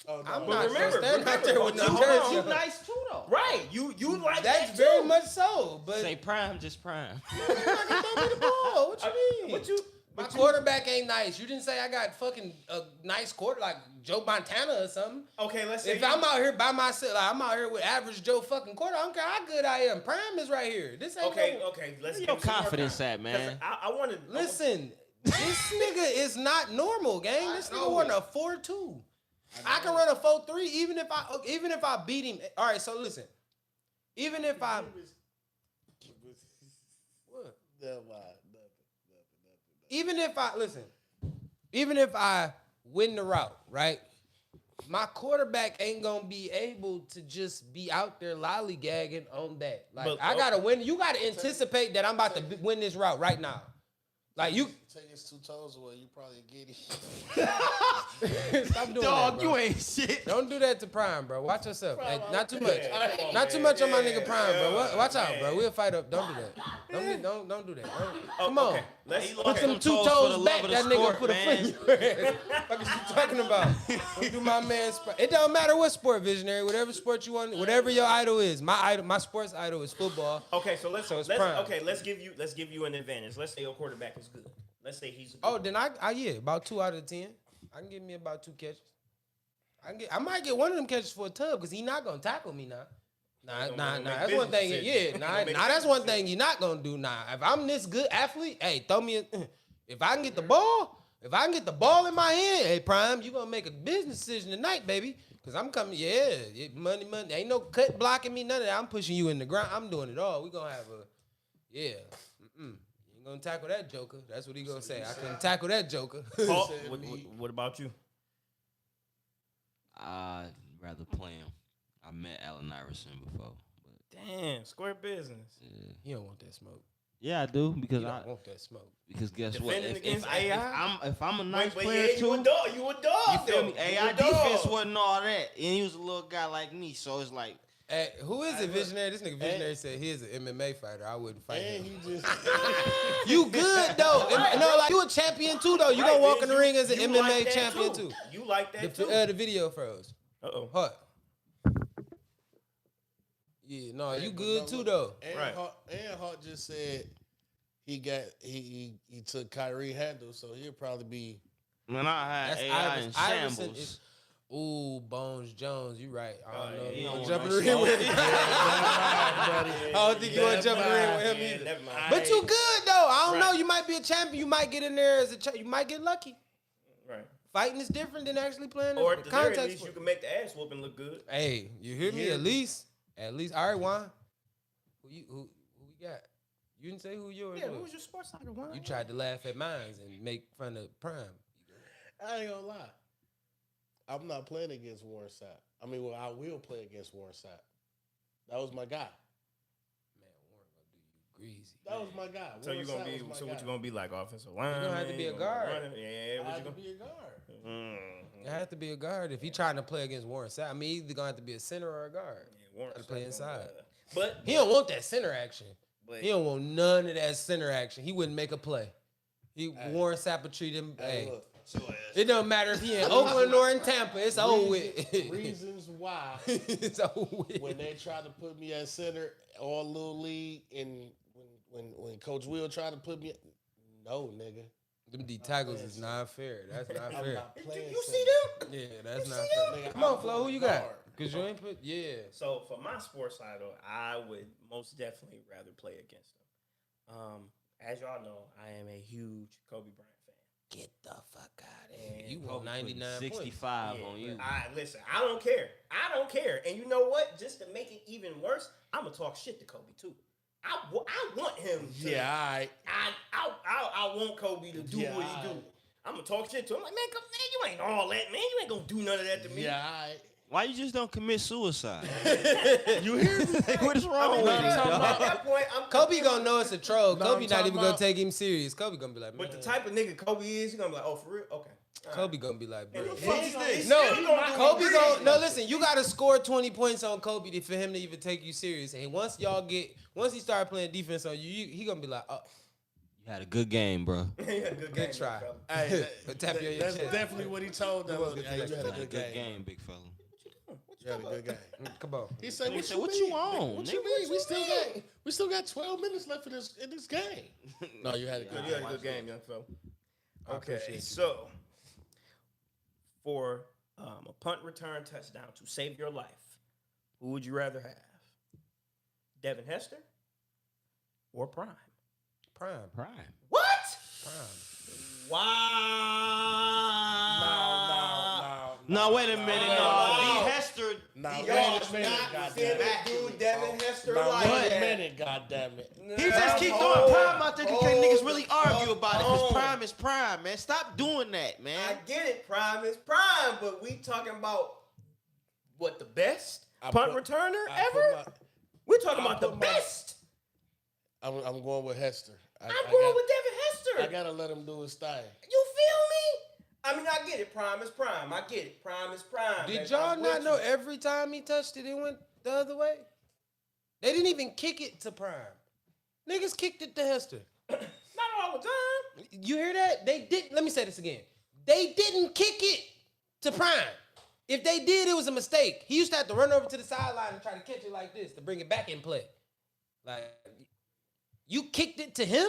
Oh, no. I'm But not remember, standing out there with no hold jersey on. on. You nice too, though. Right. You like That's that very too. much so. But Say prime, just prime. you not gonna throw me the ball. What you mean? What you? My quarterback ain't nice. You didn't say I got fucking a nice quarter like Joe Montana or something. Okay, let's say If I'm out here by myself, like I'm out here with average Joe fucking quarter, I don't care how good I am. Prime is right here. This ain't Okay, no- okay. Let's Where give your some more confidence time. at, man? 'Cause I want to Listen, this nigga is not normal, gang. This nigga run a 4.2. I can run a 4.3 even if I beat him. All right, so listen. Even if I what? Even if I win the route, right? My quarterback ain't gonna be able to just be out there lollygagging on that. Like But- I gotta win. You gotta anticipate that I'm about to win this route right now. Like you Take his 2 toes away, you probably get it. stop doing that, bro. ain't shit. Don't do that to Prime, bro. Watch yourself. Hey, not too much. Yeah, Not too much on my nigga yeah, Prime, bro. yeah, Watch out, man. bro. We'll fight up. Don't do that. Don't do that. Come on. Okay. Let's Put them them 2 toes for the toes love back. of the That nigga sport, put a foot in your ass. What is you talking about? Don't do my man. It don't matter what sport, visionary. Whatever sport you want, whatever your idol is. My sports idol is football. Okay, so let's it's Prime. let's give you an advantage. Let's say your quarterback is good. Let's say he's a good Oh, then I about 2 out of 10. I can give me about 2 catches. I might get one of them catches for a tub because he not gonna tackle me now. Nah. gonna make That's one thing. business Yeah, decisions. nah. He gonna make That's one business thing you're not gonna do. Nah, if I'm this good athlete, hey, throw me. If I can get the ball, in my hand, hey, Prime, you gonna make a business decision tonight, baby. Cause I'm coming. Yeah, money. Ain't no cut blocking me. None of that. I'm pushing you in the ground. I'm doing it all. We gonna have a. Yeah. You ain't gonna tackle that joker. That's what he gonna say. I couldn't tackle that joker. Paul, what about you? I'd rather play him. I met Allen Iverson before. But Damn, square business. You don't want that smoke. yeah, I do because You I don't want that smoke. because guess what? Defending against AI? If I'm a nice Wait, player yeah, too, you a dog. You a dog. you feel me? though. AI You a dog. defense wasn't all that, and he was a little guy like me, so it's like Hey, who is it, Visionary? This nigga Visionary said he is an MMA fighter. I wouldn't fight And him. he just You good though? No, like you a champion too though. You Right, gonna walk man, in the ring as an you MMA like that champion too. You like that too. The video froze. Uh-oh. What? Yeah, no, you good too though. Right. Aaron Hart just said he took Kyrie handle, so he'll probably be. when I had That's AI in Iverson shambles. is- Ooh, Bones Jones, you right. I don't know. yeah, You yeah, gonna yeah, jump in the yeah, ring with him? I I don't think you want to jump in the ring with him either. Never mind. But you good though. I don't know. Right. You might be a champion. You might get in there as a you might get lucky. Right. fighting is different than actually playing. Or the at the very contact least, you sport. can make the ass whooping look good. Hey, you hear me? Yeah. At least. All right, Juan. Who we got? You didn't say who yours Yeah, was. who was your sports side one? You tried to laugh at mine and make fun of Prime. I ain't gonna lie. I'm not playing against Warren Sapp. I mean, well, I will play against Warren Sapp. That was my guy. Man, Warren gonna do you greasy. That was my guy. So you Warren gonna Sapp be? was my So what guy. you gonna be like? Offensive line? gonna have to be a guard. Yeah, I what you had to gonna? be a guard. You have to be a guard if he trying to play against Warren Sapp. I mean, he's either gonna have to be a center or a guard. Yeah, Warren Gotta play Sapp gonna, inside. But He don't want that center action. But He don't want none of that center action. He wouldn't make a play. Warren Sapp would treat him. Hey, look, it don't matter if he in Oakland or in Tampa. It's over with. reasons why It's over with. when they tried to put me at center all little league and when Coach Will tried to put me, no nigga, Them D tackles is not fair. That's not I'm fair. not playing. you see center. them? Yeah, that's not see fair. Nigga, Come on, I'm Flo, who you guard. got? Cause you ain't put. Yeah. So for my sports side, though, I would most definitely rather play against them. As y'all know, I am a huge Kobe Bryant fan. Get the fuck out of here. And You Kobe want putting 99 points. 65 Yeah, on you. but listen, I don't care. I don't care. And you know what? Just to make it even worse, I'm gonna talk shit to Kobe too. I want him. To, Yeah, all right. I want Kobe to do Yeah, what he do. alright. I'm gonna talk shit to him. Like, man, you ain't all that, man. You ain't gonna do none of that to me. Yeah, all right. Why you just don't commit suicide? You hear me? Like, what is I wrong mean, with at you, dog? that point, Kobe gonna know it's a troll. No, Kobe I'm not talking even gonna about- take him serious. Kobe gonna be like, man. But the type of nigga Kobe is, he gonna be like, oh, for real? Okay. Kobe gonna be like, bro. And he's No, still gonna do Kobe it. gonna no. Listen, you gotta score 20 points on Kobe for him to even take you serious. And once he start playing defense on you, he gonna be like, oh, You had a good game, bro. good try. Hey, Tap your that's chest. definitely what he told them. Hey, you had a good game. Game, big fella. You had a good game. Come on. He said, He "What, said, you, what mean? you on, What you nigga? mean? We still got 12 minutes left in this game." No, you had a good You had a game. good game, young fella. I Okay, appreciate you. so for a punt return touchdown to save your life, who would you rather have? Devin Hester or Prime? Prime. What? Prime. Wow. No, wait a minute. No, D. Hester. Nah, D. wait a Hester- minute, goddamn it. Dude, Devin Hester Now, like wait a that. minute, goddamn it. He just keep throwing Prime out there because niggas really argue about it. Because Prime is Prime, man. Stop doing that, I man. get it, Prime is Prime, but we talking about what, the best I punt put- returner I put ever? my- We're talking I about the put my- best. I'm going with Hester. I'm going with Devin Hester. I gotta let him do his thing. You feel me? I mean, I get it. Prime is Prime. I get it. Prime is Prime. Did baby. y'all I'm not with know you. every time he touched it, it went the other way? They didn't even kick it to Prime. Niggas kicked it to Hester. Not all the time. You hear that? They didn't. Let me say this again. They didn't kick it to Prime. If they did, it was a mistake. He used to have to run over to the sideline and try to catch it like this to bring it back in play. Like, you kicked it to him?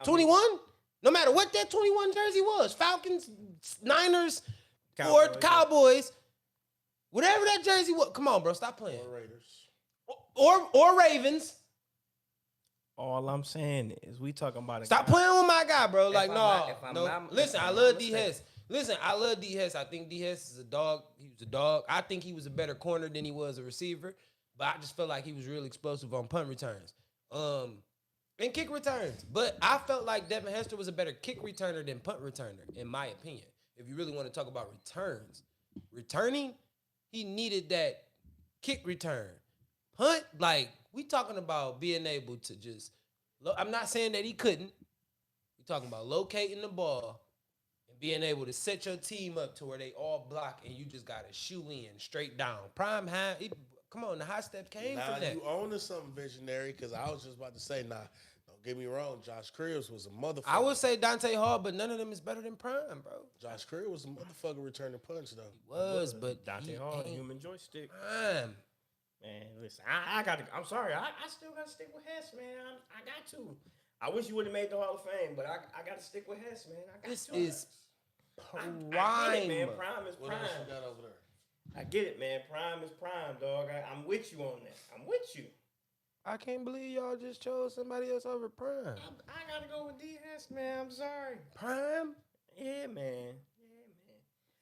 21? No matter what that 21 jersey was. Falcons, Niners, or Cowboys. Cowboys. Whatever that jersey was. Come on, bro. Stop playing. Or Raiders. Or Ravens. All I'm saying is we talking about a Stop guy- playing with my guy, bro. If Like, I'm no. not- if I'm no. not- Listen, if I I'm love not D. mistaken. Hess. Listen, I love D. Hess. I think D. Hess is a dog. He was a dog. I think he was a better corner than he was a receiver. But I just felt like he was real explosive on punt returns. And kick returns. But I felt like Devin Hester was a better kick returner than punt returner, in my opinion. If you really want to talk about returns. Returning, he needed that kick return. Punt, like, we talking about being able to just, I'm not saying that he couldn't. We talking about locating the ball and being able to set your team up to where they all block and you just got to shoe in straight down. Prime high, come on, the high step came Now from that. you own to something visionary because I was just about to say, don't get me wrong, Josh Cribbs was a motherfucker. I would say Dante Hall, but none of them is better than Prime, bro. Josh Cribbs was a motherfucker returning punch though. Was, but Dante he Hall, ain't human joystick. Prime. Man, listen, I got to. I'm sorry, I still got to stick with Hess, man. I got to. I wish you would have made the Hall of Fame, but I got to stick with Hess, man. I got This to. is I get it, prime. man. Prime is What prime. else you got over there? I get it, man. Prime is prime, dog. I'm with you on that. I'm with you. I can't believe y'all just chose somebody else over Prime. I gotta go with D Hess, man. I'm sorry. Prime? Yeah, man.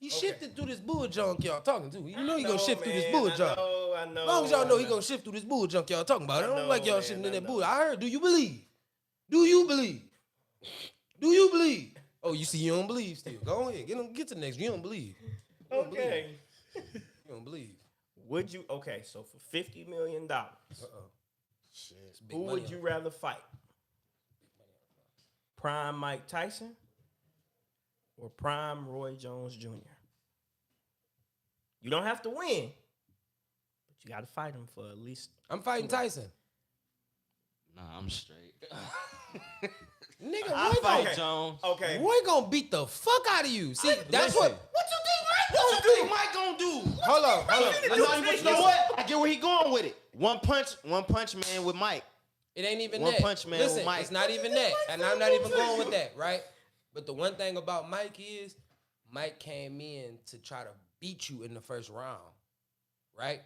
He shifted through this bull junk y'all talking to. You know he gonna shift through this man, bull junk. I know. As long as y'all know he gonna shift through this bull junk y'all talking about. I don't like y'all shifting in that bull. I heard. Do you believe? Do you believe? Do you believe? Oh, you see, you don't believe still. Go ahead. Get to the next. You don't believe. You don't believe. Okay. You don't believe. Would you? Okay, so for $50 million, Shit. who would you rather fight? Prime Mike Tyson or Prime Roy Jones Jr.? You don't have to win, but you got to fight him for at least. I'm fighting Tyson. Nah, I'm straight. Nigga, I Roy fight gonna, Jones. Okay. Roy gonna beat the fuck out of you. See, that's listen. what you think Mike gonna do? Mike gonna do? Hold on. You know what? I get where he going with it. One punch man with Mike. It ain't even One that. Punch Man Listen, with Mike. it's not even that. And I'm not even going with that, right? But the one thing about Mike is Mike came in to try to beat you in the first round, right?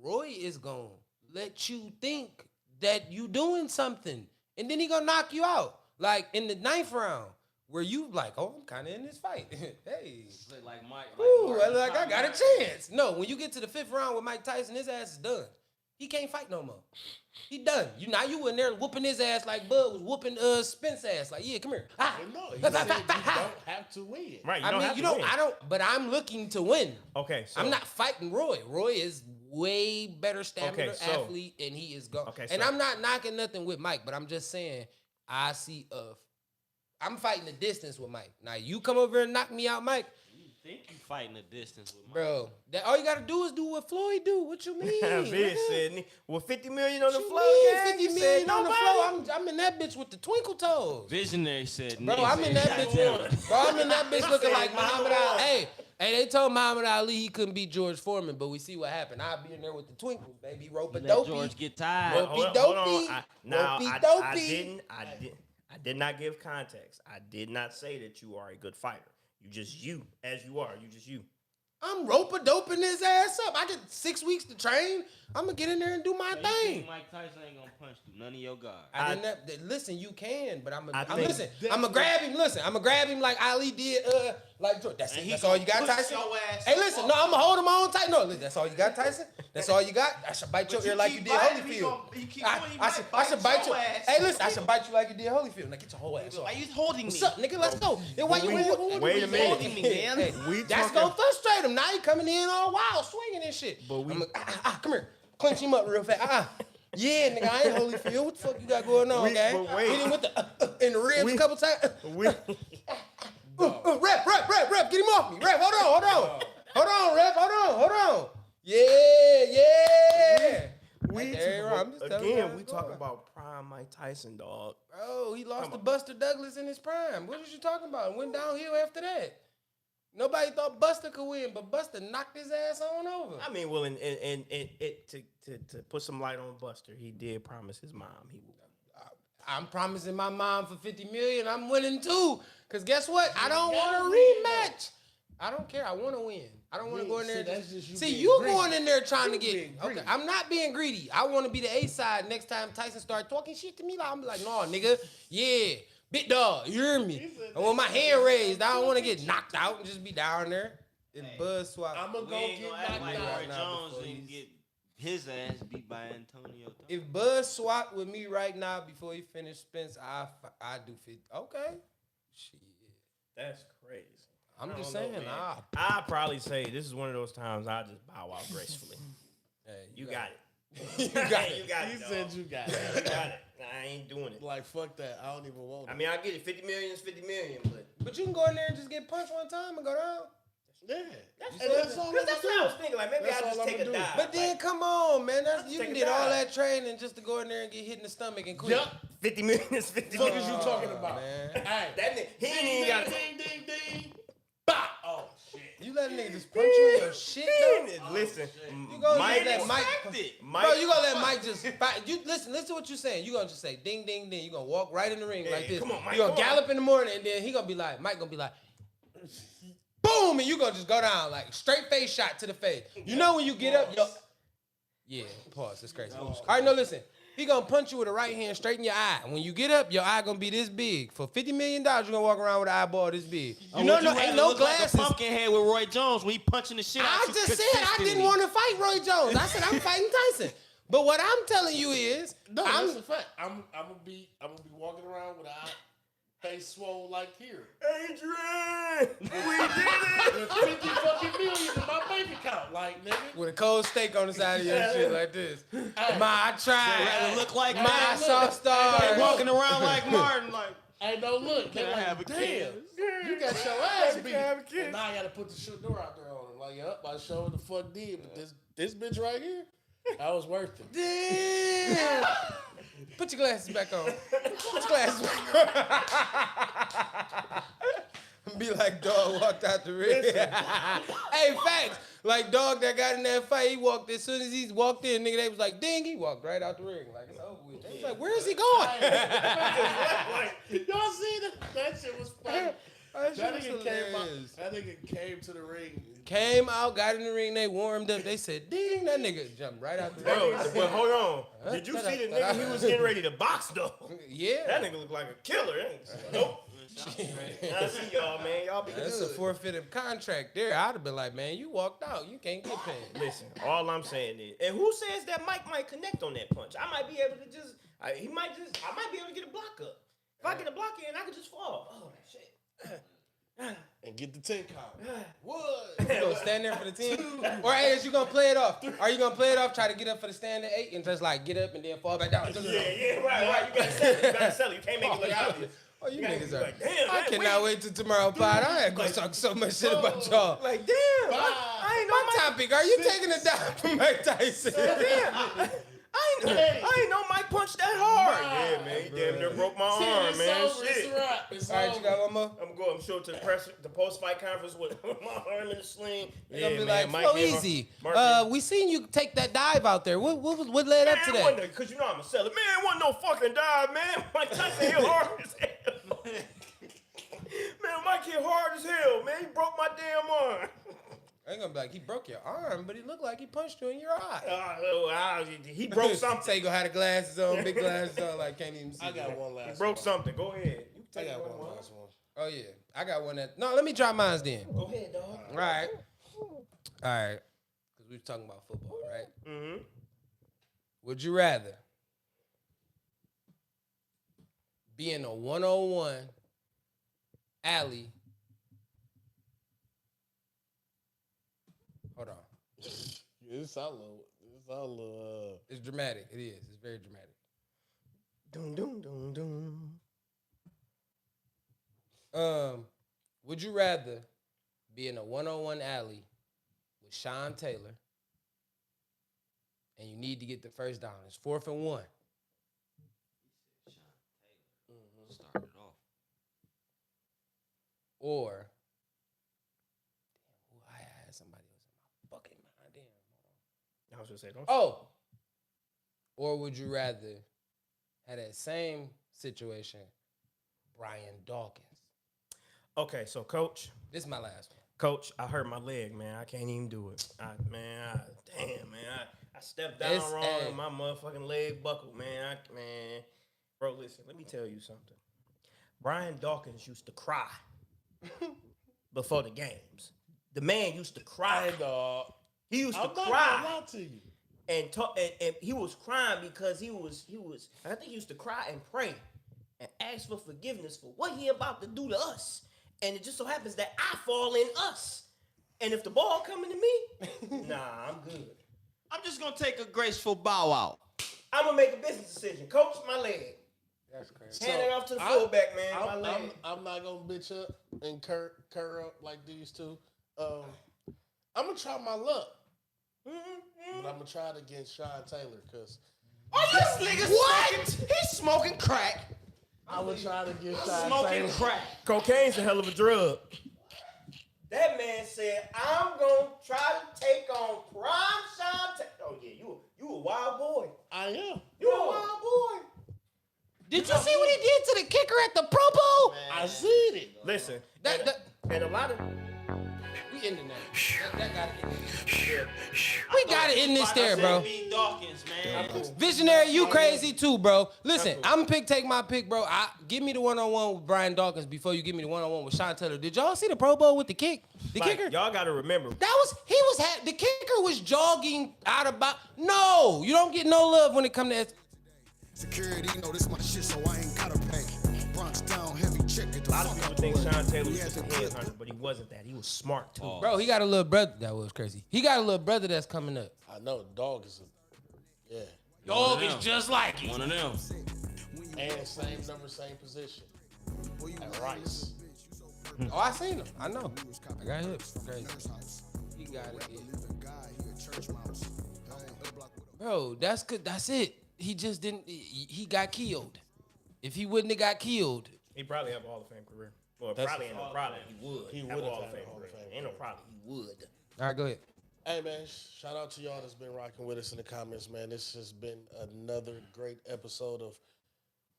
Roy is going to let you think that you doing something. And then he going to knock you out. Like in the 9th round, where you like, oh, I'm kind of in this fight. Hey. Like Mike. Ooh, like I got a chance. No, when you get to the 5th round with Mike Tyson, his ass is done. He can't fight no more. He done. You in there whooping his ass like Bud was whooping Spence ass. Like, yeah, come here. Ah. No, he said you don't have to win. Right. You I don't mean, have you to don't. win. I don't. But I'm looking to win. Okay. So I'm not fighting Roy. Roy is way better stamina Okay, so- athlete, and he is gone. Okay, and so- I'm not knocking nothing with Mike, but I'm just saying I'm fighting the distance with Mike. Now you come over here and knock me out, Mike. You think you fighting the distance with Mike? Bro, all you gotta do is do what Floyd do. What you mean? Bitch nigga? said, well, $50 million on the What you floor, mean, gang? 50 You million said on the nobody? floor. I'm in that bitch with the twinkle toes. Visionary said, Bro, I'm in that bitch. Bro, I'm in that bitch looking like Muhammad Ali. Hey, they told Muhammad Ali he couldn't beat George Foreman, but we see what happened. I'll be in there with the twinkles, baby. Rope a Let dopey. George get tired. Rope- Hold Dopey. on. Now, Dopey, I dopey. did not give context. I did not say that you are a good fighter. You just you, as you are. You just you. I'm rope-a-doping his ass up. I get 6 weeks to train. I'm going to get in there and do my So you thing. think Mike Tyson ain't gonna punch through none of your guards. I didn't have, listen, you can, but I'm I gonna think listen. I'm gonna grab him. Listen, I'm gonna grab him like Ali did. Like George. That's And it. he That's all you got, gonna push Tyson. your ass Hey, listen. up. No, I'm gonna hold him on tight. No, listen, that's all you got, Tyson. That's all you got. I should bite your ear like you did Holyfield. I should bite you. Hey, listen, I should bite you like you did Holyfield. Now get your whole ass off. Why you holding me? What's up, nigga? Let's go. Then why you holding Wait me? a minute. Holding me, man. We That's talking- gonna frustrate him. Now he coming in all wild, swinging and shit. But we- come here, clench him up real fast. Yeah, nigga, I ain't Holyfield. What the fuck you got going on, gang? but wait. Hit him with the in the ribs a couple times. We, Rep, get him off me. Rep, hold on, Rep, hold on. Yeah. we There, I'm just telling you how again, we it's talk going. about prime Mike Tyson, dog. Bro, he lost to Buster Douglas in his prime. What was you talking about? Went downhill after that. Nobody thought Buster could win, but Buster knocked his ass on over. I mean, well, and to put some light on Buster, he did promise his mom he would. I'm promising my mom for $50 million. I'm winning too. Cause guess what? I don't want a rematch. I don't care. I want to win. I don't want to go in there. See, that's just you See, being you greedy. going in there trying to being get. Okay, greedy. I'm not being greedy. I want to be the A side next time Tyson start talking shit to me. I'm like, no, nigga. Yeah, big dog. You hear me? I want my hand raised. I don't want to get knocked out and just be down there. And buzz swap. I'm going to We go ain't get gonna act like knocked Roy out. Jones and get his ass beat by Antonio. If Buzz swapped with me right now before he finished Spence, I do 50. Okay. Shit. That's crazy. I'm I just don't know, saying. man. I'd probably say this is one of those times I just bow out gracefully. Hey, You got it. You got it. You got He it. said dog. you got You it. got it. I ain't doing it. Like, fuck that. I don't even want it. I mean, I get it. 50 million is 50 million, but But you can go in there and just get punched one time and go down. yeah. that's all what I I'm was thinking. Like maybe That's I just all take I'ma a do. dive. But then come on, man. That's, you take can a did all dive. that training just to go in there and get hit in the stomach and quit. Yup. 50 million is 50 Fuck million. is you talking about? man. Hey. That nigga, he ain't even got to. Ding. Bah. Oh, shit. You let a nigga just punch you in your shit, though? Listen, You gonna Mike, let Mike, Mike, bro, you gonna let Mike just fight. You listen to what you're saying. You gonna just say ding, ding, ding. You gonna walk right in the ring like this. come on, Mike, You gonna come on. gallop in the morning, and then he gonna be like, Mike gonna be like, boom, and you gonna just go down like straight face shot to the face. You know when you get up, yo, Yeah, pause. That's crazy. All right, no, listen. He gonna punch you with a right hand straight in your eye. When you get up, your eye gonna be this big. For $50 million, you're gonna walk around with an eyeball this big. You know, no, ain't no glasses. Like a pumpkin head with Roy Jones when he punching the shit out I you just said I didn't want to fight Roy Jones. I said I'm fighting Tyson. But what I'm telling you is, No, that's a fact. I'm gonna be walking around with a face swole like here. Adrian, we did With 50 fucking million in my bank account, like nigga. with a cold steak on the side of your shit like this. I tried. Rather look like My that. soft star. Like walking around like Martin, like. Hey, no, look. Can I Like, have a damn, kid? you got your ass beat. have a kid. And now I got to put the shit door out there on him. Like, yup, I showed the fuck did, but this bitch right here, that was worth it. Damn. Put your glasses back on. Put your glasses back on. Be like dog walked out the ring. Hey, facts. Like dog that got in that fight, he walked as soon as he walked in, nigga, they was like, ding, he walked right out the ring. Like it's over with. They was like, where is he going? Y'all see that? That shit was funny. That That shit was hilarious. nigga came to the ring. Came out, got in the ring, they warmed up. They said, ding, that nigga jumped right out the ring. Bro, but hold on. Did you see the nigga he was getting ready to box though? Yeah. That nigga looked like a killer. Nope. I see y'all, man. Y'all be That's a good. forfeited contract there. I'd have been like, man, you walked out. You can't get paid. Listen, all I'm saying is, and who says that Mike might connect on that punch? I might be able to just, I might be able to get a block up. If I get a block in, I could just fall. Oh, shit. And get the 10 count. What? You gonna stand there for the 10? Or hey, is you gonna play it off? Are you gonna play it off, try to get up for the stand at 8 and just like get up and then fall back down? Yeah, right. You gotta sell it. You gotta sell it. You can't make it look obvious. Oh, you gotta niggas be are. like, damn, I man, cannot wait till tomorrow, pod. I ain't gonna talk so much shit about y'all. Like, damn. I ain't know My topic, are you taking a dive from Mike Tyson? I ain't know Mike punched that hard. Yeah, man. He damn near broke my arm, man. Shit. It's All right, you got one more? I'm going to show it to the post-fight conference with my arm in the sling. They're gonna be like, Flow Easy. We seen you take that dive out there. What led up to that? Because you know I'm a seller. Man, it wasn't no fucking dive, man. Mike Tyson hit hard as hell. Man, Mike hit hard as hell, man. He broke my damn arm. I ain't gonna be like, he broke your arm, but he looked like he punched you in your eye. He broke something. Say you gonna have the glasses on, big glasses on, like can't even see. I got one last He broke one. something. Go ahead. You I take got one one last one. Oh yeah, I got one that. No, let me try mine then. Go ahead, dog. All right, because we were talking about football, right? Mm-hmm. Would you rather be in a 1-on-1 alley? Hold on, It's all little. it's dramatic. It is. It's very dramatic. Doom, doom, doom, doom. Would you rather be in a 1-on-1 alley with Sean Taylor and you need to get the first down? It's 4th and 1. Started off. Or I had somebody else in my fucking mind. Damn. I was gonna say, don't. Oh. Or would you rather have that same situation, Brian Dawkins? Okay, so coach, This is my last one. Coach, I hurt my leg, man. I can't even do it. I stepped down It's wrong a- and my motherfucking leg buckled, man. Bro, listen, let me tell you something. Brian Dawkins used to cry before the games. The man used to cry. Hey, dog. He used to I'm not gonna cry lie to you. and he was crying because he was. I think he used to cry and pray and ask for forgiveness for what he about to do to us. And it just so happens that I fall in us. And if the ball coming to me, nah, I'm good. I'm just gonna take a graceful bow out. I'm gonna make a business decision. Coach, my leg. That's crazy. Hand it off to the fullback, man. My leg. I'm not gonna bitch up and cur up like these two. I'm gonna try my luck, but I'm gonna try it against Sean Taylor because Oh, this nigga what? He's smoking crack. I would try to get Sean Smoking Taylor. crack. Cocaine's a hell of a drug. That man said, I'm gonna try to take on prime Sean Taylor. Oh yeah, you a wild boy. I am. You a wild boy. Did you see what he did to the kicker at the Pro Bowl? I seen it. Listen, That- and a lot of We ending that. That gotta end there. We gotta end this there, bro. B. Dawkins, man. Visionary, you crazy too, bro. Listen, I'm take my pick, bro. Give me the one-on-one with Brian Dawkins before you give me the one-on-one with Sean Taylor. Did y'all see the Pro Bowl with the kick? The Like, kicker? y'all got to remember. The kicker was jogging out about. No, you don't get no love when it come to. Security, you know this my shit, so I ain't gotta pay. Bronx down, heavy check, get the A lot of fuck people out the think way. Sean Taylor We was had just a to clip headhunter, but he wasn't that. He was smart too. Bro, he got a little brother. That was crazy. He got a little brother that's coming up. I know dog is a Dog is just like him. One of them. and same number, same position. And Rice. Oh, I seen him. I know. I got hips. Crazy. He got it. Yeah. Bro, that's good. That's it. He just didn't. He got killed. If he wouldn't have got killed, He probably have a Hall of Fame career. Well, That's probably a ain't no Hall of probably. Fame. He would. He have would a have Hall of had a Fame Hall of career. Fame Ain't no career. probably. He would. all right, go ahead. Hey man, shout out to y'all that's been rocking with us in the comments, man. This has been another great episode of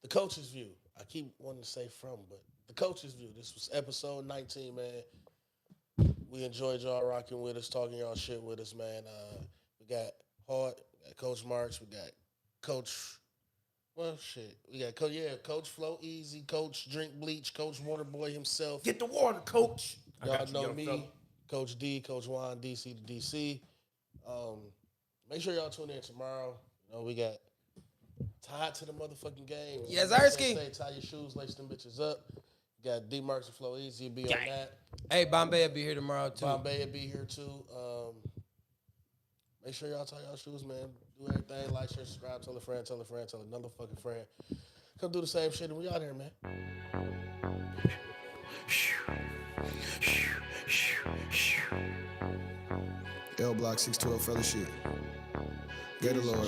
The Coach's View. I keep wanting to say from, but The Coach's View. This was episode 19, man. We enjoyed y'all rocking with us, talking y'all shit with us, man. We got Hart, we got Coach Marks, we got Coach. Well, shit. We got Coach Flow Easy, Coach Drink Bleach, Coach Waterboy himself. Get the water, coach. I Y'all got you, know young me, fella. Coach D, Coach Juan, DC to DC. Make sure y'all tune in tomorrow. You know, we got tied to the motherfucking game. Yes, Like I Zersky. say, tie your shoes, lace them bitches up. Got D Marks and Flow Easy be on that. Hey, Bombay will be here tomorrow too. Bombay will be here too. Make sure y'all tie y'all shoes, man. Do everything. Like, share, subscribe, tell a friend, tell a friend, tell another fucking friend. Come do the same shit and we out here, man. L Block 612 fellowship. Gator Lord.